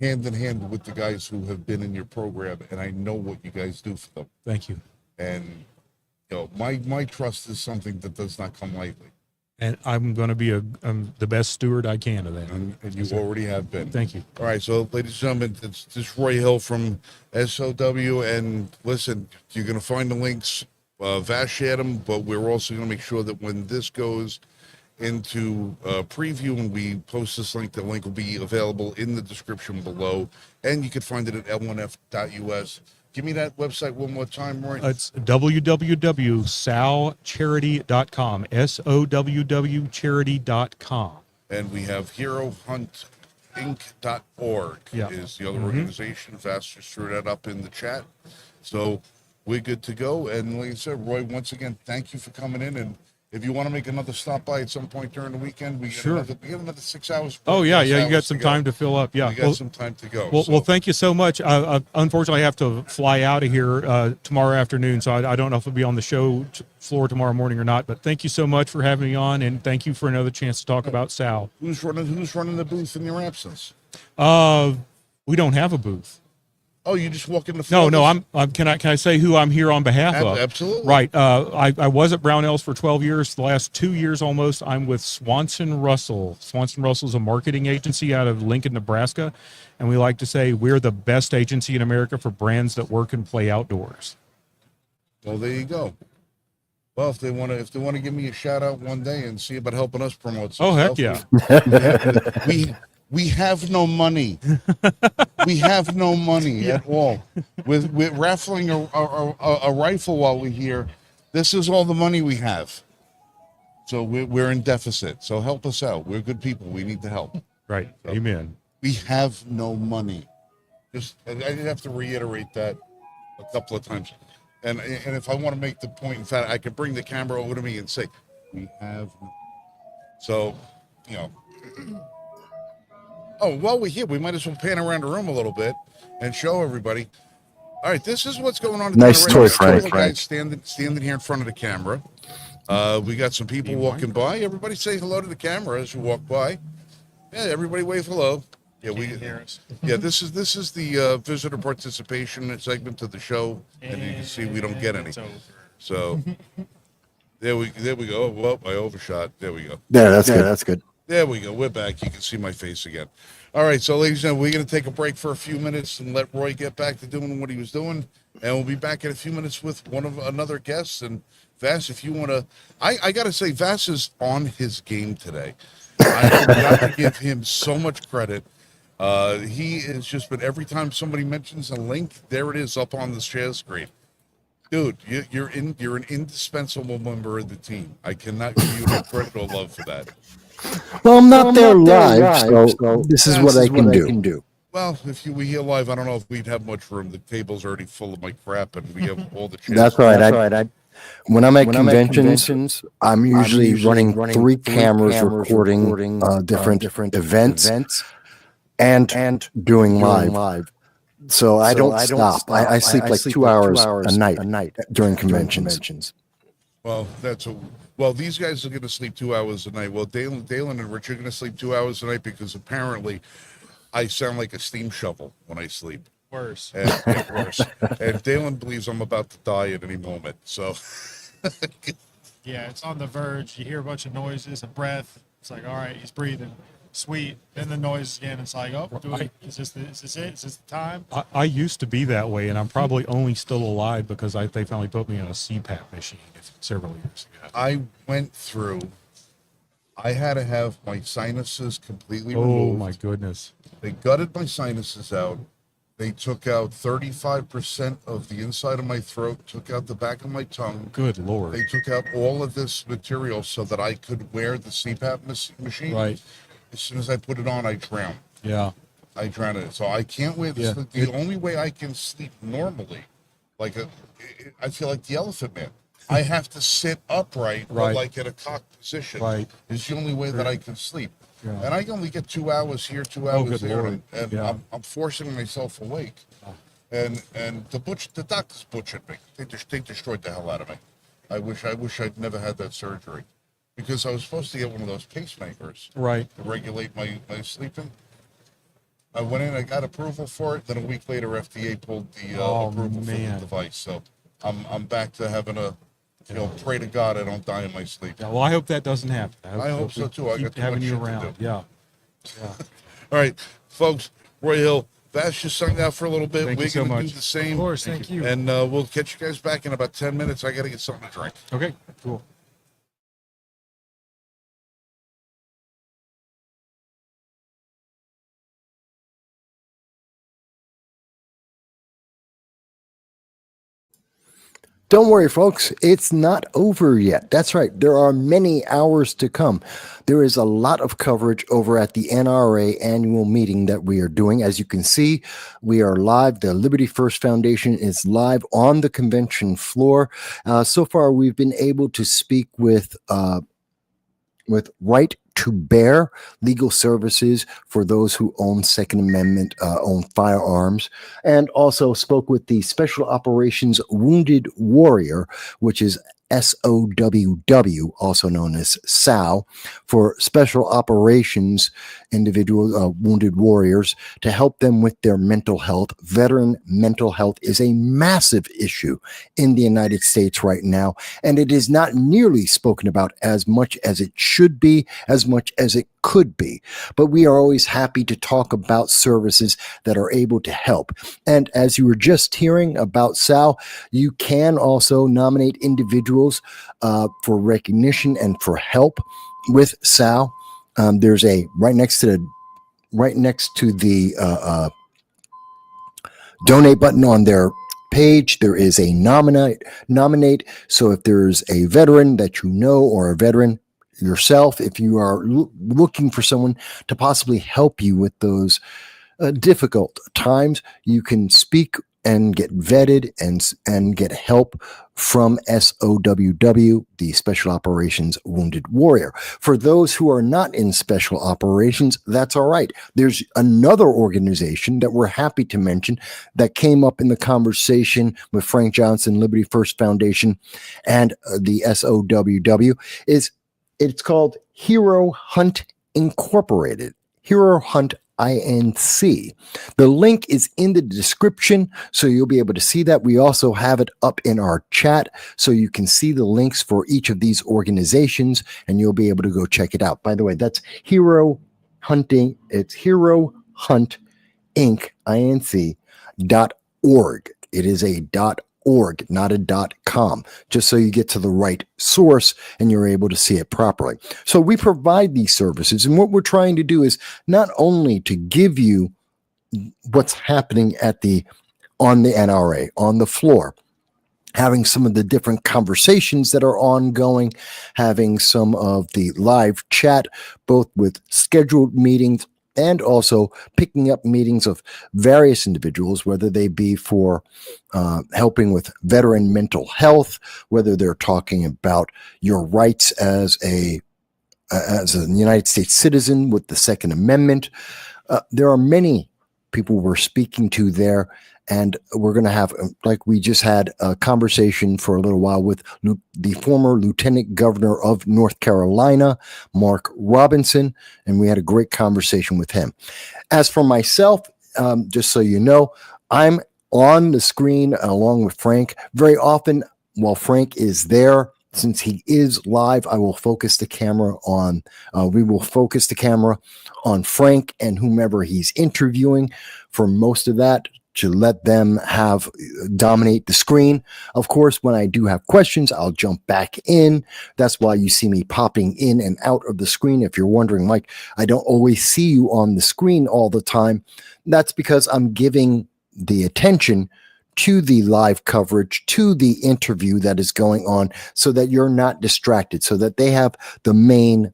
hand in hand with the guys who have been in your program, and I know what you guys do for them. Thank you. And my trust is something that does not come lightly, And I'm going to be the best steward I can of that. and you already have been. Thank you. All right, so ladies and gentlemen, it's this Roy Hill from SOWW, and listen, you're going to find the links. Vash at them, but we're also going to make sure that when this goes into preview and we post this link, the link will be available in the description below, and you can find it at l1f.us. Give me that website one more time, Roy. It's www.sowwcharity.com, SOWWcharity.com. And we have herohuntinc.org Yeah. is the other organization. Vash just threw that up in the chat. So we're good to go. And like I said, Roy, once again, thank you for coming in. And if you want to make another stop by at some point during the weekend, we get another 6 hours. Oh, yeah. You got hours some to go. time to fill up. Yeah. We got some time to go. Well, thank you so much. Unfortunately, I have to fly out of here tomorrow afternoon, so I don't know if I'll be on the show floor tomorrow morning or not. But thank you so much for having me on, and thank you for another chance to talk about SOWW. Who's running the booth in your absence? We don't have a booth. Oh, you just walk in the No, floor? no. Can I say who I'm here on behalf of? Absolutely. Right. I was at Brownells for 12 years. The last 2 years almost, I'm with Swanson Russell. Swanson Russell is a marketing agency out of Lincoln, Nebraska, and we like to say we're the best agency in America for brands that work and play outdoors. Well, there you go. Well, if they want to give me a shout out one day and see about helping us promote some Oh, heck stuff, yeah. we have no money. We have no money at all. With raffling a rifle while we're here, this is all the money we have. So we're in deficit. So help us out. We're good people. We need the help. Right. Amen. We have no money. I have to reiterate that a couple of times. And if I want to make the point, in fact, I could bring the camera over to me and say, we have. So, you know. Oh, while we're here, we might as well pan around the room a little bit and show everybody. All right, this is what's going on. Nice toy, Frank. Guys standing here in front of the camera. We got some people walking by. Everybody say hello to the camera as you walk by. Yeah, everybody wave hello. Yeah, this is the visitor participation segment of the show, and you can see we don't get any. So there we go. Well, I overshot. There we go. There, that's good. That's good. There we go. We're back. You can see my face again. All right, so ladies and gentlemen, we're going to take a break for a few minutes and let Roy get back to doing what he was doing, and we'll be back in a few minutes with another guest. And Vass, if you want to, I got to say, Vass is on his game today. I got to give him so much credit. He has just been, every time somebody mentions a link, there it is up on the share screen. Dude, you're an indispensable member of the team. I cannot give you no credit or love for that. Well, I'm not there live, so this is what I can do. Well, if you were here live, I don't know if we'd have much room. The table's already full of my crap, and we have all the chairs. That's right. When I'm at conventions, I'm usually running 3 cameras recording different events and doing live. So I don't stop. I sleep like 2 hours a night during conventions. Well, these guys are going to sleep 2 hours a night. Well, Dalen and Rich are going to sleep 2 hours a night because apparently I sound like a steam shovel when I sleep. Worse. And worse. And Dalen believes I'm about to die at any moment. So, yeah, it's on the verge. You hear a bunch of noises, a breath. It's like, all right, he's breathing. Sweet. Then the noise again. It's like, oh, is this it? Is this the time? I used to be that way, and I'm probably only still alive because they finally put me on a CPAP machine several years ago. I went through. I had to have my sinuses completely removed. Oh my goodness! They gutted my sinuses out. They took out 35% of the inside of my throat, took out the back of my tongue. Good Lord. They took out all of this material so that I could wear the CPAP machine. Right. As soon as I put it on, I drown. Yeah. I drown it. So I can't wear this. Yeah. The only way I can sleep normally, I feel like the Elephant Man. I have to sit upright, or like in a cocked position. Right. It's the only way that I can sleep. Yeah. And I only get 2 hours here, 2 hours there, and yeah. I'm forcing myself awake. Oh. And the doctors butchered me. They destroyed the hell out of me. I wish I'd never had that surgery, because I was supposed to get one of those pacemakers, right, to regulate my sleeping. I went in, I got approval for it. Then a week later, FDA pulled the approval for the device. So I'm back to having to, pray to God I don't die in my sleep. Yeah, well, I hope that doesn't happen. I hope so too. I got too much shit to do. Yeah. All right, folks. Roy Hill, Vass just sung out for a little bit. Thank We're going to do the same. Of course, thank you. And we'll catch you guys back in about 10 minutes. I got to get something to drink. Okay, cool. Don't worry, folks. It's not over yet. That's right. There are many hours to come. There is a lot of coverage over at the NRA Annual Meeting that we are doing. As you can see, we are live. The Liberty First Foundation is live on the convention floor. So far, we've been able to speak with Right to Bear Legal Services for those who own Second Amendment, own firearms, and also spoke with the Special Operations Wounded Warrior, which is SOWW, also known as SOW, for Special Operations Individual Wounded Warriors, to help them with their mental health. Veteran mental health is a massive issue in the United States right now, and it is not nearly spoken about as much as it should be, as much as it could be. But we are always happy to talk about services that are able to help. And as you were just hearing about SAL, you can also nominate individuals for recognition and for help with SAL. There's a right next to the donate button on their page. There is a nominate. So if there's a veteran that you know, or a veteran yourself, if you are looking for someone to possibly help you with those difficult times, you can speak and get vetted and get help from SOWW, the Special Operations Wounded Warrior. For those who are not in special operations, that's all right. There's another organization that we're happy to mention that came up in the conversation with Frank Johnson, Liberty First Foundation, and the SOWW. It's called Hero Hunt Incorporated. Hero Hunt INC. The link is in the description, so you'll be able to see that. We also have it up in our chat, so you can see the links for each of these organizations, and you'll be able to go check it out. By the way, that's Hero Hunting. It's Hero Hunt Inc. .org. It is a .org, not a .com, just so you get to the right source and you're able to see it properly. So we provide these services, and what we're trying to do is not only to give you what's happening on the NRA, on the floor, having some of the different conversations that are ongoing, having some of the live chat, both with scheduled meetings and also picking up meetings of various individuals, whether they be for helping with veteran mental health, whether they're talking about your rights as a United States citizen with the Second Amendment. There are many people we're speaking to there, and we're going to have, like we just had a conversation for a little while with the former Lieutenant Governor of North Carolina, Mark Robinson, and we had a great conversation with him. As for myself, just so you know, I'm on the screen along with Frank. Very often, while Frank is there, since he is live, I will focus the camera on, we will focus the camera on Frank and whomever he's interviewing for most of that, to let them dominate the screen. Of course, when I do have questions, I'll jump back in. That's why you see me popping in and out of the screen. If you're wondering, Mike, I don't always see you on the screen all the time. That's because I'm giving the attention to the live coverage, to the interview that is going on, so that you're not distracted, so that they have the main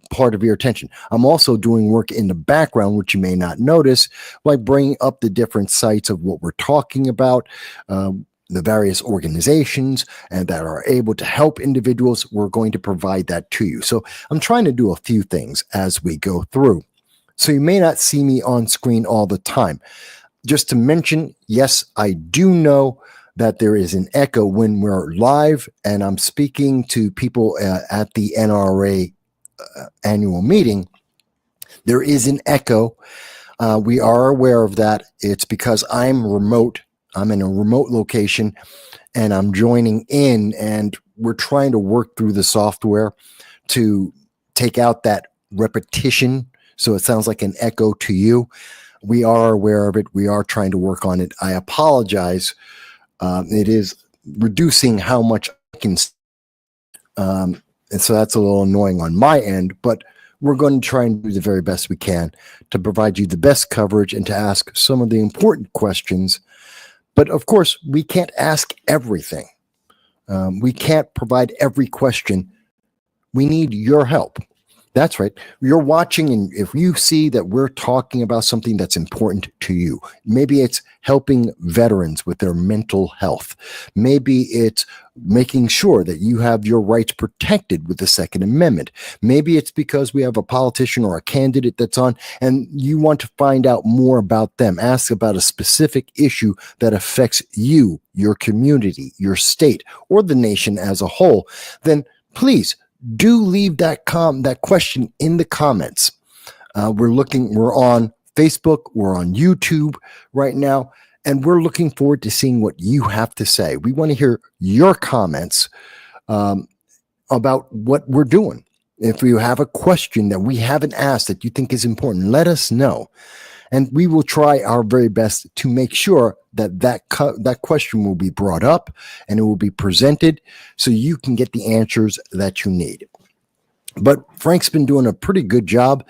part of your attention. I'm also doing work in the background, which you may not notice, like bringing up the different sites of what we're talking about, the various organizations and that are able to help individuals. We're going to provide that to you. So I'm trying to do a few things as we go through. So you may not see me on screen all the time. Just to mention, yes, I do know that there is an echo when we're live and I'm speaking to people at the NRA Annual Meeting. There is an echo. We are aware of that. It's because I'm remote. I'm in a remote location and I'm joining in, and we're trying to work through the software to take out that repetition so it sounds like an echo to you. We are aware of it. We are trying to work on it. I apologize. It is reducing how much I can. And so that's a little annoying on my end, but we're going to try and do the very best we can to provide you the best coverage and to ask some of the important questions. But of course, we can't ask everything. We can't provide every question. We need your help. That's right. You're watching, and if you see that we're talking about something that's important to you, maybe it's helping veterans with their mental health. Maybe it's making sure that you have your rights protected with the Second Amendment. Maybe it's because we have a politician or a candidate that's on and you want to find out more about them, ask about a specific issue that affects you, your community, your state, or the nation as a whole, then please do leave that question in the comments. We're on Facebook, we're on YouTube right now, and we're looking forward to seeing what you have to say. We want to hear your comments about what we're doing. If you have a question that we haven't asked that you think is important, let us know. And we will try our very best to make sure that question will be brought up and it will be presented so you can get the answers that you need. But Frank's been doing a pretty good job.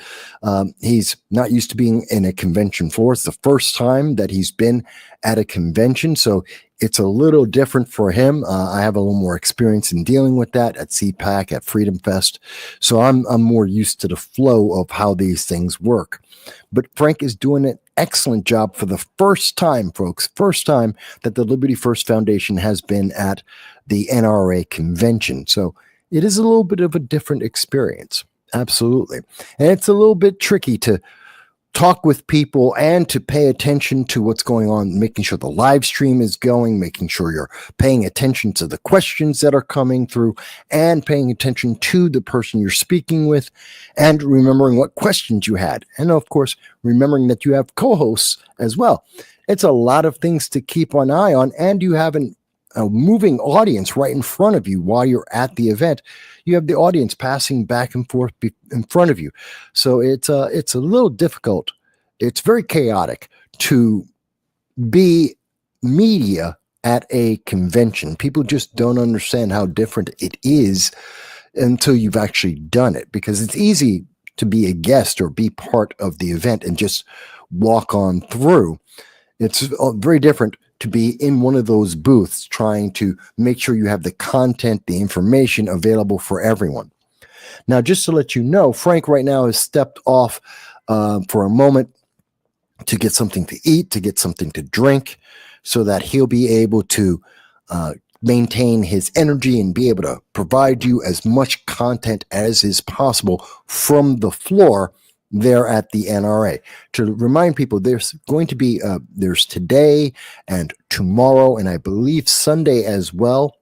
He's not used to being in a convention floor. It's the first time that he's been at a convention, so it's a little different for him. I have a little more experience in dealing with that at CPAC, at Freedom Fest, so I'm more used to the flow of how these things work. But Frank is doing an excellent job for the first time, folks. First time that the Liberty First Foundation has been at the NRA convention. So it is a little bit of a different experience. Absolutely. And it's a little bit tricky to talk with people and to pay attention to what's going on, making sure the live stream is going, making sure you're paying attention to the questions that are coming through and paying attention to the person you're speaking with and remembering what questions you had. And of course, remembering that you have co-hosts as well. It's a lot of things to keep an eye on, and you have a moving audience right in front of you while you're at the event. You have the audience passing back and forth in front of you. So it's a little difficult. It's very chaotic to be media at a convention. People just don't understand how different it is until you've actually done it, because it's easy to be a guest or be part of the event and just walk on through. It's very different to be in one of those booths trying to make sure you have the content, the information available for everyone. Now, just to let you know, Frank right now has stepped off for a moment to get something to eat, to get something to drink, so that he'll be able to maintain his energy and be able to provide you as much content as is possible from the floor there at the NRA. To remind people, there's going to be there's today and tomorrow, and I believe Sunday as well,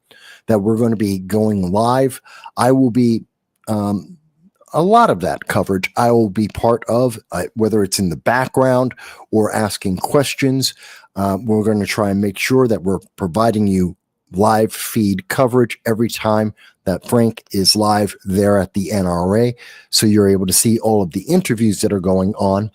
that we're going to be going live. I will be a lot of that coverage I will be part of, whether it's in the background or asking questions. We're going to try and make sure that we're providing you live feed coverage every time that Frank is live there at the NRA, so you're able to see all of the interviews that are going on.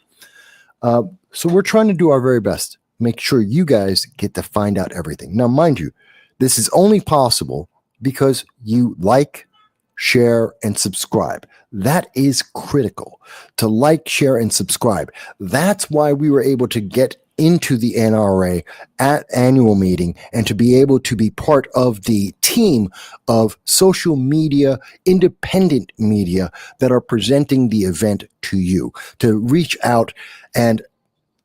So we're trying to do our very best, make sure you guys get to find out everything. Now, mind you, this is only possible because you like, share, and subscribe. That is critical, to like, share, and subscribe. That's why we were able to get into the NRA at annual meeting and to be able to be part of the team of social media, independent media that are presenting the event to you, to reach out and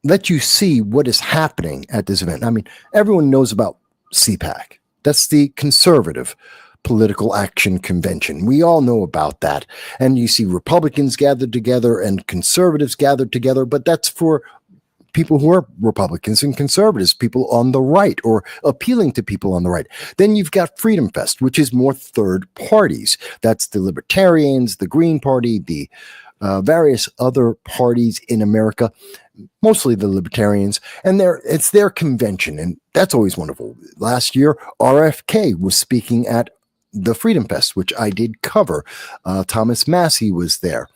let you see what is happening at this event. I mean, everyone knows about CPAC. That's the Conservative Political Action Convention. We all know about that. And you see Republicans gathered together and conservatives gathered together, but that's for people who are Republicans and conservatives, people on the right or appealing to people on the right. Then you've got Freedom Fest, which is more third parties. That's the Libertarians, the Green Party, the various other parties in America, mostly the Libertarians, and it's their convention, and that's always wonderful. Last year, RFK was speaking at the Freedom Fest, which I did cover. Thomas Massey was there.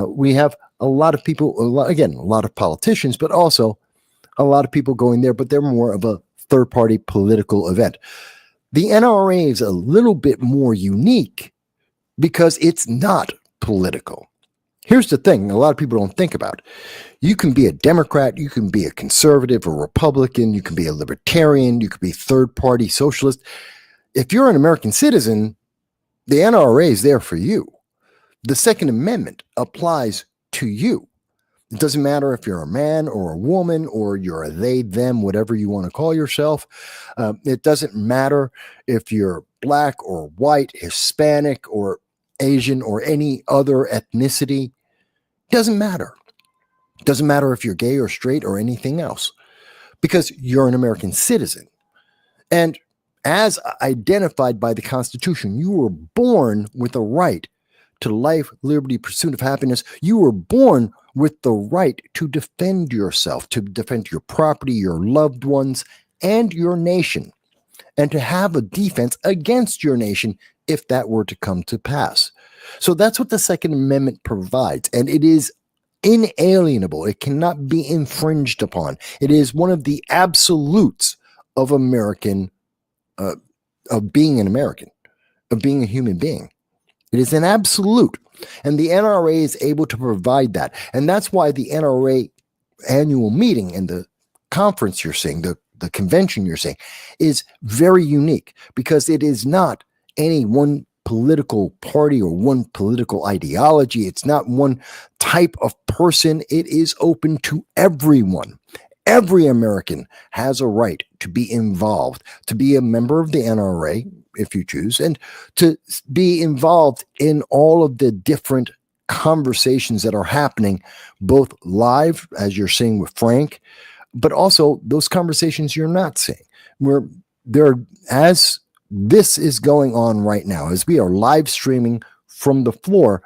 We have a lot of people, a lot of politicians, but also a lot of people going there, but they're more of a third-party political event. The NRA is a little bit more unique because it's not political. Here's the thing a lot of people don't think about. You can be a Democrat, you can be a conservative, a Republican, you can be a libertarian, you could be third-party socialist. If you're an American citizen, the NRA is there for you. the Second Amendment applies to you. It doesn't matter if you're a man or a woman or you're a they, them, whatever you want to call yourself. It doesn't matter if you're black or white, Hispanic or Asian or any other ethnicity. It doesn't matter. It doesn't matter if you're gay or straight or anything else, because you're an American citizen. And as identified by the Constitution, you were born with a right to life, liberty, pursuit of happiness. You were born with the right to defend yourself, to defend your property, your loved ones, and your nation, and to have a defense against your nation if that were to come to pass. So that's what the Second Amendment provides, and it is inalienable. It cannot be infringed upon. It is one of the absolutes of American, of being an American, of being a human being. It is an absolute. And the NRA is able to provide that. And that's why the NRA annual meeting and the conference you're seeing, the convention you're seeing, is very unique, because it is not any one political party or one political ideology. It's not one type of person. It is open to everyone. Every American has a right to be involved, to be a member of the NRA, if you choose, and to be involved in all of the different conversations that are happening, both live, as you're seeing with Frank, but also those conversations you're not seeing, where there, as this is going on right now, as we are live streaming from the floor,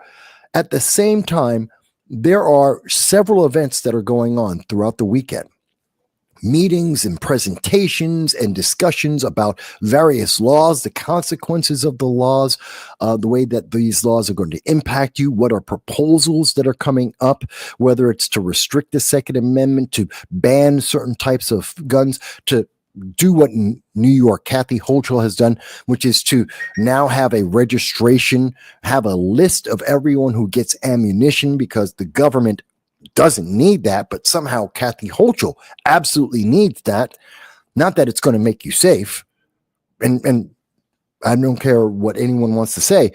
at the same time, there are several events that are going on throughout the weekend. Meetings and presentations and discussions about various laws, the consequences of the laws, the way that these laws are going to impact you, what are proposals that are coming up, whether it's to restrict the Second Amendment, to ban certain types of guns, to do what New York Kathy Hochul has done, which is to now have a registration, have a list of everyone who gets ammunition, because the government doesn't need that, but somehow Kathy Hochul absolutely needs that. Not that it's going to make you safe. And I don't care what anyone wants to say.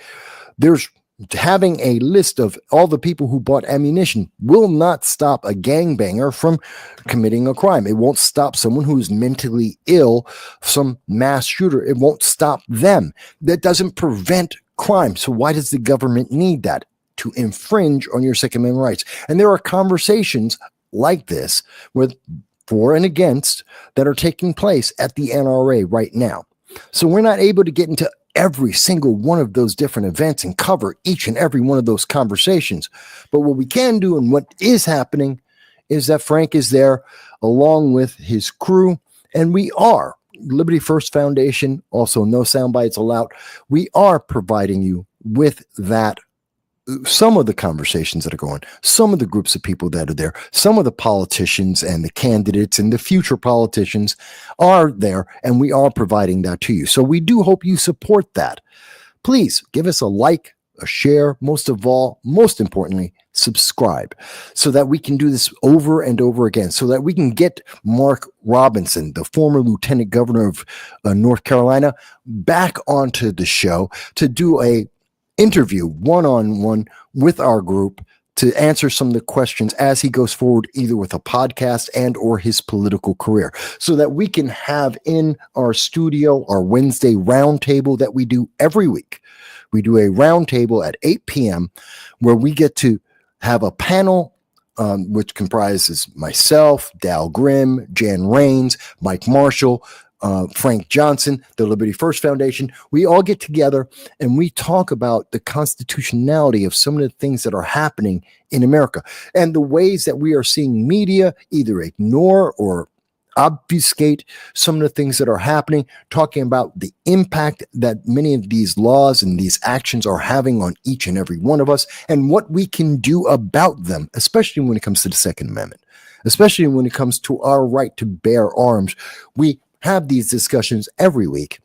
There's having a list of all the people who bought ammunition will not stop a gangbanger from committing a crime. It won't stop someone who's mentally ill, some mass shooter. It won't stop them. That doesn't prevent crime. So why does the government need that? To infringe on your Second Amendment rights. And there are conversations like this with for and against that are taking place at the NRA right now. So we're not able to get into every single one of those different events and cover each and every one of those conversations. But what we can do, and what is happening, is that Frank is there along with his crew, and we are Liberty First Foundation, also No Soundbites Allowed. We are providing you with that, some of the conversations that are going, some of the groups of people that are there, some of the politicians and the candidates and the future politicians are there, and we are providing that to you. So we do hope you support that. Please give us a like, a share, most of all, most importantly, subscribe, so that we can do this over and over again, so that we can get Mark Robinson, the former lieutenant governor of North Carolina, back onto the show to do a interview one-on-one with our group to answer some of the questions as he goes forward, either with a podcast and or his political career, so that we can have in our studio our Wednesday roundtable that we do every week. We do a roundtable at 8 p.m. where we get to have a panel which comprises myself, Dal Grimm, Jan Rains, Mike Marshall, Frank Johnson, the Liberty First Foundation. We all get together and we talk about the constitutionality of some of the things that are happening in America and the ways that we are seeing media either ignore or obfuscate some of the things that are happening, talking about the impact that many of these laws and these actions are having on each and every one of us and what we can do about them, especially when it comes to the Second Amendment, especially when it comes to our right to bear arms. We have these discussions every week,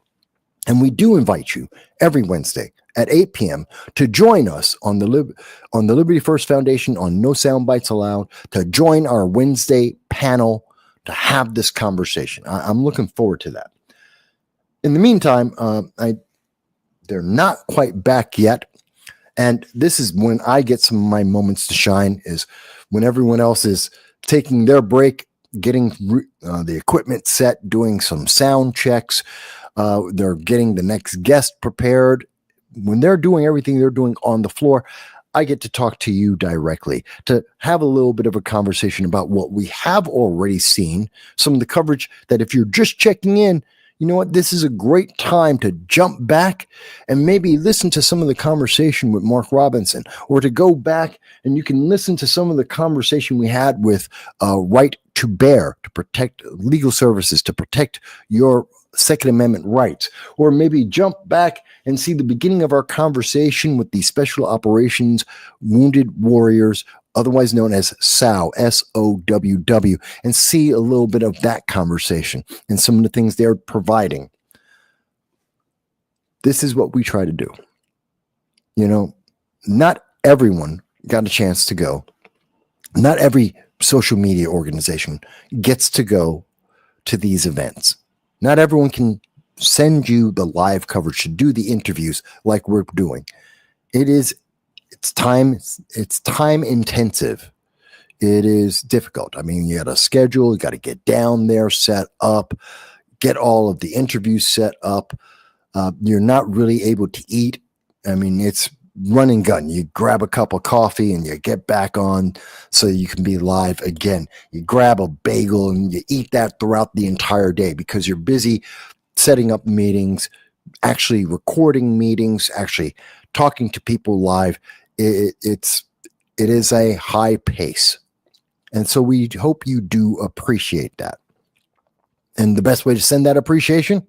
and we do invite you every Wednesday at 8 p.m. to join us on the Liberty First Foundation on No Soundbites Allowed, to join our Wednesday panel to have this conversation. I'm looking forward to that. In the meantime, they're not quite back yet, And this is when I get some of my moments to shine, is when everyone else is taking their break, getting the equipment set, doing some sound checks. They're getting the next guest prepared. When they're doing everything they're doing on the floor, I get to talk to you directly, to have a little bit of a conversation about what we have already seen, some of the coverage that if you're just checking in, you know what, this is a great time to jump back and maybe listen to some of the conversation with Mark Robinson, or to go back and you can listen to some of the conversation we had with Right to Bear, to protect legal services, to protect your Second Amendment rights, or maybe jump back and see the beginning of our conversation with the Special Operations Wounded Warriors, otherwise known as SOWW, SOWW, and see a little bit of that conversation and some of the things they're providing. This is what we try to do. You know, not everyone got a chance to go. Not every social media organization gets to go to these events. Not everyone can send you the live coverage to do the interviews like we're doing. It's time intensive. It is difficult. I mean, you got to schedule, you got to get down there, set up, get all of the interviews set up. You're not really able to eat. I mean, it's run and gun. You grab a cup of coffee and you get back on so you can be live again. You grab a bagel and you eat that throughout the entire day because you're busy setting up meetings, actually recording meetings, actually talking to people live. It is a high pace. And so we hope you do appreciate that. And the best way to send that appreciation,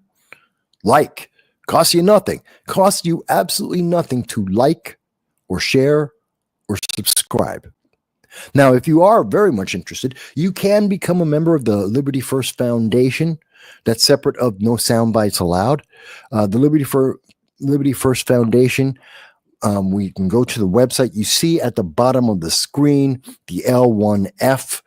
costs you nothing. Costs you absolutely nothing to like or share or subscribe. Now, if you are very much interested, you can become a member of the Liberty First Foundation. That's separate of No Soundbites Allowed. The Liberty First Foundation, we can go to the website. You see at the bottom of the screen, the L1F,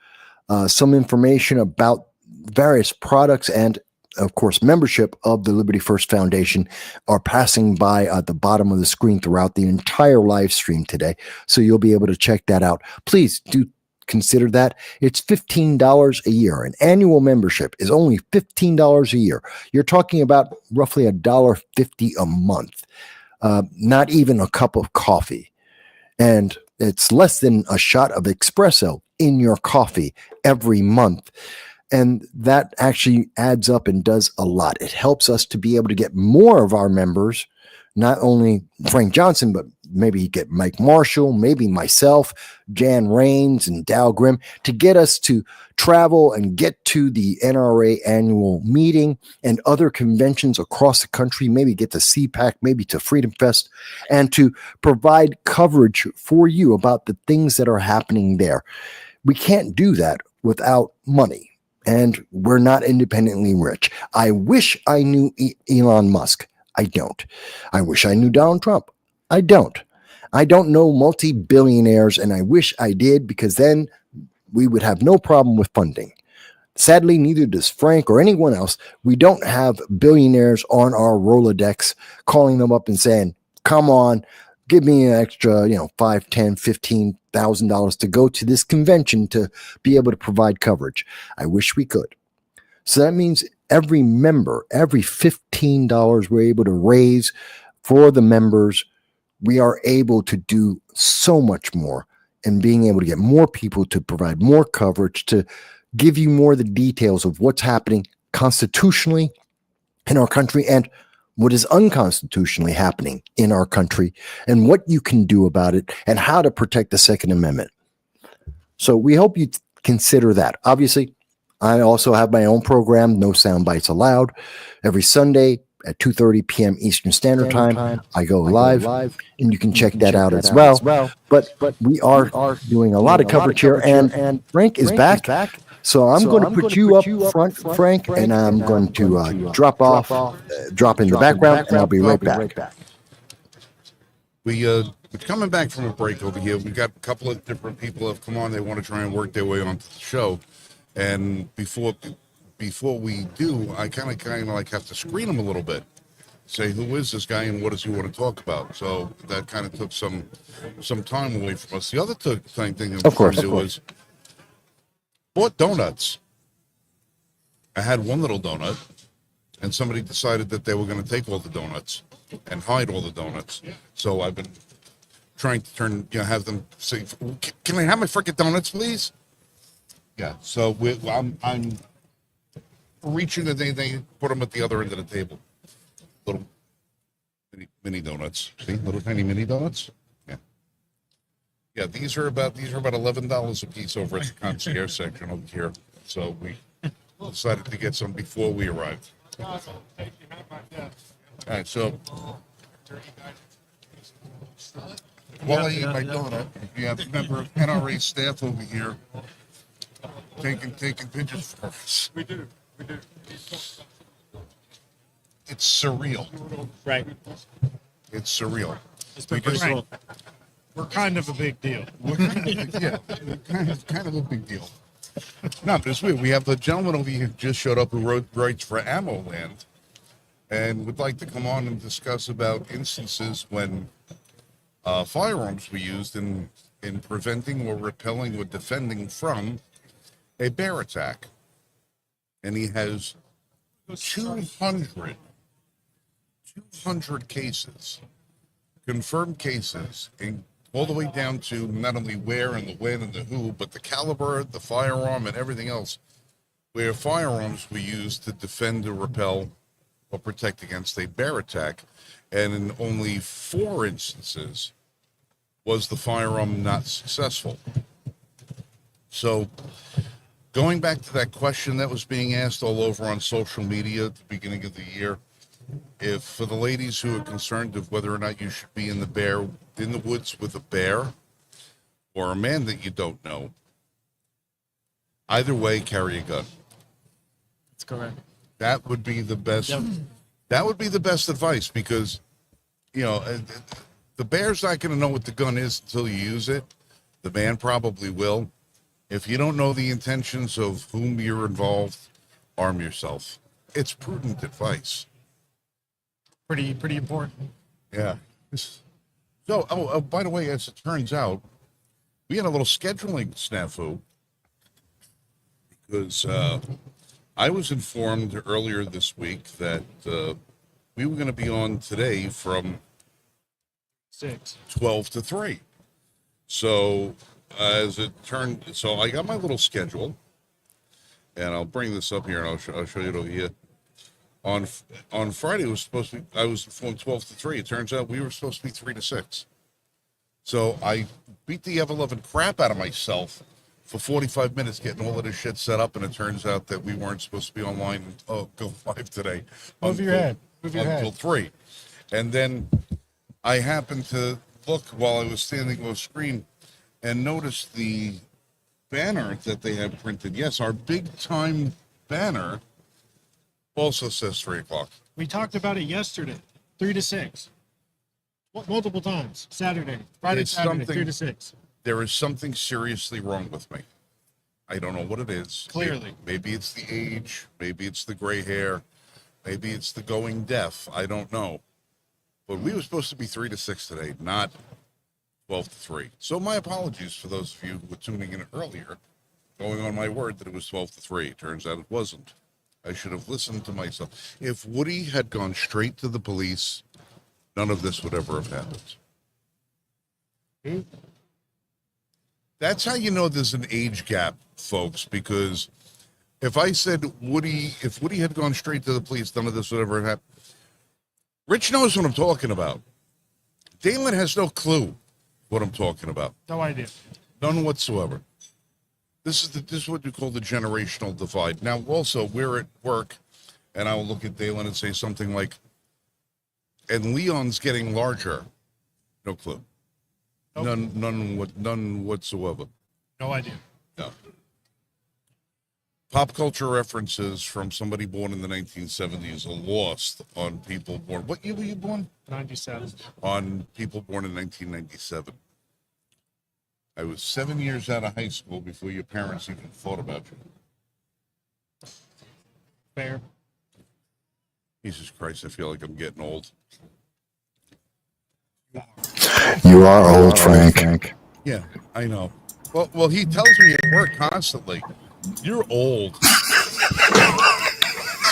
some information about various products and, of course, membership of the Liberty First Foundation are passing by at the bottom of the screen throughout the entire live stream today. So you'll be able to check that out. Please do consider that. It's $15 a year. An annual membership is only $15 a year. You're talking about roughly $1.50 a month. Not even a cup of coffee. And it's less than a shot of espresso in your coffee every month. And that actually adds up and does a lot. It helps us to be able to get more of our members, not only Frank Johnson, but maybe get Mike Marshall, maybe myself, Jan Rains, and Dow Grimm, to get us to travel and get to the NRA Annual Meeting and other conventions across the country, maybe get to CPAC, maybe to Freedom Fest, and to provide coverage for you about the things that are happening there. We can't do that without money. And we're not independently rich. I wish I knew Elon Musk. I don't. I wish I knew Donald Trump. I don't. I don't know multi-billionaires, and I wish I did, because then we would have no problem with funding. Sadly, neither does Frank or anyone else. We don't have billionaires on our Rolodex calling them up and saying, come on, give me an extra, $5, $10, $15,000 to go to this convention to be able to provide coverage. I wish we could. So that means every member, every $15 we're able to raise for the members, we are able to do so much more, and being able to get more people to provide more coverage, to give you more of the details of what's happening constitutionally in our country and what is unconstitutionally happening in our country, and what you can do about it, and how to protect the Second Amendment. So we hope you consider that. Obviously, I also have my own program, No Soundbites Allowed. Every Sunday at 2:30 p.m. Eastern Standard Time, I go live, and you can check that out as well. But we are doing a lot of coverage here, and Frank is back. So I'm going to put you up front, Frank, and I'm going to drop in the background, and I'll be right back. We're coming back from a break over here. We've got a couple of different people have come on. They want to try and work their way onto the show. And before we do, I kind of like have to screen them a little bit. say, who is this guy and what does he want to talk about? So that kind of took some time away from us. The other thing that Of course, we did was bought donuts. I had one little donut, and somebody decided that they were going to take all the donuts and hide all the donuts. So I've been trying to have them say, "Can I have my freaking donuts, please?" Yeah. So I'm reaching that they put them at the other end of the table. Little mini donuts. See, little tiny mini donuts. Yeah. Yeah. These are about $11 a piece over at the concierge section over here. So we decided to get some before we arrived. All right. So while I eat my donut, you have a member of NRA staff over here taking pictures for us. We do. It's surreal. Right. It's surreal. It's been pretty cool. We're kind of a big deal. We're kind of a big deal. No, but it's weird. We have the gentleman over here who just showed up who writes for Ammo Land and would like to come on and discuss about instances when firearms were used in preventing or repelling or defending from a bear attack. And he has 200 cases, confirmed cases, and all the way down to not only where and the when and the who, but the caliber, the firearm, and everything else, where firearms were used to defend or repel or protect against a bear attack. And in only 4 instances was the firearm not successful. So going back to that question that was being asked all over on social media at the beginning of the year, if for the ladies who are concerned of whether or not you should be in the woods with a bear or a man that you don't know, either way, carry a gun. That's correct. That would be the best. Yep. That would be the best advice because, the bear's not going to know what the gun is until you use it. The man probably will. If you don't know the intentions of whom you're involved, arm yourself. It's prudent advice. Pretty important. Yeah. So, by the way, as it turns out, we had a little scheduling snafu because I was informed earlier this week that we were going to be on today from 6. 12 to 3. So as it turned, so I got my little schedule, and I'll bring this up here and I'll show you it over here. On Friday, it was supposed to be, I was from 12 to 3. It turns out we were supposed to be 3 to 6. So I beat the ever-loving crap out of myself for 45 minutes getting all of this shit set up, and it turns out that we weren't supposed to be online until 5 today. Move your head. Until 3. And then I happened to look while I was standing off screen and noticed the banner that they had printed. Yes, our big time banner also says 3 o'clock. We talked about it yesterday. 3 to 6. Multiple times. Saturday. Friday, It's Saturday, 3 something- to 6. There is something seriously wrong with me. I don't know what it is. Clearly. Maybe it's the age. Maybe it's the gray hair. Maybe it's the going deaf. I don't know. But we were supposed to be 3 to 6 today, not 12 to 3. So my apologies for those of you who were tuning in earlier, going on my word that it was 12 to 3. Turns out it wasn't. I should have listened to myself. If Woody had gone straight to the police, none of this would ever have happened. That's how you know there's an age gap, folks, because if I said if Woody had gone straight to the police, none of this would ever have happened. Rich knows what I'm talking about. Dalen has no clue what I'm talking about. No idea. None whatsoever. This is what you call the generational divide. Now, also, we're at work, and I will look at Dalen and say something like, and Leon's getting larger. No clue. Nope. None whatsoever. No idea. No. Pop culture references from somebody born in the 1970s are lost on people born. What year were you born? 97. On people born in 1997. I was 7 years out of high school before your parents even thought about you. Fair. Jesus Christ, I feel like I'm getting old. You are old, Frank. Yeah, I know. Well, he tells me at work constantly, "You're old." See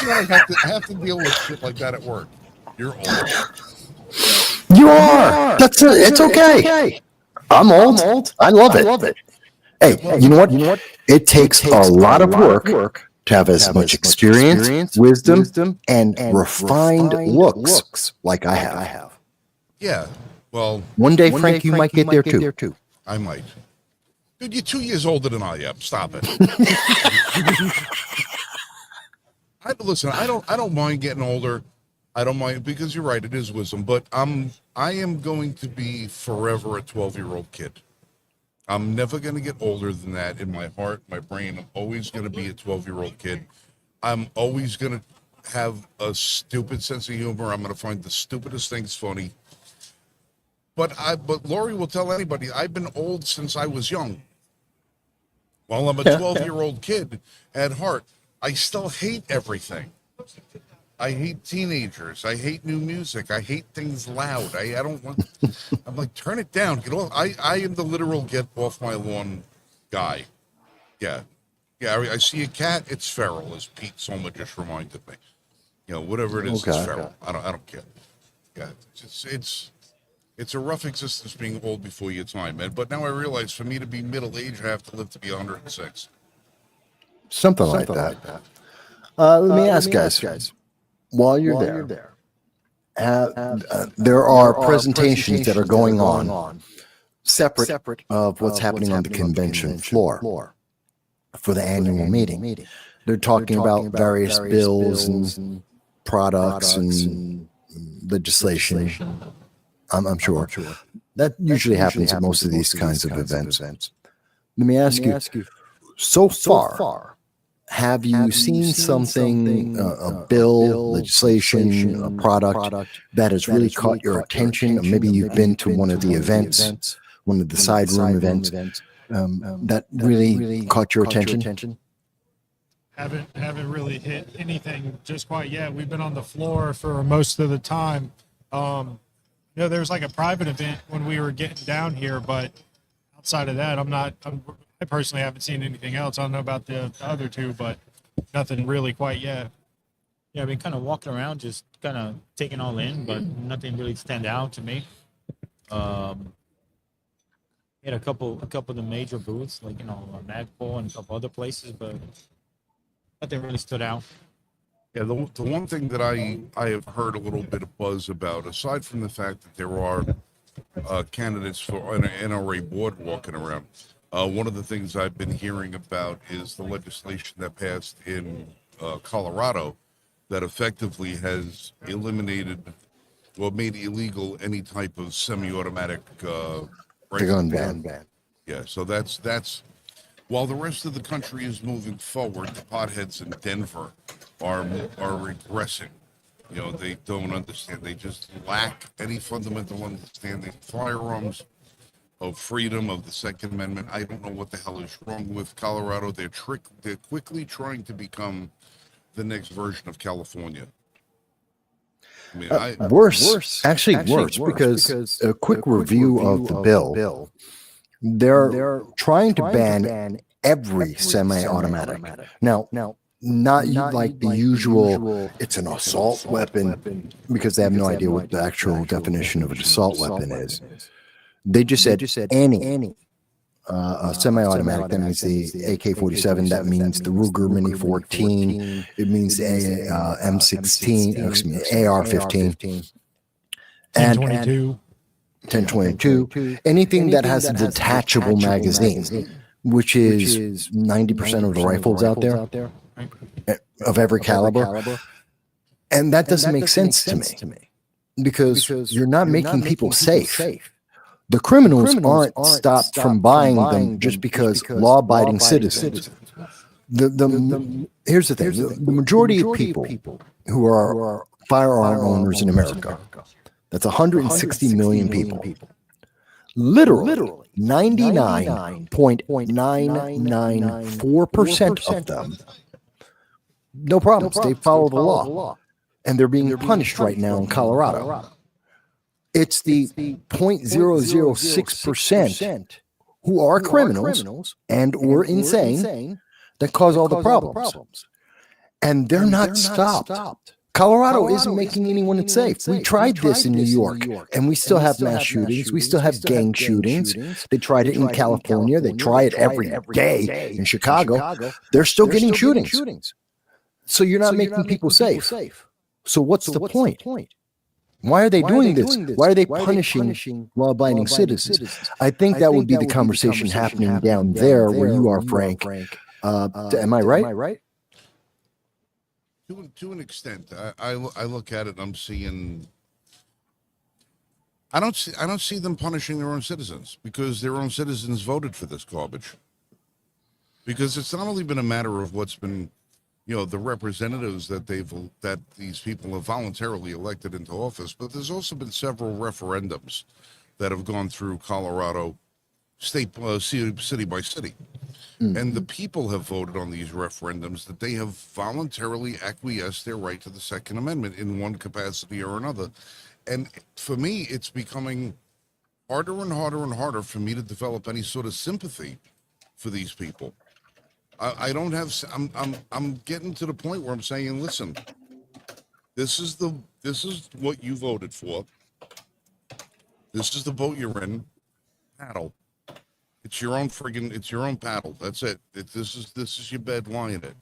what I have to deal with shit like that at work. You're old. You are. That's it. It's okay. I'm old. I love it. Hey, you know what? It takes a lot of work to have as much experience, wisdom, and refined looks like I have. Yeah. Well, One day, Frank, you might get there too. I might. Dude, you're 2 years older than I am. Stop it. Listen, I don't mind getting older. I don't mind, because you're right, it is wisdom. But I am going to be forever a 12-year-old kid. I'm never going to get older than that in my heart, my brain. I'm always going to be a 12-year-old kid. I'm always going to have a stupid sense of humor. I'm going to find the stupidest things funny. But Lori will tell anybody, I've been old since I was young. While I'm a 12-year-old kid at heart, I still hate everything. I hate teenagers. I hate new music. I hate things loud. I don't want. I'm like, turn it down. Get off. I am the literal get off my lawn guy. Yeah. I see a cat. It's feral, as Pete Soma just reminded me. You know, whatever it is, it's feral. I don't care. Yeah, it's a rough existence being old before your time, man. But now I realize, for me to be middle aged, I have to live to be 106. Something like that. Let me ask, guys. While you're there, there are presentations that are going on separate of what's happening on the convention floor for the annual meeting. They're talking about various bills and products and legislation. I'm sure that usually happens at most of these kinds of events. Let me ask you, so far, have you seen something, a bill, legislation, a product that has really caught your attention? Or maybe you've been to one of the events, one of the side room events, that really caught your attention? Haven't really hit anything just quite yet. We've been on the floor for most of the time. There was like a private event when we were getting down here, but outside of that, I personally haven't seen anything else. I don't know about the other two, but nothing really quite yet. Yeah, I've been kind of walking around, just kind of taking all in, but nothing really stand out to me. Had a couple of the major booths, like Magpul and a couple other places, but nothing really stood out. Yeah, the one thing that I have heard a little bit of buzz about, aside from the fact that there are candidates for an NRA board walking around, one of the things I've been hearing about is the legislation that passed in Colorado that effectively has eliminated or made illegal any type of semi-automatic The gun ban. Yeah, so that's while the rest of the country is moving forward, the potheads in Denver are regressing. They don't understand. They just lack any fundamental understanding of firearms, of freedom, of the Second Amendment. I don't know what the hell is wrong with Colorado. They're quickly trying to become the next version of California. I mean, worse, because a quick review of the bill, they're trying to ban every semi-automatic. Now, not like the usual, it's an assault weapon, because they have no idea what the actual definition of an assault weapon is. They just said any semi-automatic. That means the AK-47. That means the Ruger Mini 14. It means the M16, AR-15, and 1022. Anything that has a detachable magazine, which is 90% of the rifles out there, of every caliber. And that doesn't make sense to me, because you're not making people safe. The criminals aren't stopped from buying them just because law-abiding citizens. Here's the thing: the majority of people who are firearm owners in America, that's 160 million people. Literally 99.994% of them, no problems. They follow the law. and they're being punished right now in Colorado. It's the 0.006% who are criminals and or insane that cause all the problems. And they're not stopped. Colorado isn't making anyone safe. We tried this in New York, and we still have mass shootings. We still have gang shootings. They tried it in California. They try it every day in Chicago. They're still getting shootings. So you're not making people safe. So what's the point? Why are they doing this? Why are they punishing law-abiding citizens? I think that would be the conversation happening down there where you are, Frank. Am I right? To an extent, I look at it and I'm seeing. I don't see them punishing their own citizens because their own citizens voted for this garbage. Because it's not only been a matter of what's been, the representatives that these people have voluntarily elected into office, but there's also been several referendums that have gone through Colorado, city by city. And the people have voted on these referendums that they have voluntarily acquiesced their right to the Second Amendment in one capacity or another. And for me, it's becoming harder and harder and harder for me to develop any sort of sympathy for these people. I don't have. I'm getting to the point where I'm saying, listen, this is what you voted for. This is the boat you're in. Paddle. It's your own paddle. That's it. This is your bed, lie in it.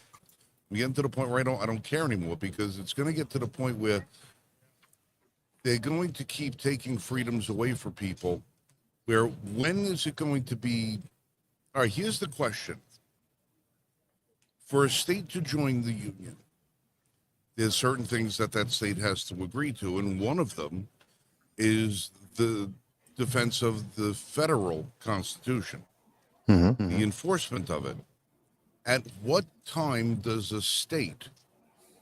We get to the point where I don't care anymore because it's going to get to the point where they're going to keep taking freedoms away from people. Where when is it going to be? All right, here's the question. For a state to join the union, there's certain things that state has to agree to, and one of them is the defense of the federal Constitution, the enforcement of it. At what time does a state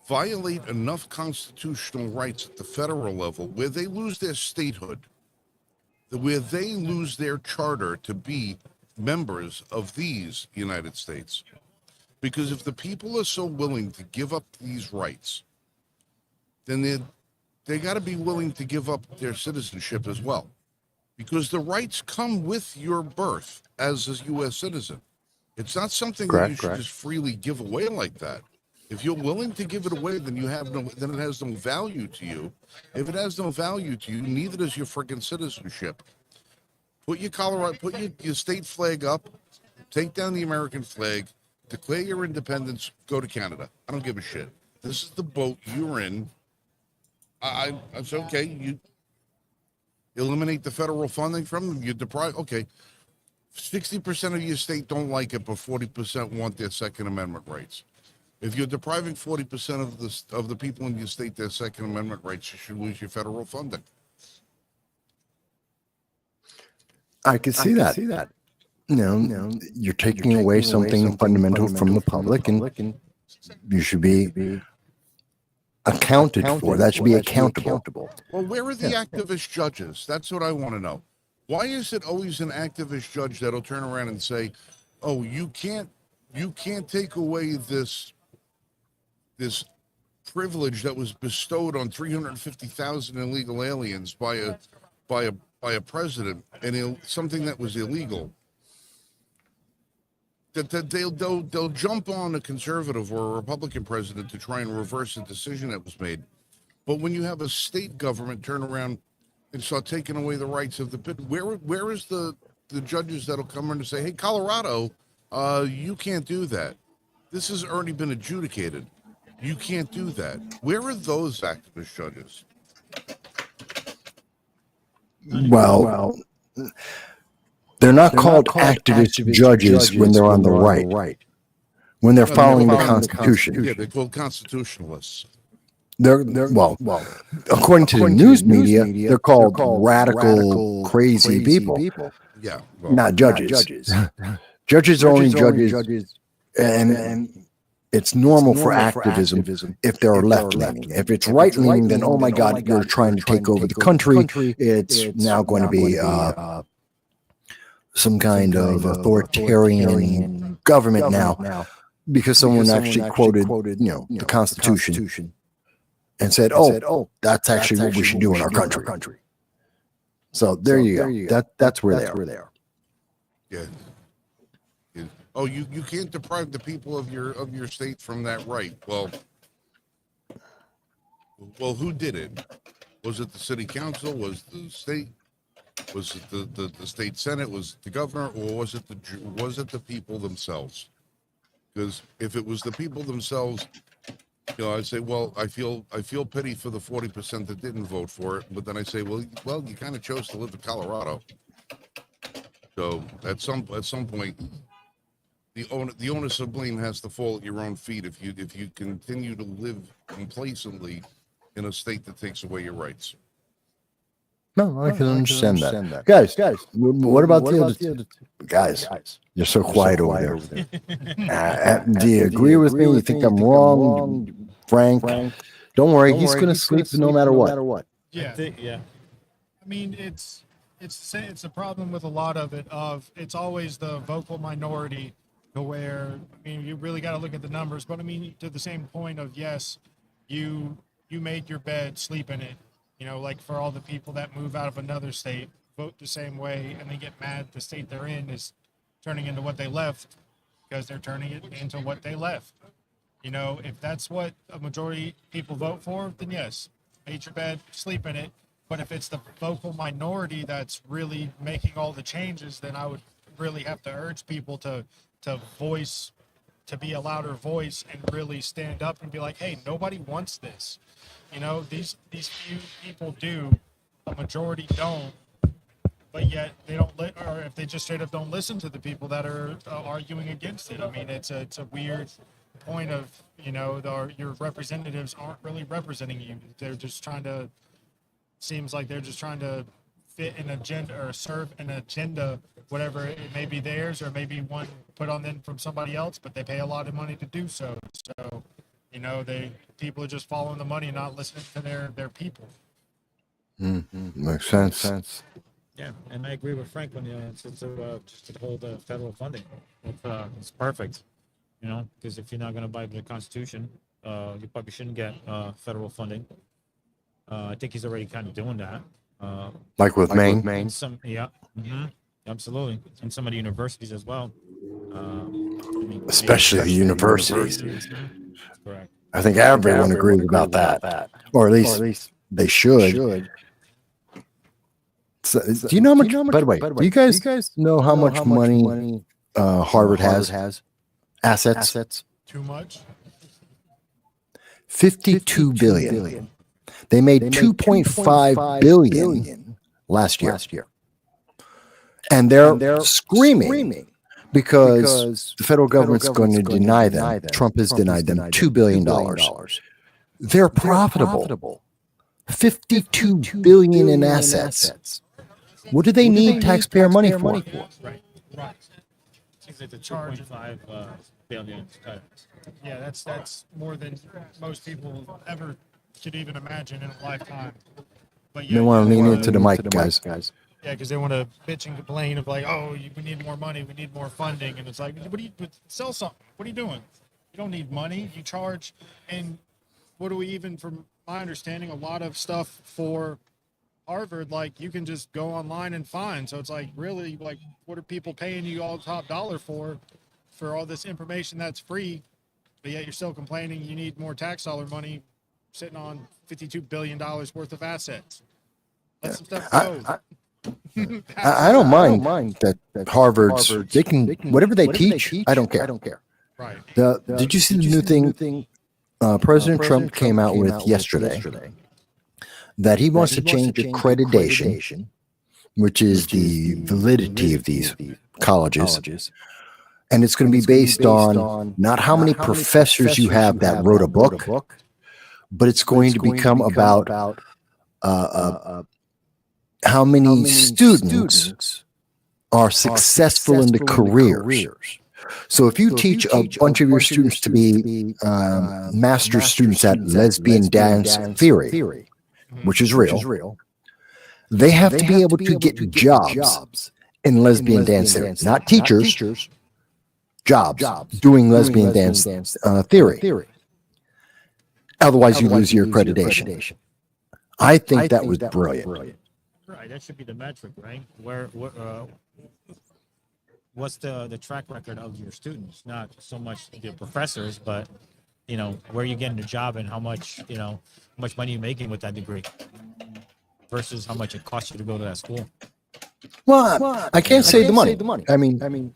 violate enough constitutional rights at the federal level where they lose their statehood, where they lose their charter to be members of these United States? Because if the people are so willing to give up these rights, then they got to be willing to give up their citizenship as well. Because the rights come with your birth as a U.S. citizen. It's not something that you should just freely give away like that. If you're willing to give it away, then then it has no value to you. If it has no value to you, neither does your freaking citizenship. Put your state flag up, take down the American flag, declare your independence, go to Canada. I don't give a shit. This is the boat you're in. It's okay. You eliminate the federal funding from them. You deprive. Okay, 60% of your state don't like it, but 40% want their Second Amendment rights. If you're depriving 40% of the people in your state their Second Amendment rights, you should lose your federal funding. I could see that. No, you're taking away something fundamental from the public, and you should be accounted for. That should be accountable. Well, where are the activist judges? That's what I want to know. Why is it always an activist judge that'll turn around and say, "Oh, you can't take away this privilege that was bestowed on 350,000 illegal aliens by a president and something that was illegal." That they'll jump on a conservative or a Republican president to try and reverse a decision that was made. But when you have a state government turn around and start taking away the rights of the people, where is the judges that'll come in and say, "Hey, Colorado, you can't do that. This has already been adjudicated. You can't do that." Where are those activist judges? Well, they're not called activist judges when they're on the right. When they're following the Constitution. Yeah, they're called constitutionalists. They're according to the news media, they're called radical, crazy people. Yeah, Not judges. Judges are only judges, and it's normal for activism if they're left-leaning. If it's right-leaning, then, oh my God, you're trying to take over the country. It's now going to be some kind of authoritarian government now, because someone actually quoted, the Constitution. and said, "Oh, that's actually what we should do in our country." So there you go. That's where they are. Yeah. Yeah. Oh, you can't deprive the people of your state from that right. Well, who did it? Was it the city council? Was the state? Was it the state senate? Was it the governor? Or was it the people themselves? Because if it was the people themselves, I'd say, well, I feel pity for the 40% that didn't vote for it. But then I say, well, you kind of chose to live in Colorado. So at some point, the onus of blame has to fall at your own feet if you continue to live complacently in a state that takes away your rights. No, I can understand that. Guys, what about the other guys? You're so quiet over there. Do you agree with me? You think I'm wrong, Frank? Don't worry, he's going to sleep no matter what. Yeah. Yeah. I mean, it's a problem with a lot of it. It's always the vocal minority, to where, I mean, you really got to look at the numbers. But I mean, to the same point of, yes, you made your bed, sleep in it. Like for all the people that move out of another state, vote the same way, and they get mad the state they're in is turning into what they left, because they're turning it into what they left. If that's what a majority people vote for, then yes, make your bed, sleep in it. But if it's the vocal minority that's really making all the changes, then I would really have to urge people to be a louder voice and really stand up and be like, hey, nobody wants this. These few people do, a majority don't, but yet they don't, or if they just straight up don't listen to the people that are arguing against it. I mean, it's a weird point of, your representatives aren't really representing you. Seems like they're just trying to fit an agenda or serve an agenda, whatever it may be theirs, or maybe one put on them from somebody else, but they pay a lot of money to do so. So, people are just following the money and not listening to their people. Makes sense. Yeah, and I agree with Frank when just to hold the federal funding. It's perfect, because if you're not going to abide by the Constitution, you probably shouldn't get federal funding. I think he's already kind of doing that. Like with Maine? Absolutely. And some of the universities as well. Especially the universities. Correct. I think everyone agrees about that. Or at least they should. So, do you know how much, by the way, do you guys know how much money Harvard has? Assets? Too much? 52 billion. They made 2.5 billion last year. And they're screaming because the federal government's going to deny them. Trump has denied them $2 billion. They're profitable. 52 billion in assets. What do they need taxpayer money for? Right. Seems like the 2.5 billion. Yeah, that's more than most people ever could even imagine in a lifetime. But They want to lean into the mic, guys. Yeah, because they want to bitch and complain of like, oh, we need more money, we need more funding, and it's like, sell something? What are you doing? You don't need money. You charge, and what do we even, from my understanding, a lot of stuff for Harvard, like you can just go online and find. So it's like, really, like, what are people paying you all top dollar for all this information that's free, but yet you're still complaining you need more tax dollar money sitting on $52 billion worth of assets. Let some stuff go. I don't mind that Harvard's, they can, whatever they teach, I don't care. Right. Did you see the new thing President Trump came out with yesterday? That he wants to change accreditation, which is the validity of these colleges. And it's going to be based on not how many professors you have that wrote a book, but it's going to become about how many students are successful in the careers. So if you teach a bunch of your students to be master's students at lesbian dance theory, which is real, they have to be able to get jobs in lesbian dance theory, not teachers, jobs doing lesbian dance theory. Otherwise, you lose your accreditation. I think that was brilliant. Right, that should be the metric, right? What's the track record of your students? Not so much the professors, but where you getting a job and how much how much money you're making with that degree versus how much it costs you to go to that school. Well, I can't say the money. I mean,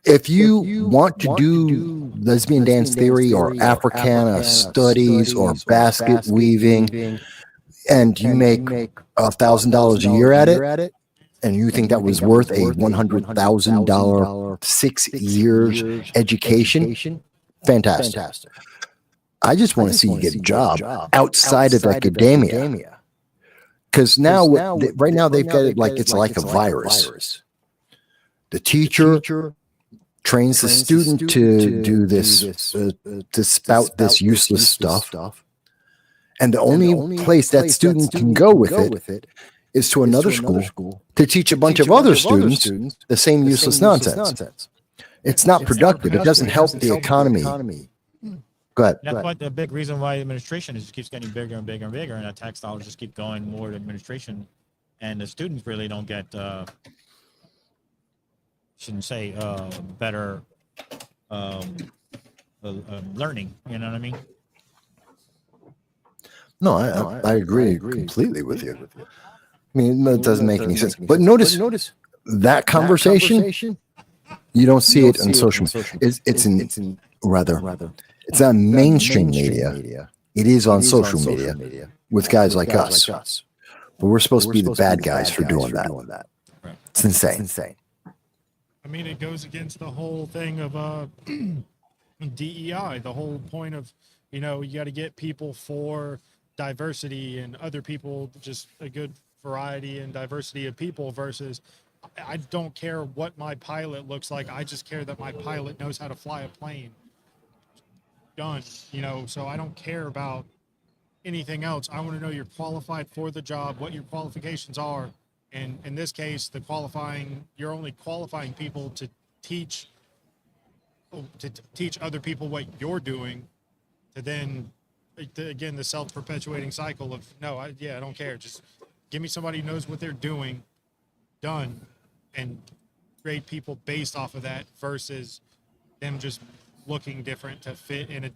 if you want to do lesbian dance theory or Africana studies or basket weaving, and you make $1,000 a year at it, and you think that was worth a $100,000 6 years education, fantastic. I just want to see you get a job outside of academia. Because now, right now, they've got it like it's like a virus. The teacher trains the student to do this, to spout this useless stuff. And the only place that student can go with it is to another school to teach a bunch of other students the same useless nonsense. It's not productive. It doesn't help the economy. Go ahead. That's what the big reason why administration just keeps getting bigger and bigger and bigger, and the tax dollars just keep going more to administration, and the students really don't get shouldn't say better learning. You know what I mean? No, I agree completely with you. I mean, it doesn't make any sense. But notice that conversation. You don't see it on social media. It's on mainstream media. It is on social media with guys like us. But we're supposed to be the bad guys for doing that. It's insane. I mean, it goes against the whole thing of DEI, the whole point of, you got to get people for diversity and other people, just a good variety and diversity of people versus I don't care what my pilot looks like. I just care that my pilot knows how to fly a plane. Done. So I don't care about anything else. I want to know you're qualified for the job, what your qualifications are. And in this case, you're only qualifying people to teach other people what you're doing, to then, again, the self-perpetuating cycle of, I don't care. Just give me somebody who knows what they're doing, done, and grade people based off of that versus them just looking different to fit in a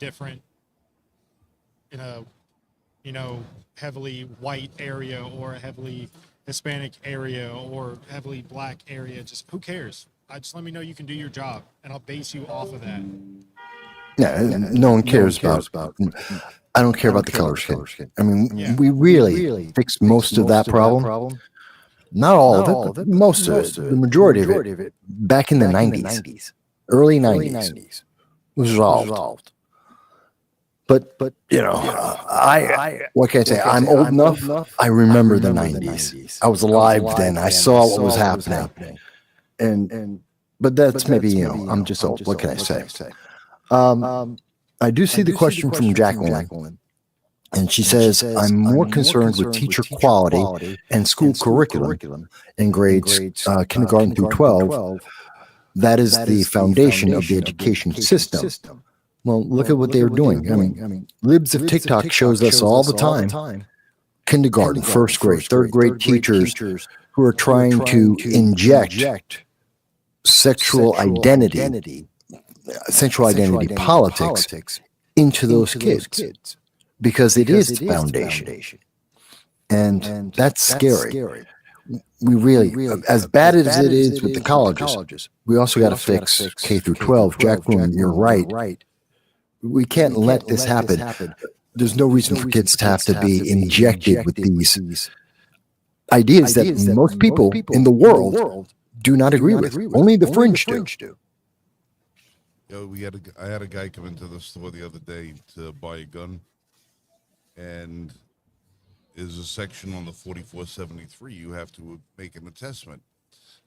heavily white area or a heavily Hispanic area or heavily black area. Just who cares? Just let me know you can do your job, and I'll base you off of that. Yeah, no one cares about. I don't care about the color skin. I mean, we really fixed most of that problem. Not all of it, but most of it, the majority of it, back in the 90s, early 90s, was resolved. But what can I say? I'm old enough. I remember the 90s. I was alive then. I saw what was happening. But that's maybe, I'm just old. What can I say? I do see the question from Jacqueline. And she says, I'm more concerned with teacher quality and school curriculum in grades kindergarten through 12. That is the foundation of the education system. Well, look at what they're doing. I mean, Libs of TikTok shows us all the time. Kindergarten, first grade, third grade teachers who are trying to inject sexual identity politics into those kids. Because it is the foundation. And that's scary. We really, as bad as it is with the colleges, we also got to fix K through 12. Jacqueline, you're right. We can't let this happen. There's no reason for kids to have to be injected with these ideas that most people in the world do not agree with. Only the fringe do. I had a guy come into the store the other day to buy a gun. And there's a section on the 4473 you have to make an attestment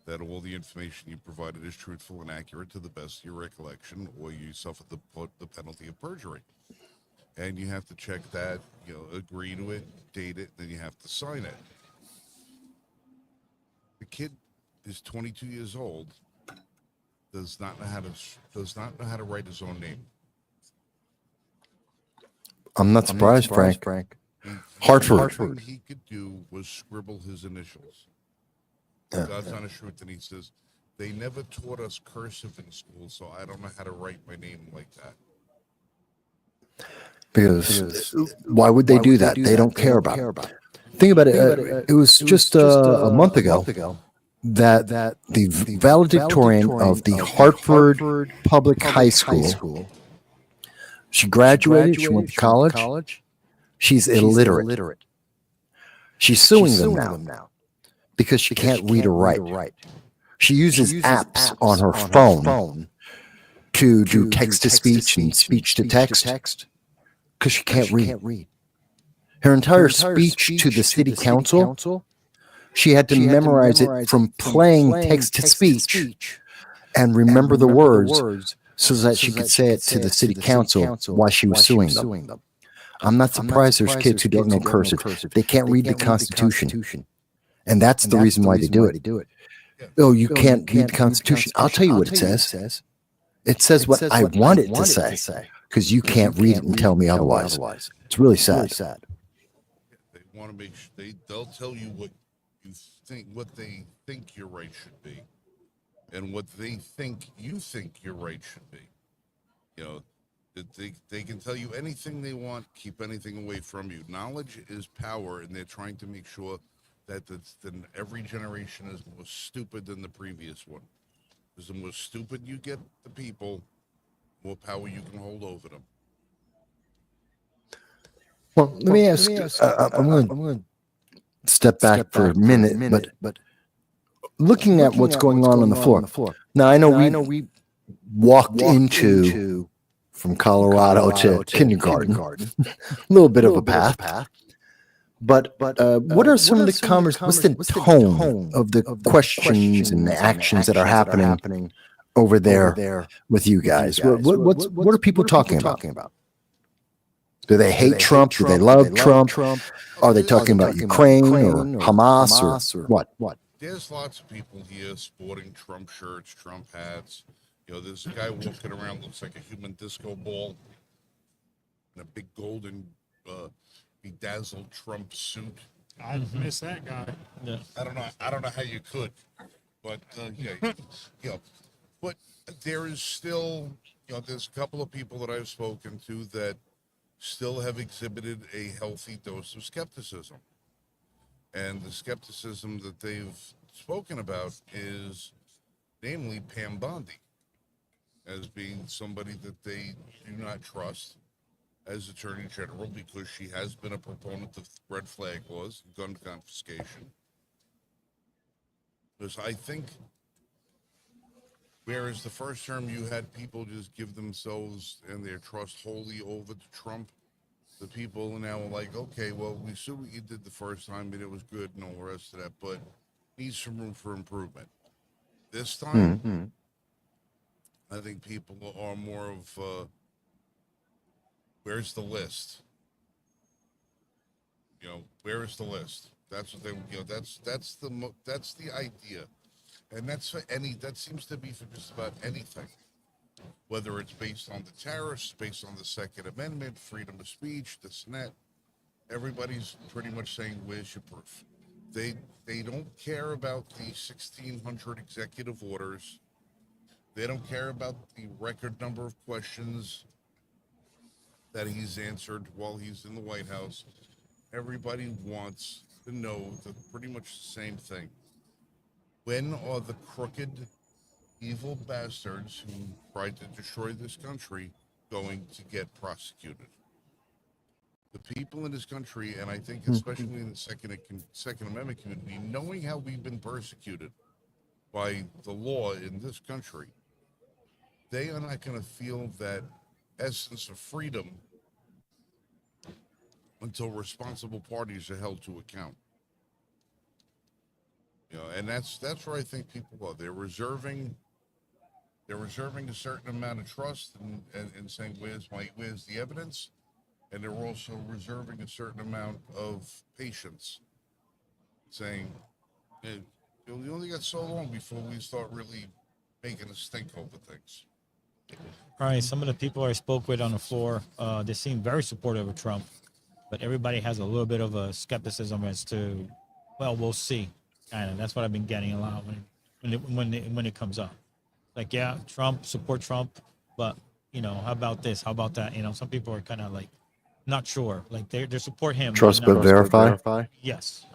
that all the information you provided is truthful and accurate to the best of your recollection, or you suffer the penalty of perjury. And you have to check that, agree to it, date it, then you have to sign it. The kid is 22 years old, does not know how to write his own name. I'm not surprised, Frank. Hartford. Hartford. He could do was scribble his initials. Yeah. God's honest truth, and he says, they never taught us cursive in school, so I don't know how to write my name like that. Because why would they do that? They don't care about it. Think about it. It was just a month ago that the valedictorian of the Hartford Public High School, she graduated, she went to college. She's illiterate. She's suing them now because she can't read or write. She uses apps on her phone to do text-to-speech and speech-to-text because she can't read. Her entire speech to the city council, she had to memorize it from playing text-to-speech and remember the words so that she could say it to the city council while she was suing them. I'm not surprised there's kids who don't know cursive. They can't read the Constitution. And that's the reason why they do it. Oh, you can't read the Constitution. I'll tell you what it says. It says what I want it to say because you can't read it and tell me otherwise. It's really sad. They want to make sure they'll tell you what they think your right should be, and what they think you think your right should be. You know, that they can tell you anything they want, keep anything away from you. Knowledge is power, and they're trying to make sure that every generation is more stupid than the previous one. Because the more stupid you get the people, more power you can hold over them. Well, let me ask. I'm going to step back for a minute, but looking at what's going on the floor. Now, I know we walked into from Colorado to kindergarten, a little bit of a path. But what are some of the what's the tone of the questions and the actions that are happening over there with you guys? What are people talking about? Do they hate Trump? Do they love Trump? Are they talking about Ukraine or Hamas or what? There's lots of people here sporting Trump shirts, Trump hats. You know, there's a guy walking around, looks like a human disco ball in a big golden bedazzled Trump suit. I miss that guy. Yeah. I don't know how you could, but but there is still, there's a couple of people that I've spoken to that still have exhibited a healthy dose of skepticism. And the skepticism that they've spoken about is namely Pam Bondi as being somebody that they do not trust as Attorney General because she has been a proponent of red flag laws, gun confiscation. Because I think, whereas the first term you had people just give themselves and their trust wholly over to Trump, the people now are like, okay, well, we saw what you did the first time and it was good and all the rest of that, but needs some room for improvement. This time, I think people are more of, where's the list? Where is the list? That's what they, that's the idea. And that seems to be for just about anything. Whether it's based on the tariffs, based on the Second Amendment, freedom of speech, this and that, everybody's pretty much saying, where's your proof? They don't care about the 1,600 executive orders. They don't care about the record number of questions that he's answered while he's in the White House. Everybody wants to know pretty much the same thing. When are the crooked, evil bastards who tried to destroy this country going to get prosecuted? The people in this country, and I think especially in the Second Amendment community, knowing how we've been persecuted by the law in this country, they are not going to feel that essence of freedom until responsible parties are held to account. And that's where I think people are. They're reserving a certain amount of trust and saying, where's the evidence? And they're also reserving a certain amount of patience, saying, we only got so long before we start really making a stink over things. All right, some of the people I spoke with on the floor, they seem very supportive of Trump, but everybody has a little bit of a skepticism as to, well, we'll see. Kind of. That's what I've been getting a lot when it comes up. Like, yeah, support Trump, but how about this? How about that? Some people are kind of like not sure. Like they support him. Trust but verify. Yes.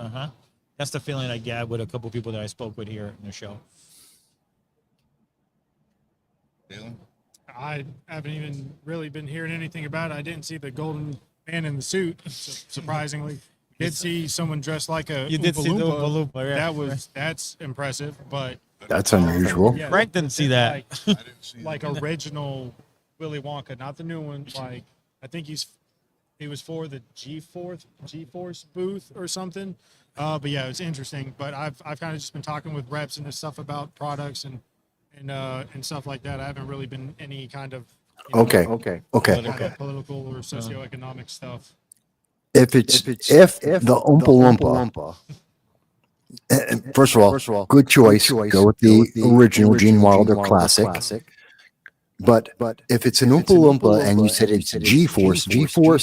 That's the feeling I get with a couple people that I spoke with here in the show. Dalen? I haven't even really been hearing anything about it. I didn't see the golden man in the suit, surprisingly. Did see someone dressed like a You did see the Oompa Loompa, yeah. That's impressive, but That's unusual. yeah, Frank didn't see that. like, I didn't see like that. original Willy Wonka, not the new one. Like I think he was for the G-Force booth or something. But yeah, it was interesting. But I've kind of just been talking with reps and this stuff about products and stuff like that. I haven't really been any kind of Okay. kind Okay. of political or socioeconomic stuff. If the Oompa Loompa, first of all, good choice. Go with the original Gene Wilder classic. But if it's an Oompa Loompa and you said it's G-Force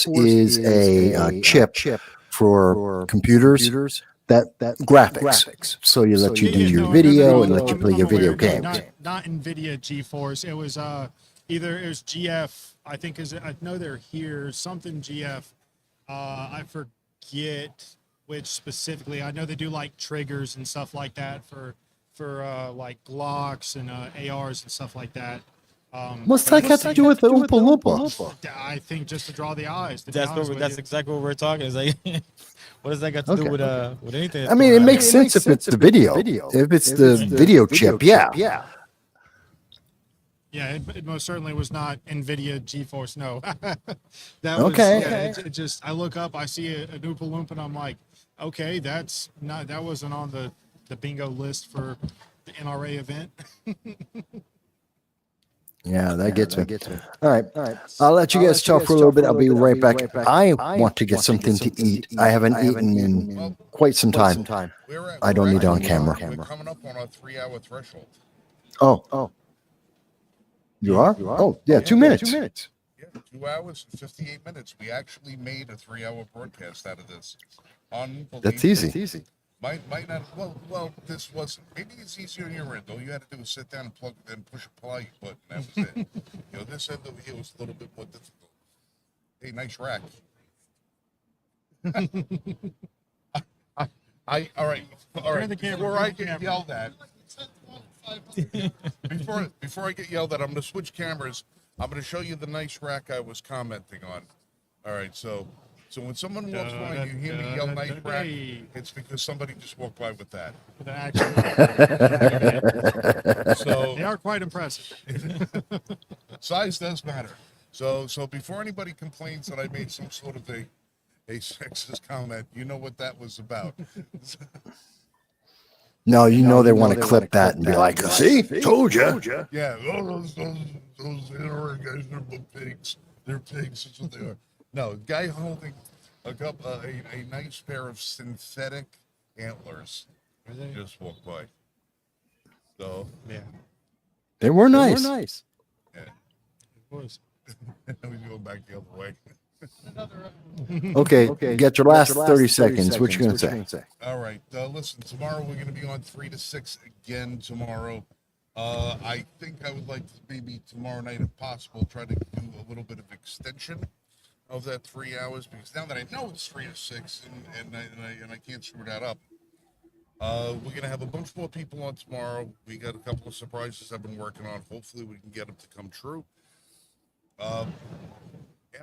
is a chip for computers that graphics. So you let you do your video and let you play your video games. Not NVIDIA GeForce. It was either it was GF. I think I know they're here. Something GF. I forget which specifically. I know they do like triggers and stuff like that for like Glocks and ARs and stuff like that. What's that got to do with the Oompa Loompa? I think just to draw the eyes. That's exactly what we're talking. Is like, what does that got to do with anything? I mean, it makes sense if it's the video. If it's the video chip, yeah. Yeah, it most certainly was not NVIDIA GeForce. No, that Okay. Was, yeah, it just I look up, I see a Oompa Loompa, and I'm like, okay, that wasn't on the bingo list for the NRA event. Yeah, that gets me. All right. I'll let you guys talk for a little bit. I'll be right back. I want to get something to eat. I haven't eaten in quite some time. I don't need it on camera. We're coming up on our 3-hour threshold. Oh. You are? Oh, yeah, 2 minutes. Yeah, 2 hours and 58 minutes. We actually made a 3-hour broadcast out of this. Unbelievable. That's easy. Might not. Well, this wasn't. Maybe it's easier on your end. All you had to do was sit down and plug and push a play button. That was it. This end over here was a little bit more difficult. Hey, nice rack. All right. Before I get yelled at, before I get yelled at, I'm going to switch cameras. I'm going to show you the nice rack I was commenting on. All right, so when someone walks by and you hear me yell nice rack, it's because somebody just walked by with that. So They are quite impressive. size does matter. So before anybody complains that I made some sort of a sexist comment, you know what that was about. No, they want to clip that and be like, see, told you. Yeah, those NRA guys, they're pigs. They're pigs. That's what they are. No, guy holding a nice pair of synthetic antlers just walked by. So Yeah, They were nice. yeah, it was. we go back the other way. Okay, get your last 30 seconds. What you going to say? All right, listen. Tomorrow we're going to be on 3 to 6 again. Tomorrow, I think I would like to maybe tomorrow night, if possible, try to do a little bit of extension of that 3 hours, because now that I know it's 3 to 6 and I can't screw that up. We're gonna have a bunch more people on tomorrow. We got a couple of surprises I've been working on. Hopefully we can get them to come true.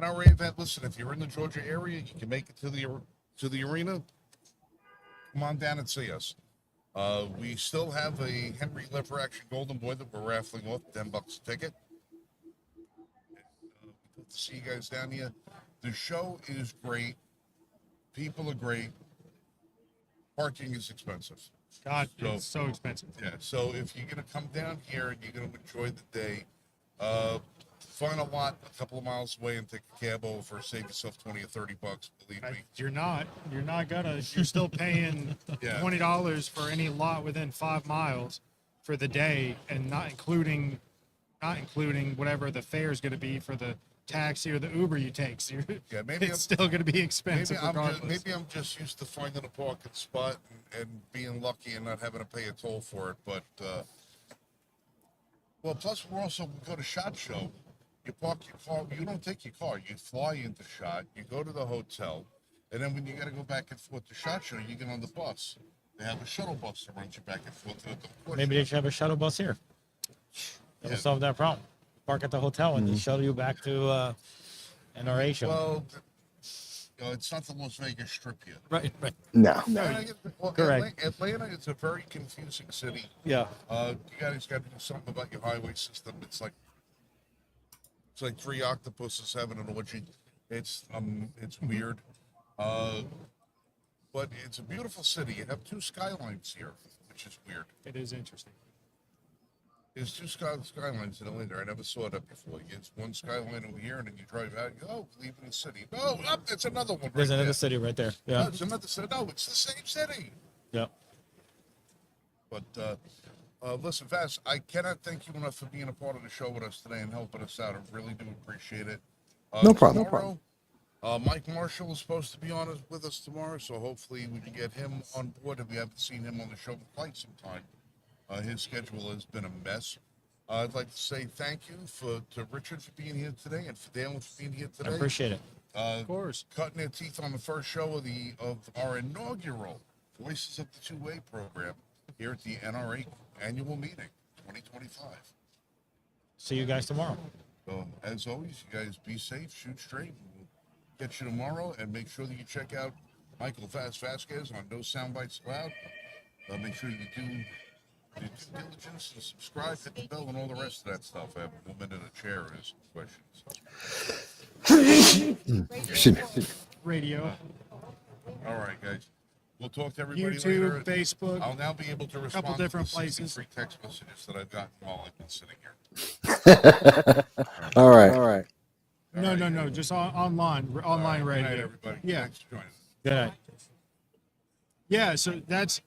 NRA event. Listen, if you're in the Georgia area, you can make it to the arena. Come on down and see us. We still have a Henry Lever Action Golden Boy that we're raffling off, $10 a ticket. Hope to see you guys down here. The show is great. People are great. Parking is expensive. God, it's so expensive. Yeah, so if you're going to come down here and you're going to enjoy the day, find a lot a couple of miles away and take a cab over. Save yourself $20 or $30. Believe me. You're not gonna. You're still paying Yeah. $20 for any lot within 5 miles for the day, and not including not including whatever the fare is going to be for the taxi or the Uber you take. So Yeah, maybe it's still going to be expensive regardless. maybe I'm just used to finding a parking spot and being lucky and not having to pay a toll for it. But well, plus we're also we go to SHOT Show. You park your car. You don't take your car. You fly into SHOT. You go to the hotel, and then when you got to go back and forth to SHOT Show, you get on the bus. They have a shuttle bus that runs you back and forth to the Maybe they should have a shuttle bus here. That'll solve that problem. Park at the hotel and just shuttle you back to NRA show. Well, it's not the Las Vegas Strip yet. Right. No. Correct. Atlanta is a very confusing city. Yeah. You guys got to do something about your highway system. It's like three octopuses having an orgy. It's weird. But it's a beautiful city. You have two skylines here, which is weird. It is interesting. There's two skylines in Atlanta. I never saw that before. It's one skyline over here, and then you drive out. You go, oh, leaving the city. No, it's another one. There's right another there. city right there. No, Yeah. it's another city. No, it's the same city. Yeah. But listen, Vass, I cannot thank you enough for being a part of the show with us today and helping us out. I really do appreciate it. No problem. Tomorrow, Mike Marshall is supposed to be with us tomorrow, so hopefully we can get him on board. If we haven't seen him on the show for quite some time, his schedule has been a mess. I'd like to say thank you to Richard for being here today and for Dalen for being here today. I appreciate it. Of course. Cutting their teeth on the first show of our inaugural Voices of the Two-Way program here at the NRA Annual Meeting 2025. See you guys tomorrow. So, as always, you guys be safe, shoot straight. We'll get you tomorrow, and make sure that you check out Michael Vasquez on No Soundbites Allowed. Make sure you do due diligence and subscribe, hit the bell, and all the rest of that stuff. I have a woman in a chair and some questions. Radio, All right, guys. We'll talk to everybody YouTube, later. Facebook. I'll now be able to respond couple different to the 63 places. text messages that I've gotten while I've been sitting here. All right. No. Just online Good night, radio. everybody. Yeah. Thanks for joining us. Good night. Yeah. So that's